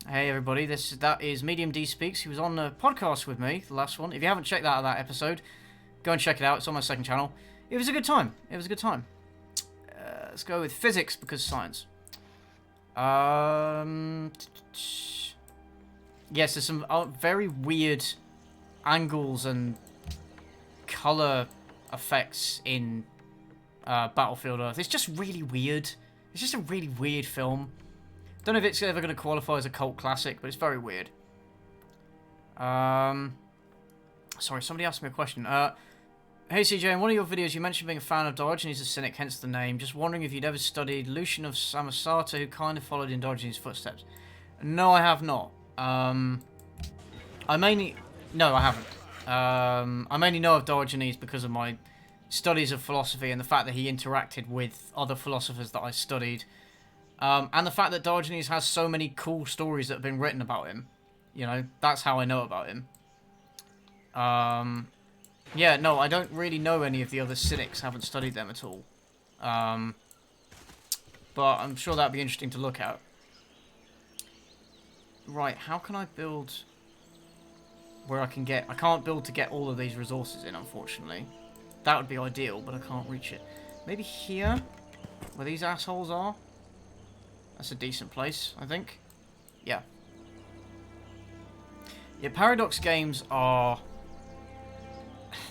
Hey everybody, that is Medium D Speaks. He was on the podcast with me, the last one. If you haven't checked out that episode, go and check it out. It's on my second channel. It was a good time. Let's go with physics because science. Yes, there's some very weird angles and color effects in Battlefield Earth. It's just really weird. It's just a really weird film. Don't know if it's ever going to qualify as a cult classic, but it's very weird. Sorry, somebody asked me a question. Hey CJ, in one of your videos you mentioned being a fan of Diogenes the Cynic, hence the name. Just wondering if you'd ever studied Lucian of Samosata, who kind of followed in Diogenes' footsteps. No, I have not. No, I haven't. I mainly know of Diogenes because of my studies of philosophy and the fact that he interacted with other philosophers that I studied. And the fact that Diogenes has so many cool stories that have been written about him. You know, that's how I know about him. Yeah, no, I don't really know any of the other Cynics. Haven't studied them at all. But I'm sure that'd be interesting to look at. Right, how can I build where I can get... I can't build to get all of these resources in, unfortunately. That would be ideal, but I can't reach it. Maybe here, where these assholes are? That's a decent place, I think. Yeah. Yeah, Paradox games are...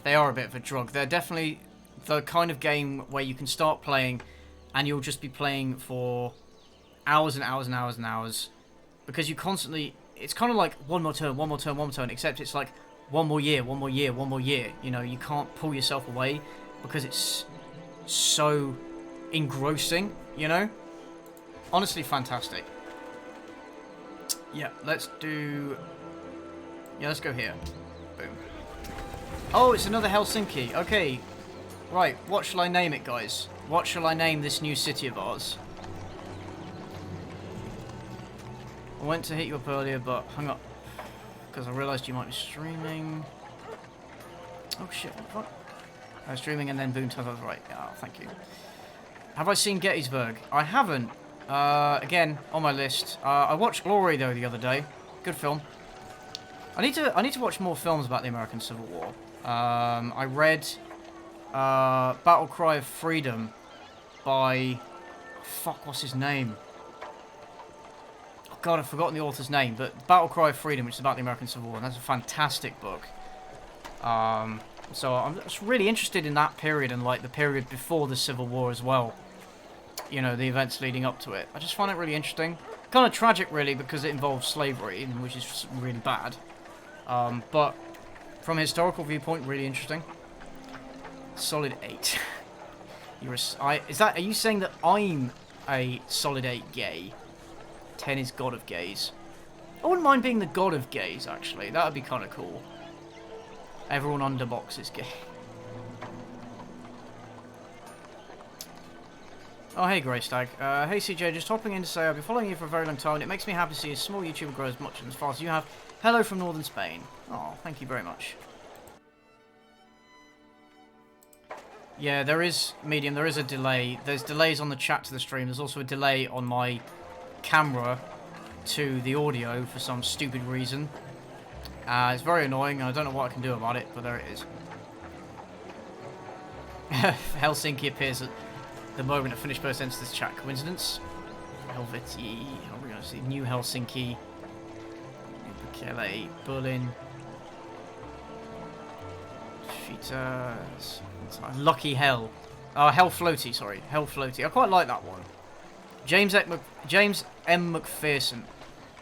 They are a bit of a drug. They're definitely the kind of game where you can start playing and you'll just be playing for hours and hours and hours and hours. Because you constantly... It's kind of like one more turn, one more turn, one more turn, except it's like one more year, one more year, one more year. You know, you can't pull yourself away because it's so engrossing, you know? Honestly, fantastic. Yeah, let's do... Yeah, let's go here. Boom. Oh, it's another Helsinki. Okay. Right, what shall I name it, guys? What shall I name this new city of ours? I went to hit you up earlier, but hung up. Because I realised you might be streaming. Oh, shit. What the fuck? I was streaming and then boom, turns out right. Oh, thank you. Have I seen Gettysburg? I haven't. Again, on my list. I watched Glory, though, the other day. Good film. I need to watch more films about the American Civil War. I read Battle Cry of Freedom by... Fuck, what's his name? Oh god, I've forgotten the author's name, but Battle Cry of Freedom, which is about the American Civil War, and that's a fantastic book. So I'm just really interested in that period and like the period before the Civil War as well. You know, the events leading up to it. I just find it really interesting. Kind of tragic, really, because it involves slavery, which is really bad. But from a historical viewpoint, really interesting. Solid 8. Are you saying that I'm a solid 8 gay? 10 is god of gays. I wouldn't mind being the god of gays, actually. That would be kind of cool. Everyone under box is gay. Oh, hey, Greystag. Hey, CJ, just hopping in to say I've been following you for a very long time, and it makes me happy to see a small YouTuber grow as much and as fast as you have. Hello from northern Spain. Oh, thank you very much. Yeah, there is, Medium, there is a delay. There's delays on the chat to the stream. There's also a delay on my camera to the audio for some stupid reason. It's very annoying, and I don't know what I can do about it, but there it is. Helsinki appears at the moment a Finnish person enters this chat. Coincidence? Helveti. How are we going to see? New Helsinki. New Berlin. Cheetahs. Lucky Hell. Oh, Hell Floaty, sorry. Hell Floaty. I quite like that one. James M. McPherson.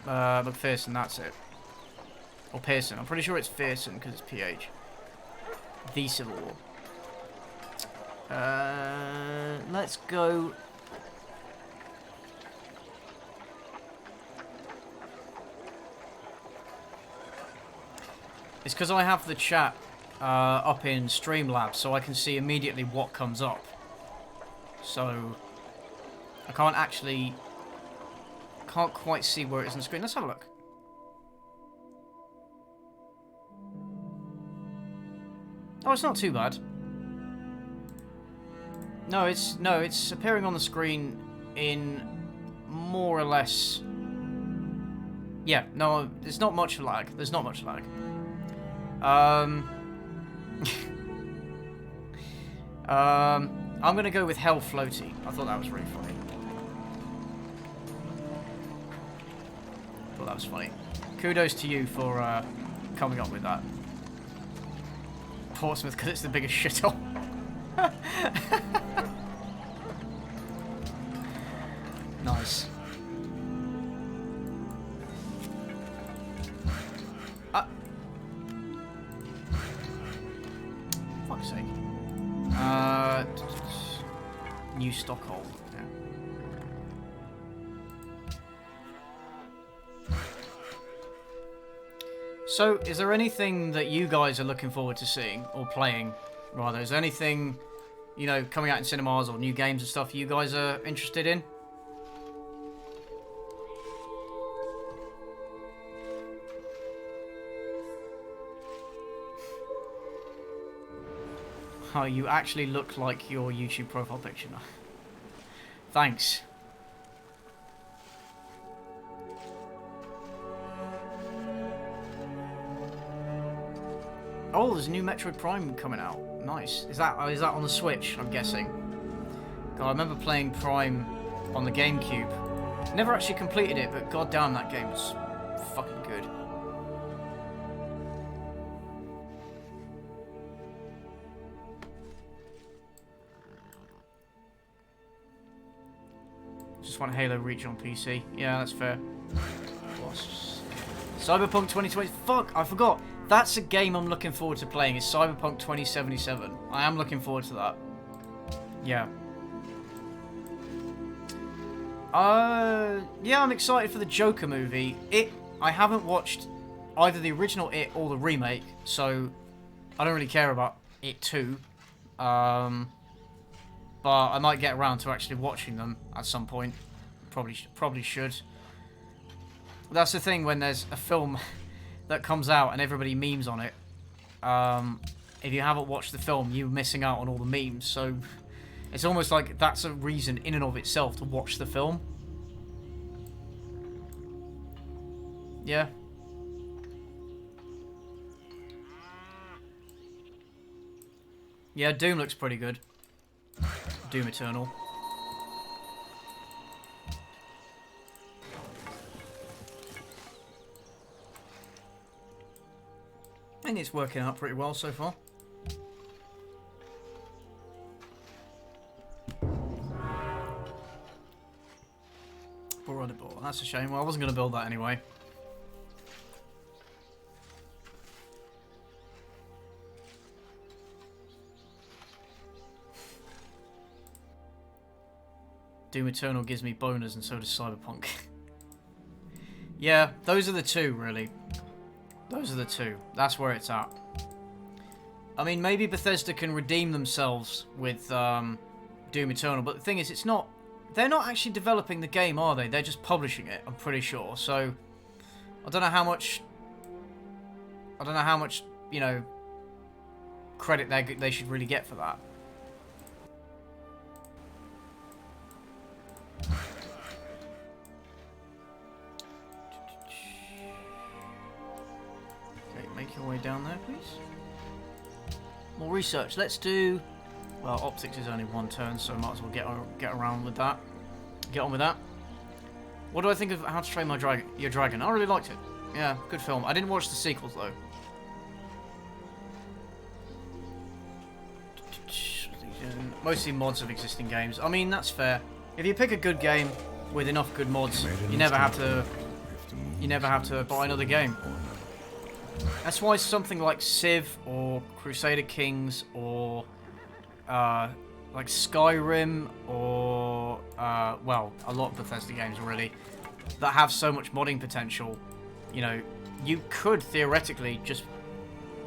McPherson, that's it. Or Pearson. I'm pretty sure it's Pearson because it's PH. The Civil War. Let's go. It's because I have the chat up in Streamlabs, so I can see immediately what comes up. So I can't quite see where it is on the screen. Let's have a look. Oh, it's not too bad. No, it's appearing on the screen in more or less. Yeah, no, there's not much lag. There's not much lag. I'm gonna go with Hell Floaty. I thought that was really funny. Thought that was funny. Kudos to you for coming up with that. Portsmouth, because it's the biggest shithole. Nice. Fuck's sake. New Stockholm. Yeah. So, is there anything that you guys are looking forward to seeing, or playing, rather? Is there anything, you know, coming out in cinemas or new games and stuff you guys are interested in? Oh, you actually look like your YouTube profile picture now. Thanks. Oh, there's a new Metroid Prime coming out. Nice. Is that on the Switch, I'm guessing? God, I remember playing Prime on the GameCube. Never actually completed it, but goddamn, that game was fucking good. Just want Halo Reach on PC. Yeah, that's fair. Cyberpunk 2020. Fuck, I forgot. That's a game I'm looking forward to playing. It's Cyberpunk 2077. I am looking forward to that. Yeah. Yeah, I'm excited for the Joker movie. I haven't watched either the original It or the remake, so I don't really care about It 2. But I might get around to actually watching them at some point. Probably should. That's the thing when there's a film that comes out and everybody memes on it. If you haven't watched the film, you're missing out on all the memes. So it's almost like that's a reason in and of itself to watch the film. Yeah. Yeah, Doom looks pretty good. Doom Eternal. And it's working out pretty well so far. Brotherboard. That's a shame. Well, I wasn't going to build that anyway. Doom Eternal gives me boners and so does Cyberpunk. Yeah, those are the two, really. Those are the two. That's where it's at. I mean, maybe Bethesda can redeem themselves with Doom Eternal, but the thing is, it's not... They're not actually developing the game, are they? They're just publishing it, I'm pretty sure. So, I don't know how much... you know, credit they should really get for that. Okay, make your way down there, please. More research. Let's do... Well, optics is only one turn, so might as well get around with that. Get on with that. What do I think of How to Train Your Dragon? I really liked it. Yeah, good film. I didn't watch the sequels, though. Mostly mods of existing games. I mean, that's fair. If you pick a good game with enough good mods, you never have to buy another game. That's why something like Civ or Crusader Kings or like Skyrim or well, a lot of Bethesda games really that have so much modding potential, you know, you could theoretically just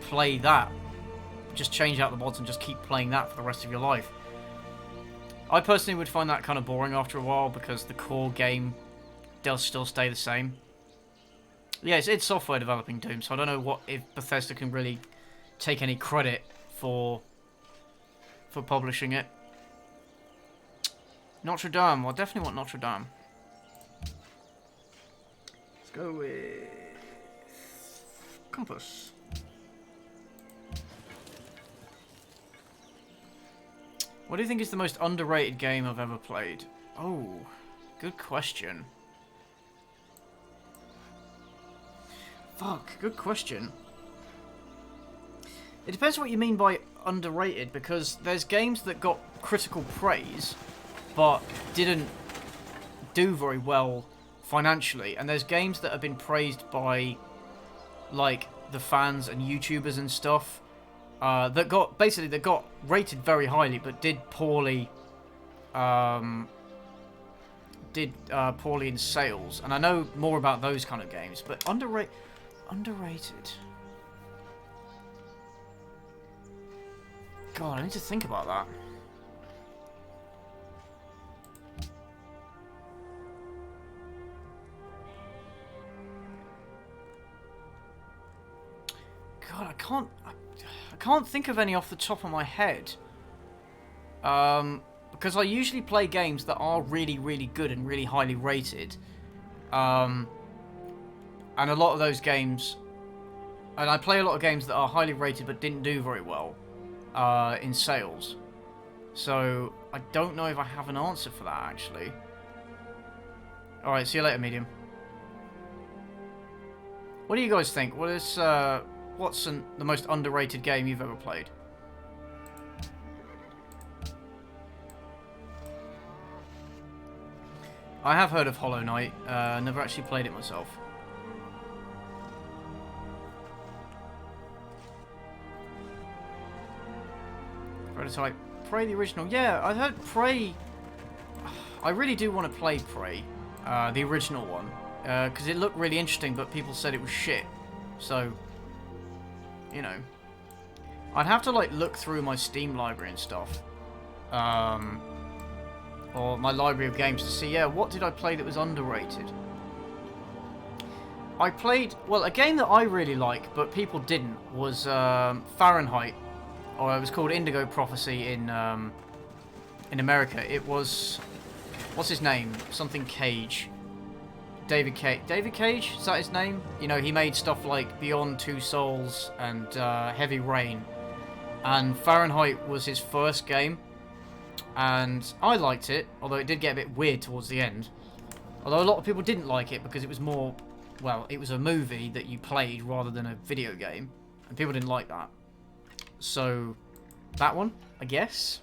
play that, just change out the mods and just keep playing that for the rest of your life. I personally would find that kind of boring after a while because the core game does still stay the same. Yes, it's software developing Doom, so I don't know if Bethesda can really take any credit for publishing it. Notre Dame. Well, I definitely want Notre Dame. Let's go with Compass. What do you think is the most underrated game I've ever played? Oh, good question. Fuck, good question. It depends what you mean by underrated, because there's games that got critical praise, but didn't do very well financially, and there's games that have been praised by, like, the fans and YouTubers and stuff, that got rated very highly, but did poorly, poorly in sales. And I know more about those kind of games, but underrated. God, I need to think about that. God, I can't think of any off the top of my head. Because I usually play games that are really, really good and really highly rated. And a lot of those games... And I play a lot of games that are highly rated but didn't do very well in sales. So, I don't know if I have an answer for that, actually. Alright, see you later, Medium. What do you guys think? What's the most underrated game you've ever played? I have heard of Hollow Knight. Never actually played it myself. Prototype. Prey the original. Yeah, I heard Prey. I really do want to play Prey, the original one, because it looked really interesting, but people said it was shit. So, you know, I'd have to like look through my Steam library and stuff, or my library of games to see, yeah, what did I play that was underrated? I played, well, a game that I really like, but people didn't, was Fahrenheit, or it was called Indigo Prophecy in America. It was, what's his name? Something Cage. David Cage? Is that his name? You know, he made stuff like Beyond Two Souls and Heavy Rain. And Fahrenheit was his first game. And I liked it, although it did get a bit weird towards the end. Although a lot of people didn't like it because it was more, well, it was a movie that you played rather than a video game. And people didn't like that. So, that one, I guess.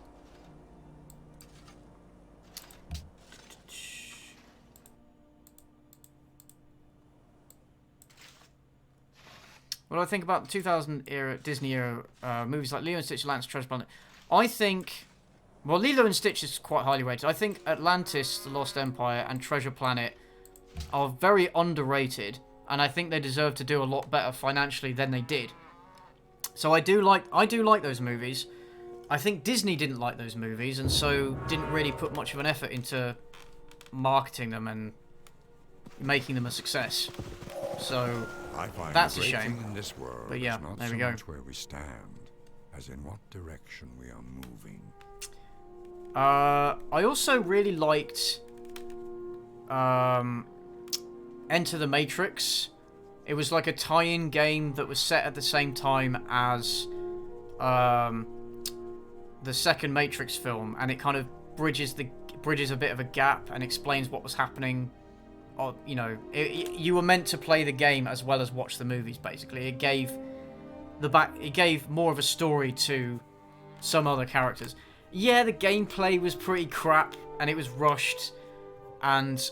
What do I think about the 2000 era Disney era movies like Lilo and Stitch, Atlantis, Treasure Planet? I think, well, Lilo and Stitch is quite highly rated. I think Atlantis, The Lost Empire, and Treasure Planet are very underrated, and I think they deserve to do a lot better financially than they did. So I do like those movies. I think Disney didn't like those movies, and so didn't really put much of an effort into marketing them and making them a success. So I find that's the a great shame. thing in this world But yeah, is not there so we go. much where we stand, as in what direction we are moving. I also really liked Enter the Matrix. It was like a tie-in game that was set at the same time as the second Matrix film, and it kind of bridges a bit of a gap and explains what was happening. Or, you know, you were meant to play the game as well as watch the movies. Basically, it gave more of a story to some other characters. Yeah, the gameplay was pretty crap and it was rushed, and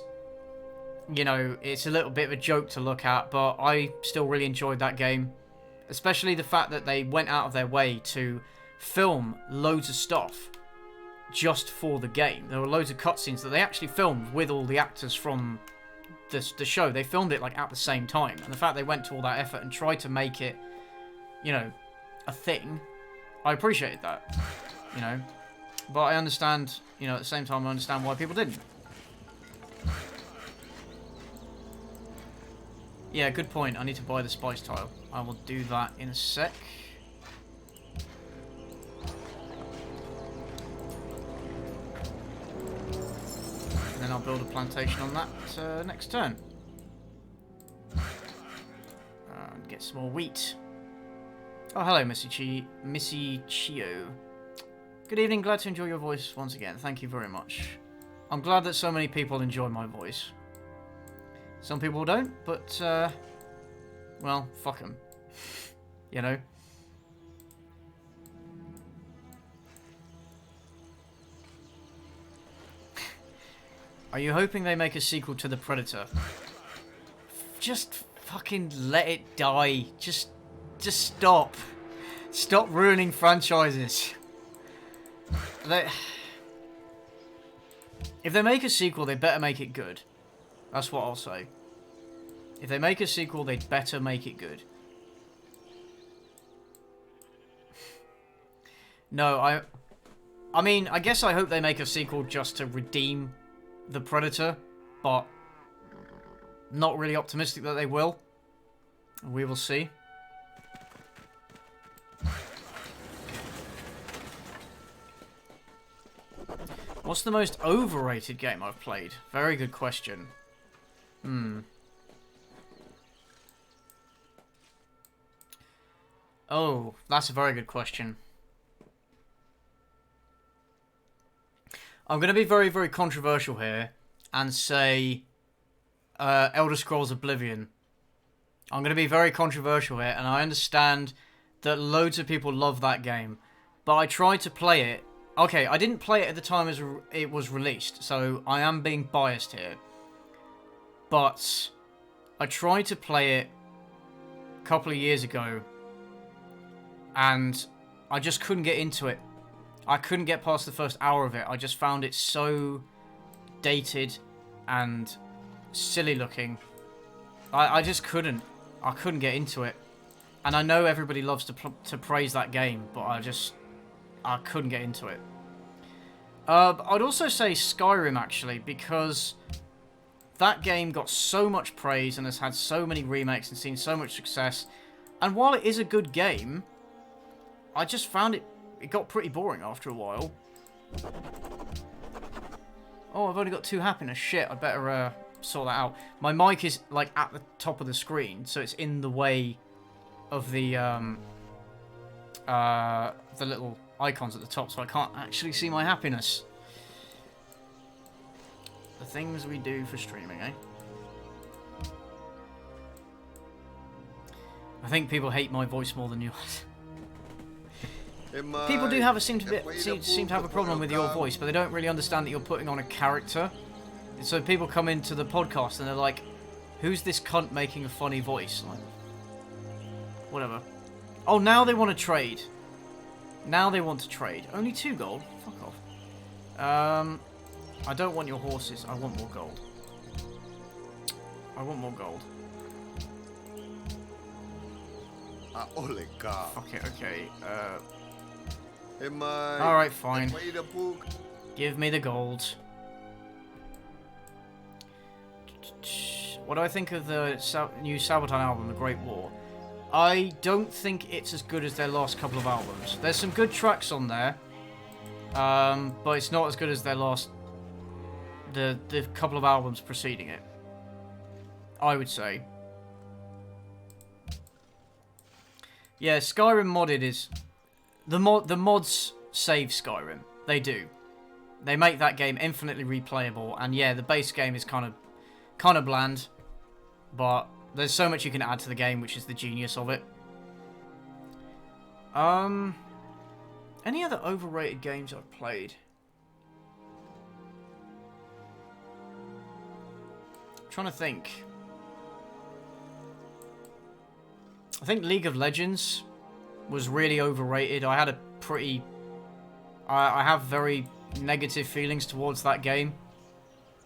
you know, it's a little bit of a joke to look at, but I still really enjoyed that game, especially the fact that they went out of their way to film loads of stuff just for the game. There were loads of cutscenes that they actually filmed with all the actors from the show. They filmed it like at the same time, and the fact they went to all that effort and tried to make it, you know, a thing, I appreciated that, you know. But I understand, you know, at the same time I understand why people didn't. Yeah, good point. I need to buy the spice tile. I will do that in a sec. And then I'll build a plantation on that next turn. And get some more wheat. Oh, hello, Missy Chio. Good evening. Glad to enjoy your voice once again. Thank you very much. I'm glad that so many people enjoy my voice. Some people don't, but, well, fuck them. You know? Are you hoping they make a sequel to The Predator? Just fucking let it die. Just stop. Stop ruining franchises. If they make a sequel, they better make it good. That's what I'll say. If they make a sequel, they'd better make it good. No, I mean, I guess I hope they make a sequel just to redeem The Predator, but not really optimistic that they will. We will see. What's the most overrated game I've played? Very good question. Oh, that's a very good question. I'm going to be very, very controversial here and say Elder Scrolls Oblivion. I'm going to be very controversial here, and I understand that loads of people love that game, but I tried to play it. Okay, I didn't play it at the time as it was released, so I am being biased here. But I tried to play it a couple of years ago, and I just couldn't get into it. I couldn't get past the first hour of it. I just found it so dated and silly looking. I just couldn't. I couldn't get into it. And I know everybody loves to praise that game, but I couldn't get into it. I'd also say Skyrim, actually, because that game got so much praise and has had so many remakes and seen so much success. And while it is a good game, I just found it got pretty boring after a while. Oh, I've only got 2 happiness. Shit, I better sort that out. My mic is, like, at the top of the screen, so it's in the way of the little icons at the top, so I can't actually see my happiness. The things we do for streaming, eh? I think people hate my voice more than yours. People do seem to have a problem with your voice, but they don't really understand that you're putting on a character. So people come into the podcast and they're like, "Who's this cunt making a funny voice?" Like, Whatever. Oh, now they want to trade. Now they want to trade. Only 2 gold? Fuck off. I don't want your horses. I want more gold. I want more gold. Okay, okay. Alright, fine. Give me the gold. What do I think of the new Sabaton album, The Great War? I don't think it's as good as their last couple of albums. There's some good tracks on there, but it's not as good as their last... the couple of albums preceding it, I would say. Yeah, Skyrim modded is... The mods save Skyrim. They do. They make that game infinitely replayable, and yeah, the base game is kind of bland, but there's so much you can add to the game, which is the genius of it. Any other overrated games I've played? I'm trying to think. I think League of Legends was really overrated. I had a pretty... I have very negative feelings towards that game.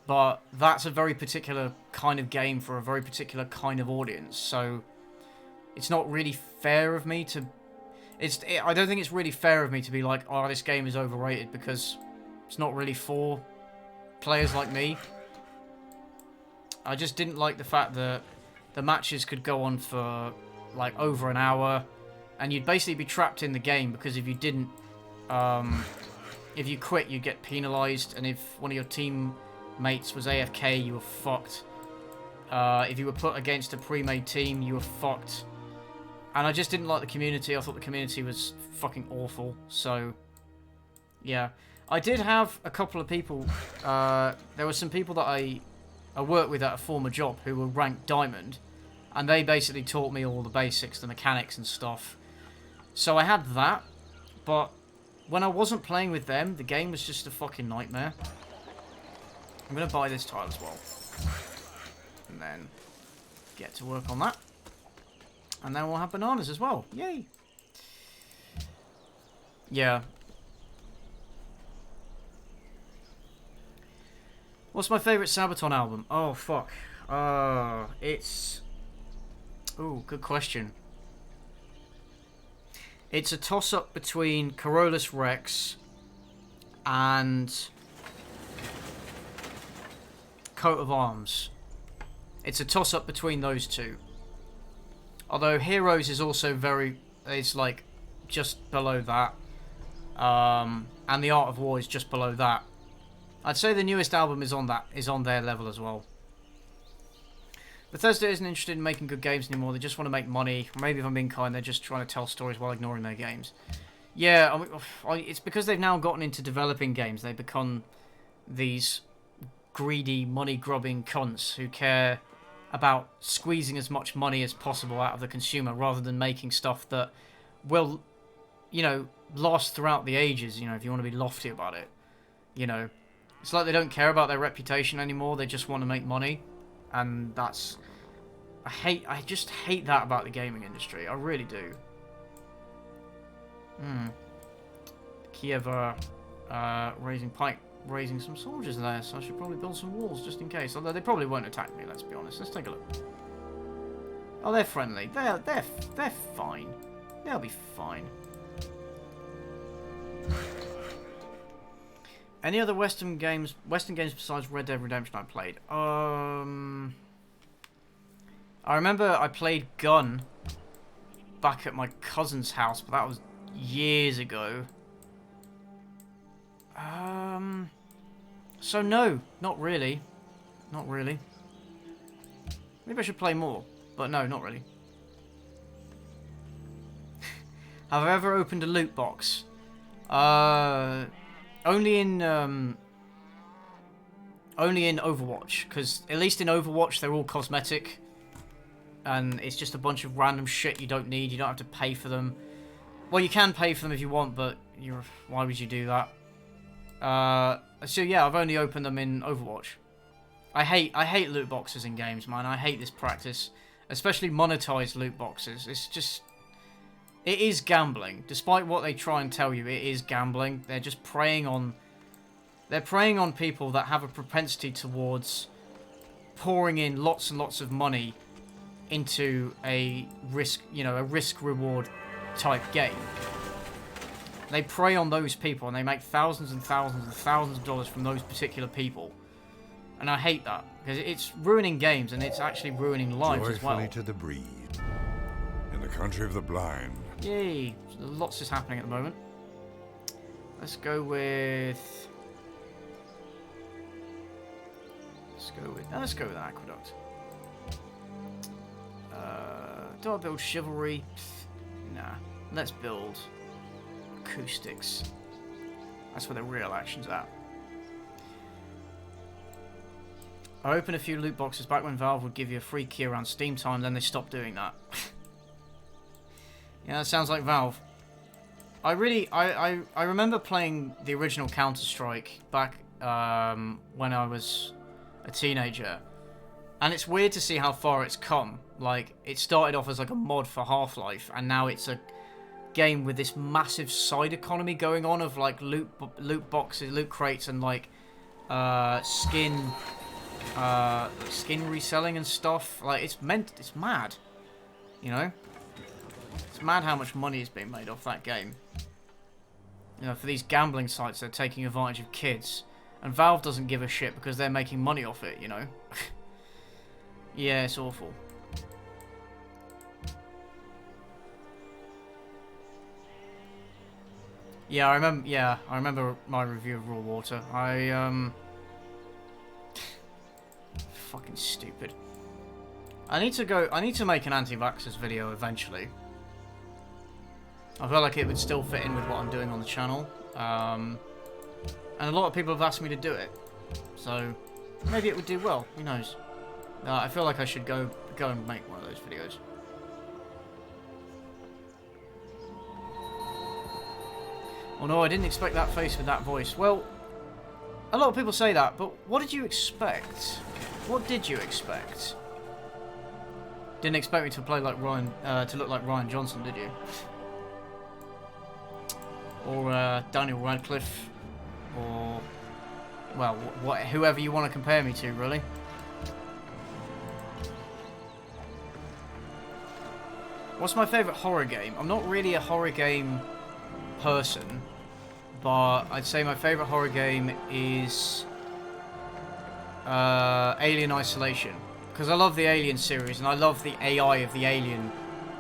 But that's a very particular kind of game for a very particular kind of audience. So it's not really fair of me to... I don't think it's really fair of me to be like, oh, this game is overrated, because it's not really for players like me. I just didn't like the fact that the matches could go on for like over an hour, and you'd basically be trapped in the game, because if you didn't, if you quit, you'd get penalised, and if one of your teammates was AFK, you were fucked. If you were put against a pre-made team, you were fucked. And I just didn't like the community. I thought the community was fucking awful. So, yeah. I did have a couple of people, there were some people that I worked with at a former job who were ranked Diamond, and they basically taught me all the basics, the mechanics and stuff. So I had that, but when I wasn't playing with them, the game was just a fucking nightmare. I'm going to buy this tile as well. And then get to work on that. And then we'll have bananas as well. Yay! Yeah. What's my favourite Sabaton album? Oh, fuck. It's... Ooh, good question. It's a toss-up between Carolus Rex and Coat of Arms. It's a toss-up between those two. Although Heroes is also very... It's like just below that. And The Art of War is just below that. I'd say the newest album is on their level as well. Bethesda isn't interested in making good games anymore. They just want to make money. Maybe if I'm being kind, they're just trying to tell stories while ignoring their games. Yeah, I mean, it's because they've now gotten into developing games. They've become these greedy, money-grubbing cunts who care about squeezing as much money as possible out of the consumer, rather than making stuff that will, you know, last throughout the ages, you know, if you want to be lofty about it. You know, it's like they don't care about their reputation anymore. They just want to make money. And that's... I just hate that about the gaming industry. I really do. Kiev are raising some soldiers there, so I should probably build some walls just in case. Although they probably won't attack me, let's be honest. Let's take a look. Oh, they're friendly. They're fine. They'll be fine. Any other Western games besides Red Dead Redemption I played? I remember I played Gun back at my cousin's house, but that was years ago. So no, not really. Not really. Maybe I should play more, but no, not really. Have I ever opened a loot box? Only in Overwatch, because at least in Overwatch they're all cosmetic, and it's just a bunch of random shit you don't need. You don't have to pay for them. Well, you can pay for them if you want, but why would you do that? So yeah, I've only opened them in Overwatch. I hate loot boxes in games, man. I hate this practice, especially monetized loot boxes. It's just It is gambling. Despite what they try and tell you, it is gambling. They're just preying on... They're preying on people that have a propensity towards pouring in lots and lots of money into a risk, you know, a risk-reward type game. They prey on those people, and they make thousands and thousands and thousands of dollars from those particular people. And I hate that, because it's ruining games, and it's actually ruining lives as well. Joyfully to the breed. In the country of the blind. Yay! So lots is happening at the moment. Let's go with... Let's go with Aqueduct. Do I build Chivalry? Nah. Let's build Acoustics. That's where the real action's at. I opened a few loot boxes back when Valve would give you a free key around Steam time, then they stopped doing that. Yeah, that sounds like Valve. I remember playing the original Counter-Strike back when I was a teenager. And it's weird to see how far it's come. Like, it started off as like a mod for Half-Life, and now it's a game with this massive side economy going on of like loot boxes, loot crates, and like skin reselling and stuff. Like, it's mad. You know? It's mad how much money is being made off that game. You know, for these gambling sites, they're taking advantage of kids. And Valve doesn't give a shit because they're making money off it, you know? Yeah, it's awful. Yeah, I remember my review of Raw Water. Fucking stupid. I need to make an anti-vaxxers video eventually. I feel like it would still fit in with what I'm doing on the channel. And a lot of people have asked me to do it. So, maybe it would do well. Who knows? I feel like I should go and make one of those videos. Oh no, I didn't expect that face with that voice. Well, a lot of people say that, but what did you expect? What did you expect? Didn't expect me to play like Ryan, to look like Ryan Johnson, did you? Or Daniel Radcliffe, or well, whoever you want to compare me to, really. What's my favourite horror game? I'm not really a horror game person, but I'd say my favourite horror game is Alien Isolation, because I love the Alien series and I love the AI of the alien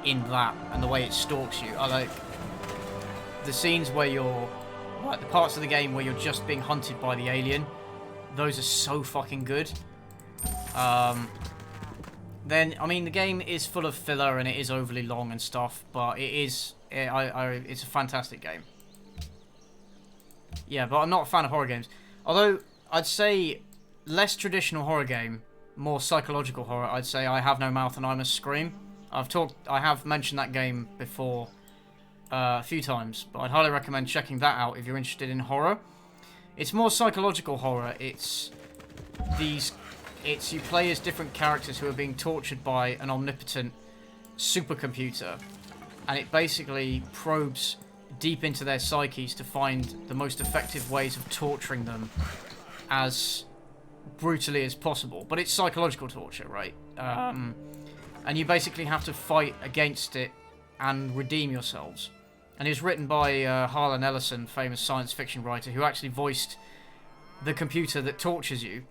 in that and the way it stalks you. I like the scenes where you're, like the parts of the game where you're just being hunted by the alien. Those are so fucking good. Then, I mean, the game is full of filler and it is overly long and stuff, but it's a fantastic game. Yeah, but I'm not a fan of horror games. Although, I'd say less traditional horror game, more psychological horror, I'd say I Have No Mouth and I Must Scream. I have mentioned that game before a few times, but I'd highly recommend checking that out if you're interested in horror. It's more psychological horror. It's you play as different characters who are being tortured by an omnipotent supercomputer, and it basically probes deep into their psyches to find the most effective ways of torturing them as brutally as possible. But it's psychological torture, right? And you basically have to fight against it and redeem yourselves. And it was written by Harlan Ellison, famous science fiction writer, who actually voiced the computer that tortures you.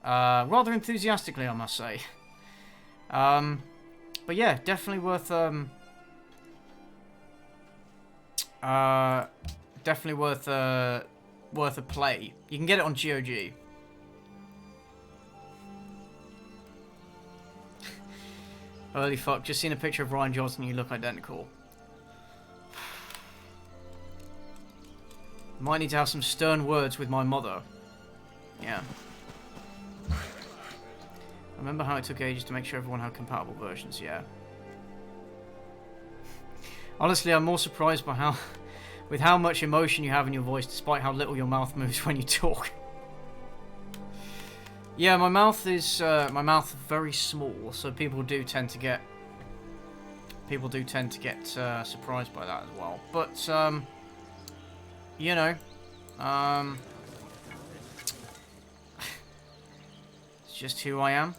Rather enthusiastically, I must say. But yeah, definitely worth a play. You can get it on GOG. Holy fuck! Just seen a picture of Ryan Johnson. You look identical. Might need to have some stern words with my mother. Yeah. Remember how it took ages to make sure everyone had compatible versions? Yeah. Honestly, I'm more surprised by with how much emotion you have in your voice, despite how little your mouth moves when you talk. Yeah, my mouth is very small, so people do tend to get People do tend to get surprised by that as well. But, you know, it's just who I am.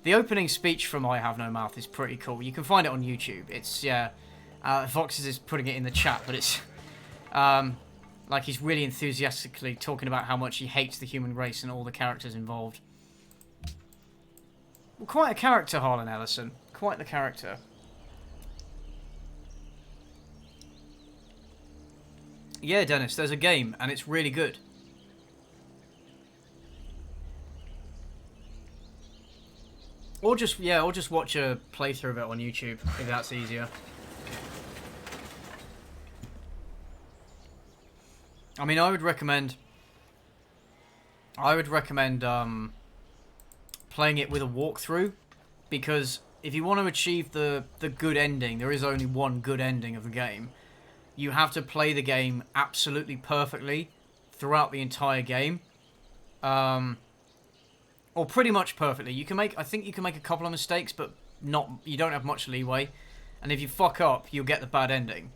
The opening speech from I Have No Mouth is pretty cool. You can find it on YouTube. It's, yeah, Voxes is putting it in the chat, but it's, like he's really enthusiastically talking about how much he hates the human race and all the characters involved. Well, quite a character, Harlan Ellison. Quite the character. Yeah, Dennis, there's a game, and it's really good. Or just, yeah, or just watch a playthrough of it on YouTube, if that's easier. I mean, I would recommend playing it with a walkthrough, because if you want to achieve the good ending, there is only one good ending of the game. You have to play the game absolutely perfectly throughout the entire game. Or pretty much perfectly. You can make, I think you can make a couple of mistakes, but you don't have much leeway. And if you fuck up, you'll get the bad ending.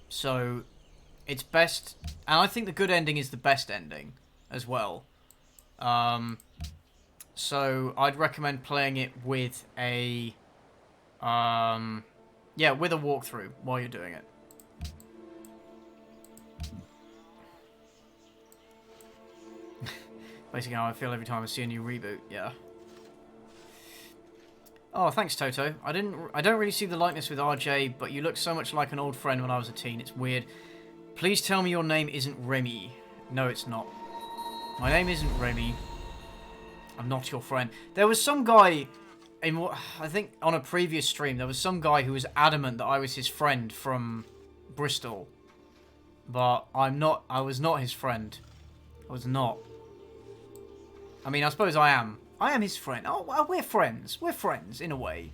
So, it's best, and I think the good ending is the best ending as well. So I'd recommend playing it with a, yeah, with a walkthrough while you're doing it. Basically how I feel every time I see a new reboot, yeah. Oh, thanks, Toto. I don't really see the likeness with RJ, but you look so much like an old friend when I was a teen. It's weird. Please tell me your name isn't Remy. No, it's not. My name isn't Remy. I'm not your friend. There was some guy, I think on a previous stream, there was some guy who was adamant that I was his friend from Bristol. But I'm not, I was not his friend. I was not. I mean, I suppose I am. I am his friend. Oh, well, we're friends. We're friends, in a way.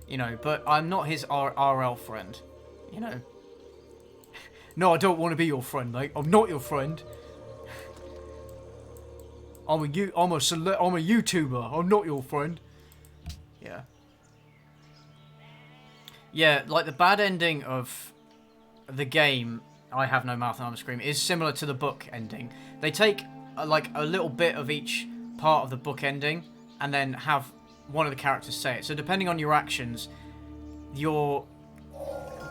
You know, but I'm not his RL friend. You know. No, I don't want to be your friend, mate. I'm not your friend. I'm a YouTuber. I'm not your friend. Yeah. Yeah, like the bad ending of the game, I Have No Mouth and I'm Screaming, is similar to the book ending. They take like a little bit of each part of the book ending and then have one of the characters say it. So depending on your actions, your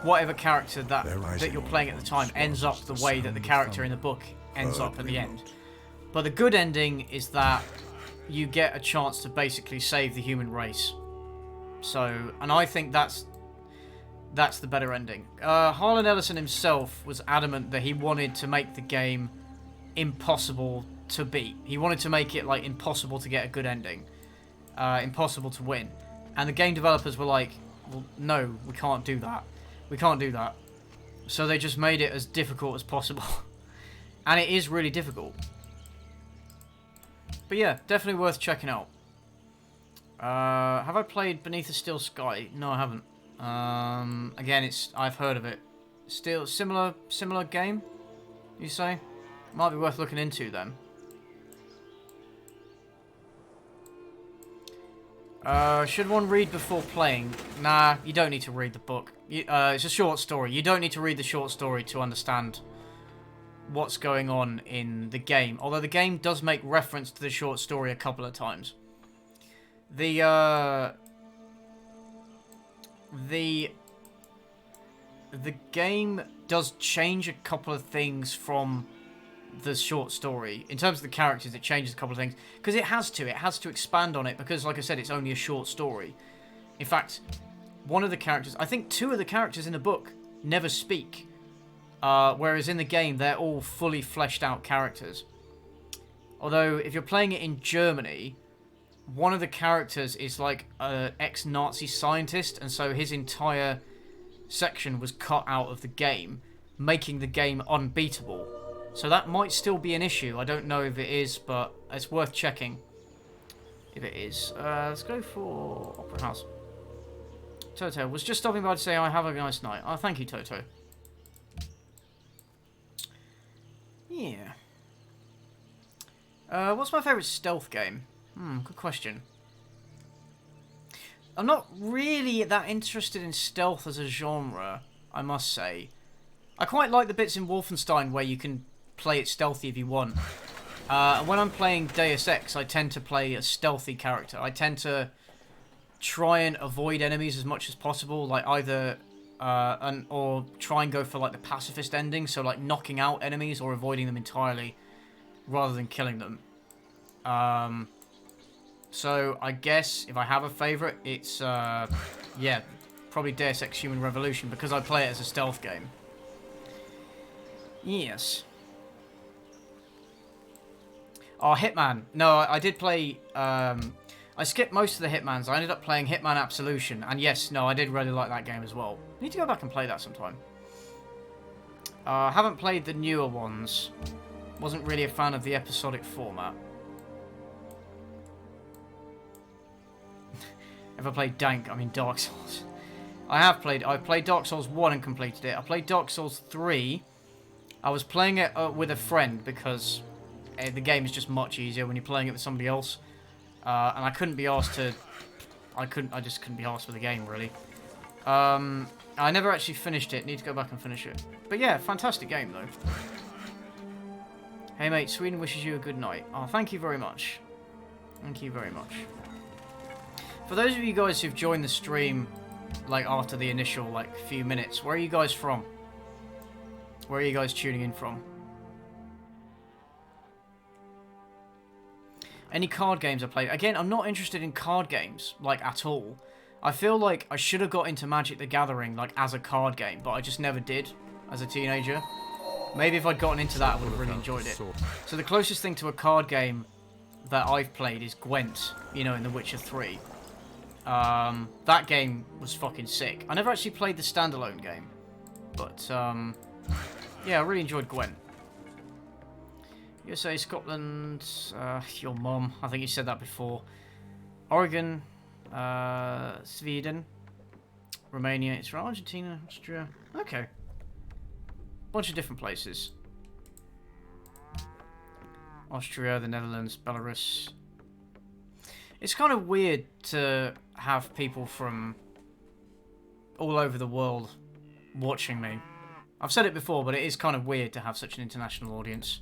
whatever character that you're playing at the time ends up the way that the character in the book ends up at the end. But the good ending is that you get a chance to basically save the human race. So, and I think that's the better ending. Harlan Ellison himself was adamant that he wanted to make the game impossible to beat. He wanted to make it like impossible to get a good ending, impossible to win. And the game developers were like, well, no, we can't do that. We can't do that. So they just made it as difficult as possible. And it is really difficult. But yeah, definitely worth checking out. Have I played Beneath a Still Sky? No, I haven't. Again, I've heard of it. Still similar game, you say? Might be worth looking into then. Should one read before playing? Nah, you don't need to read the book. It's a short story. You don't need to read the short story to understand what's going on in the game. Although the game does make reference to the short story a couple of times. The game does change a couple of things from the short story. In terms of the characters, it changes a couple of things. Because it has to expand on it, because like I said, it's only a short story. In fact, one of the characters, I think 2 of the characters in the book never speak. Whereas in the game, they're all fully fleshed out characters. Although, if you're playing it in Germany, one of the characters is like an ex-Nazi scientist, and so his entire section was cut out of the game, making the game unbeatable. So that might still be an issue. I don't know if it is, but it's worth checking if it is. Let's go for Opera House. Toto was just stopping by to say I have a nice night. Oh, thank you, Toto. Yeah. What's my favourite stealth game? Good question. I'm not really that interested in stealth as a genre, I must say. I quite like the bits in Wolfenstein where you can play it stealthy if you want. When I'm playing Deus Ex, I tend to play a stealthy character. I tend to try and avoid enemies as much as possible, like either or try and go for like the pacifist ending, so like knocking out enemies or avoiding them entirely rather than killing them. So I guess if I have a favorite, it's yeah, probably Deus Ex Human Revolution, because I play it as a stealth game. Yes. Oh, Hitman. No, I did play... I skipped most of the Hitmans. I ended up playing Hitman Absolution. And yes, no, I did really like that game as well. I need to go back and play that sometime. I haven't played the newer ones. Wasn't really a fan of the episodic format. If I played Dank, I mean Dark Souls. I've played Dark Souls 1 and completed it. I played Dark Souls 3. I was playing it with a friend because the game is just much easier when you're playing it with somebody else. And I couldn't be asked to... I just couldn't be asked for the game, really. I never actually finished it. Need to go back and finish it. But yeah, fantastic game, though. Hey, mate, Sweden wishes you a good night. Oh, thank you very much. Thank you very much. For those of you guys who've joined the stream, like, after the initial, like, few minutes, where are you guys from? Where are you guys tuning in from? Any card games I played? Again, I'm not interested in card games, like, at all. I feel like I should have got into Magic the Gathering, like, as a card game, but I just never did as a teenager. Maybe if I'd gotten into that, I would have really enjoyed it. So the closest thing to a card game that I've played is Gwent, you know, in The Witcher 3. That game was fucking sick. I never actually played the standalone game, but, yeah, I really enjoyed Gwent. USA, Scotland, your mum. I think you said that before. Oregon, Sweden, Romania, it's from Argentina, Austria. Okay. Bunch of different places. Austria, the Netherlands, Belarus. It's kind of weird to have people from all over the world watching me. I've said it before, but it is kind of weird to have such an international audience.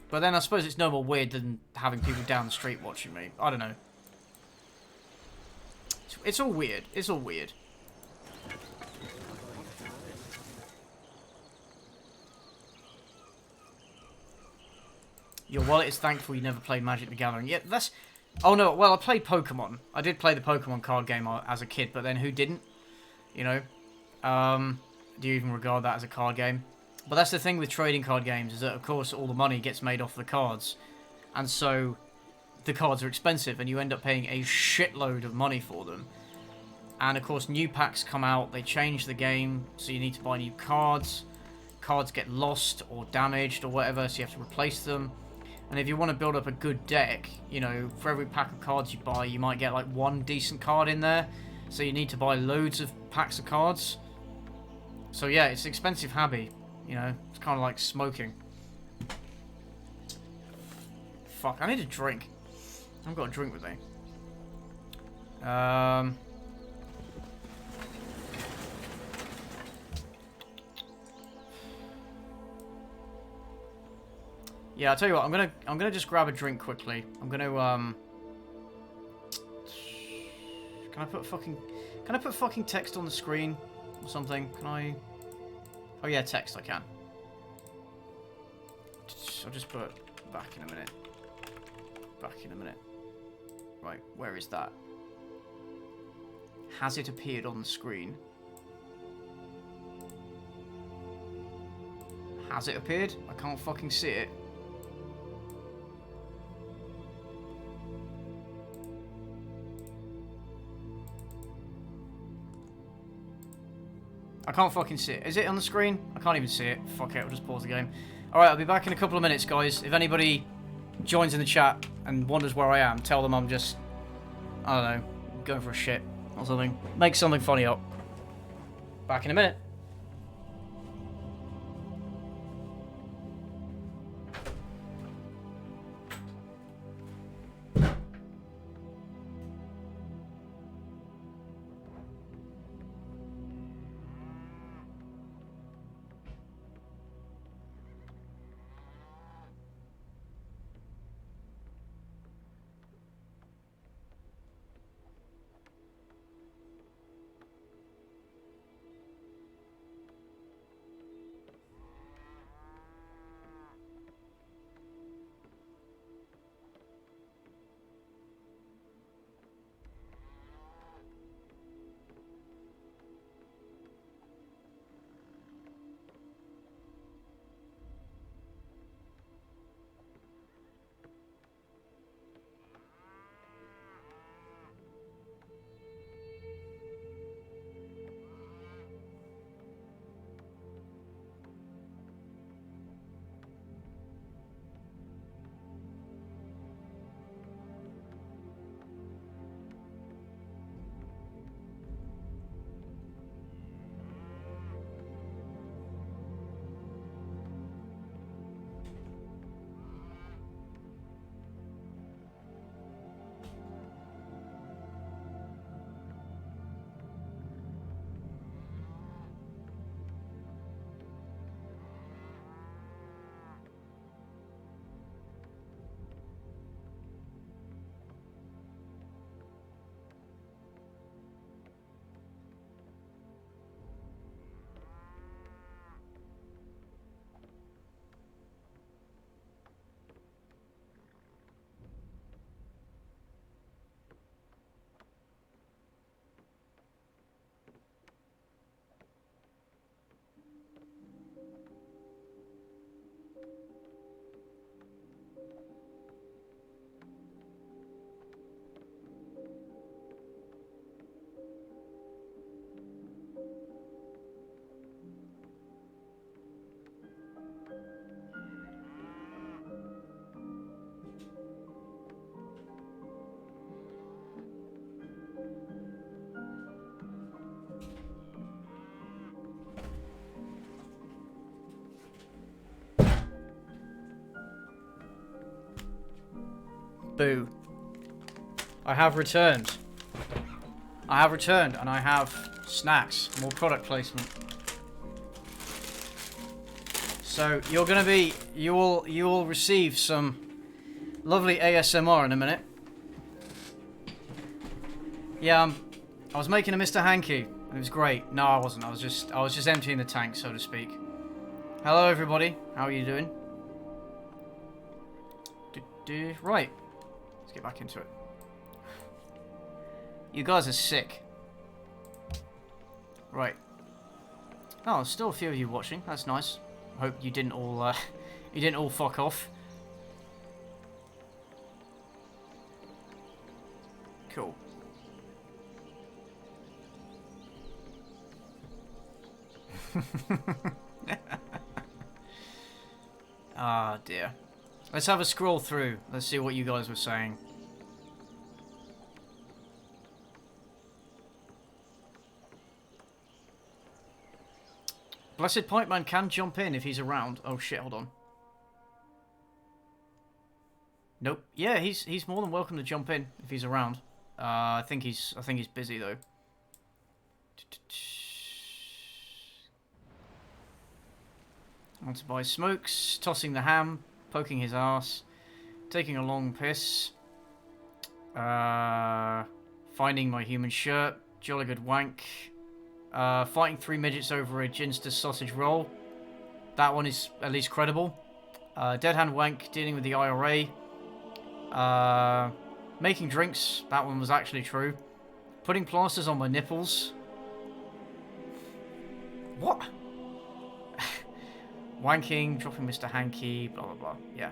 But then I suppose it's no more weird than having people down the street watching me. I don't know. It's all weird. It's all weird. Your wallet is thankful you never played Magic the Gathering. Yeah, that's... Oh no, well, I played Pokemon. I did play the Pokemon card game as a kid, but then who didn't? You know? Do you even regard that as a card game? But that's the thing with trading card games, is that, of course, all the money gets made off the cards. And so, the cards are expensive, and you end up paying a shitload of money for them. And, of course, new packs come out, they change the game, so you need to buy new cards. Cards get lost or damaged or whatever, so you have to replace them. And if you want to build up a good deck, you know, for every pack of cards you buy, you might get, like, one decent card in there. So you need to buy loads of packs of cards. So, yeah, it's an expensive hobby. You know, it's kind of like smoking. Fuck, I need a drink. I haven't got a drink with me. Yeah, I'll tell you what, I'm gonna just grab a drink quickly. I'm gonna Can I put fucking text on the screen or something? Can I? Oh yeah, text, I can. I'll just put back in a minute. Back in a minute. Right, where is that? Has it appeared on the screen? Has it appeared? I can't fucking see it. I can't fucking see it. Is it on the screen? I can't even see it. Fuck it, I'll just pause the game. Alright, I'll be back in a couple of minutes, guys. If anybody joins in the chat and wonders where I am, tell them I'm just, I don't know, going for a shit or something. Make something funny up. Back in a minute. Boo. I have returned. I have returned, and I have snacks. More product placement. So, you're gonna be... You will receive some lovely ASMR in a minute. Yeah, I was making a Mr. Hanky. It was great. No, I wasn't. I was just emptying the tank, so to speak. Hello, everybody. How are you doing? Right. Let's get back into it. You guys are sick. Right. Oh, there's still a few of you watching. That's nice. Hope you didn't all you didn't all fuck off. Cool. Ah, dear. Let's have a scroll through. Let's see what you guys were saying. Blessed Pipeman can jump in if he's around. Oh shit, hold on. Nope. Yeah, he's more than welcome to jump in if he's around. I think he's busy though. Want to buy smokes, tossing the ham, poking his ass, taking a long piss, finding my human shirt, jolly good wank, fighting 3 midgets over a ginster sausage roll. That one is at least credible. Dead hand wank, dealing with the IRA. Making drinks, that one was actually true. Putting plasters on my nipples. What? Wanking, dropping Mr. Hanky, blah blah blah. Yeah.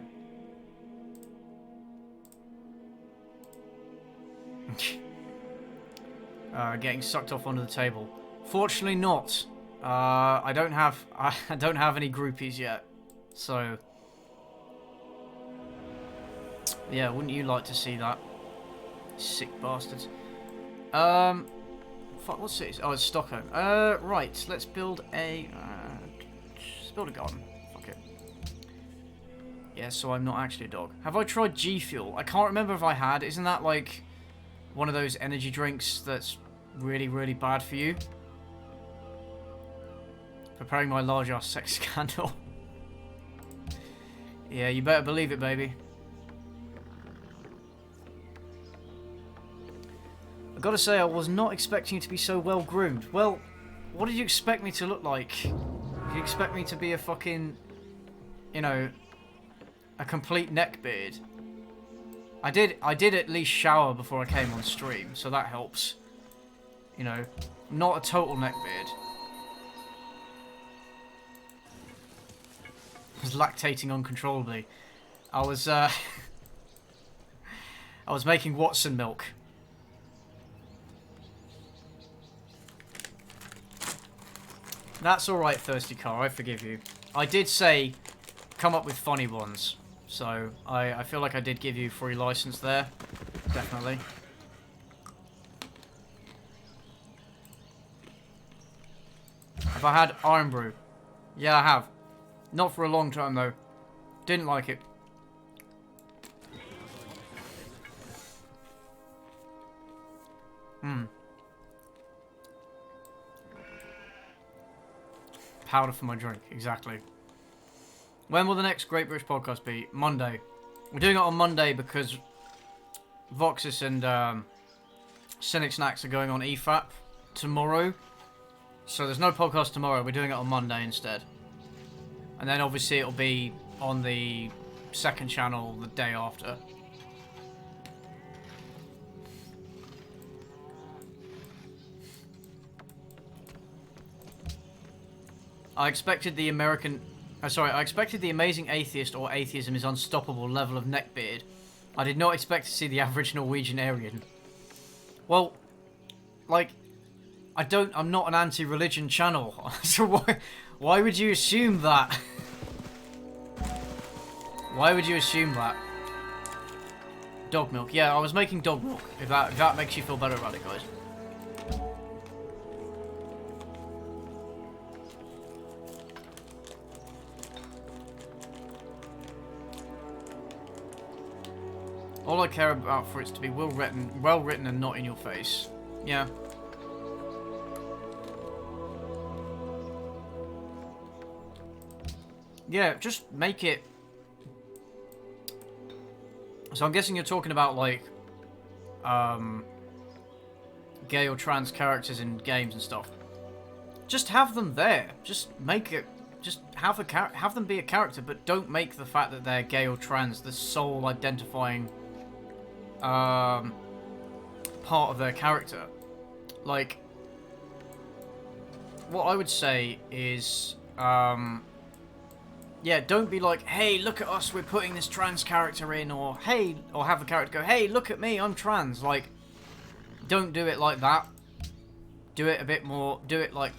Getting sucked off onto the table. Fortunately not. I don't have any groupies yet. So yeah, wouldn't you like to see that? Sick bastards. Fuck, what's it? Oh, it's Stockholm. Right, let's build a garden. Fuck it. Yeah, so I'm not actually a dog. Have I tried G Fuel? I can't remember if I had. Isn't that like one of those energy drinks that's really, really bad for you? Preparing my large ass sex scandal. Yeah, you better believe it, baby. I gotta say, I was not expecting you to be so well groomed. Well, what did you expect me to look like? Did you expect me to be a fucking, you know, a complete neckbeard? I did at least shower before I came on stream, so that helps. You know, not a total neckbeard. I was lactating uncontrollably. I was making Watson milk. That's alright, Thirsty Car, I forgive you. I did say, come up with funny ones. So, I feel like I did give you free license there. Definitely. Have I had Iron Brew? Yeah, I have. Not for a long time, though. Didn't like it. Powder for my drink, exactly. When will the next Great British Podcast be? Monday. We're doing it on Monday because Voxus and Cynic Snacks are going on EFAP tomorrow. So there's no podcast tomorrow, we're doing it on Monday instead. And then obviously it'll be on the second channel the day after. I expected the amazing atheist or atheism is unstoppable level of neckbeard. I did not expect to see the average Norwegian Aryan. Well, like, I'm not an anti-religion channel, so why would you assume that? Why would you assume that? Dog milk. Yeah, I was making dog milk. If that makes you feel better about it, guys. All I care about for it to be well written and not in your face. Yeah. Yeah, just make it... So I'm guessing you're talking about, like, gay or trans characters in games and stuff. Just have them there. Just make it... Just have them be a character, but don't make the fact that they're gay or trans the sole identifying part of their character. Like, what I would say is, yeah, don't be like, hey, look at us, we're putting this trans character in, or hey, or have the character go, hey, look at me, I'm trans. Like, don't do it like that. Do it a bit more, do it like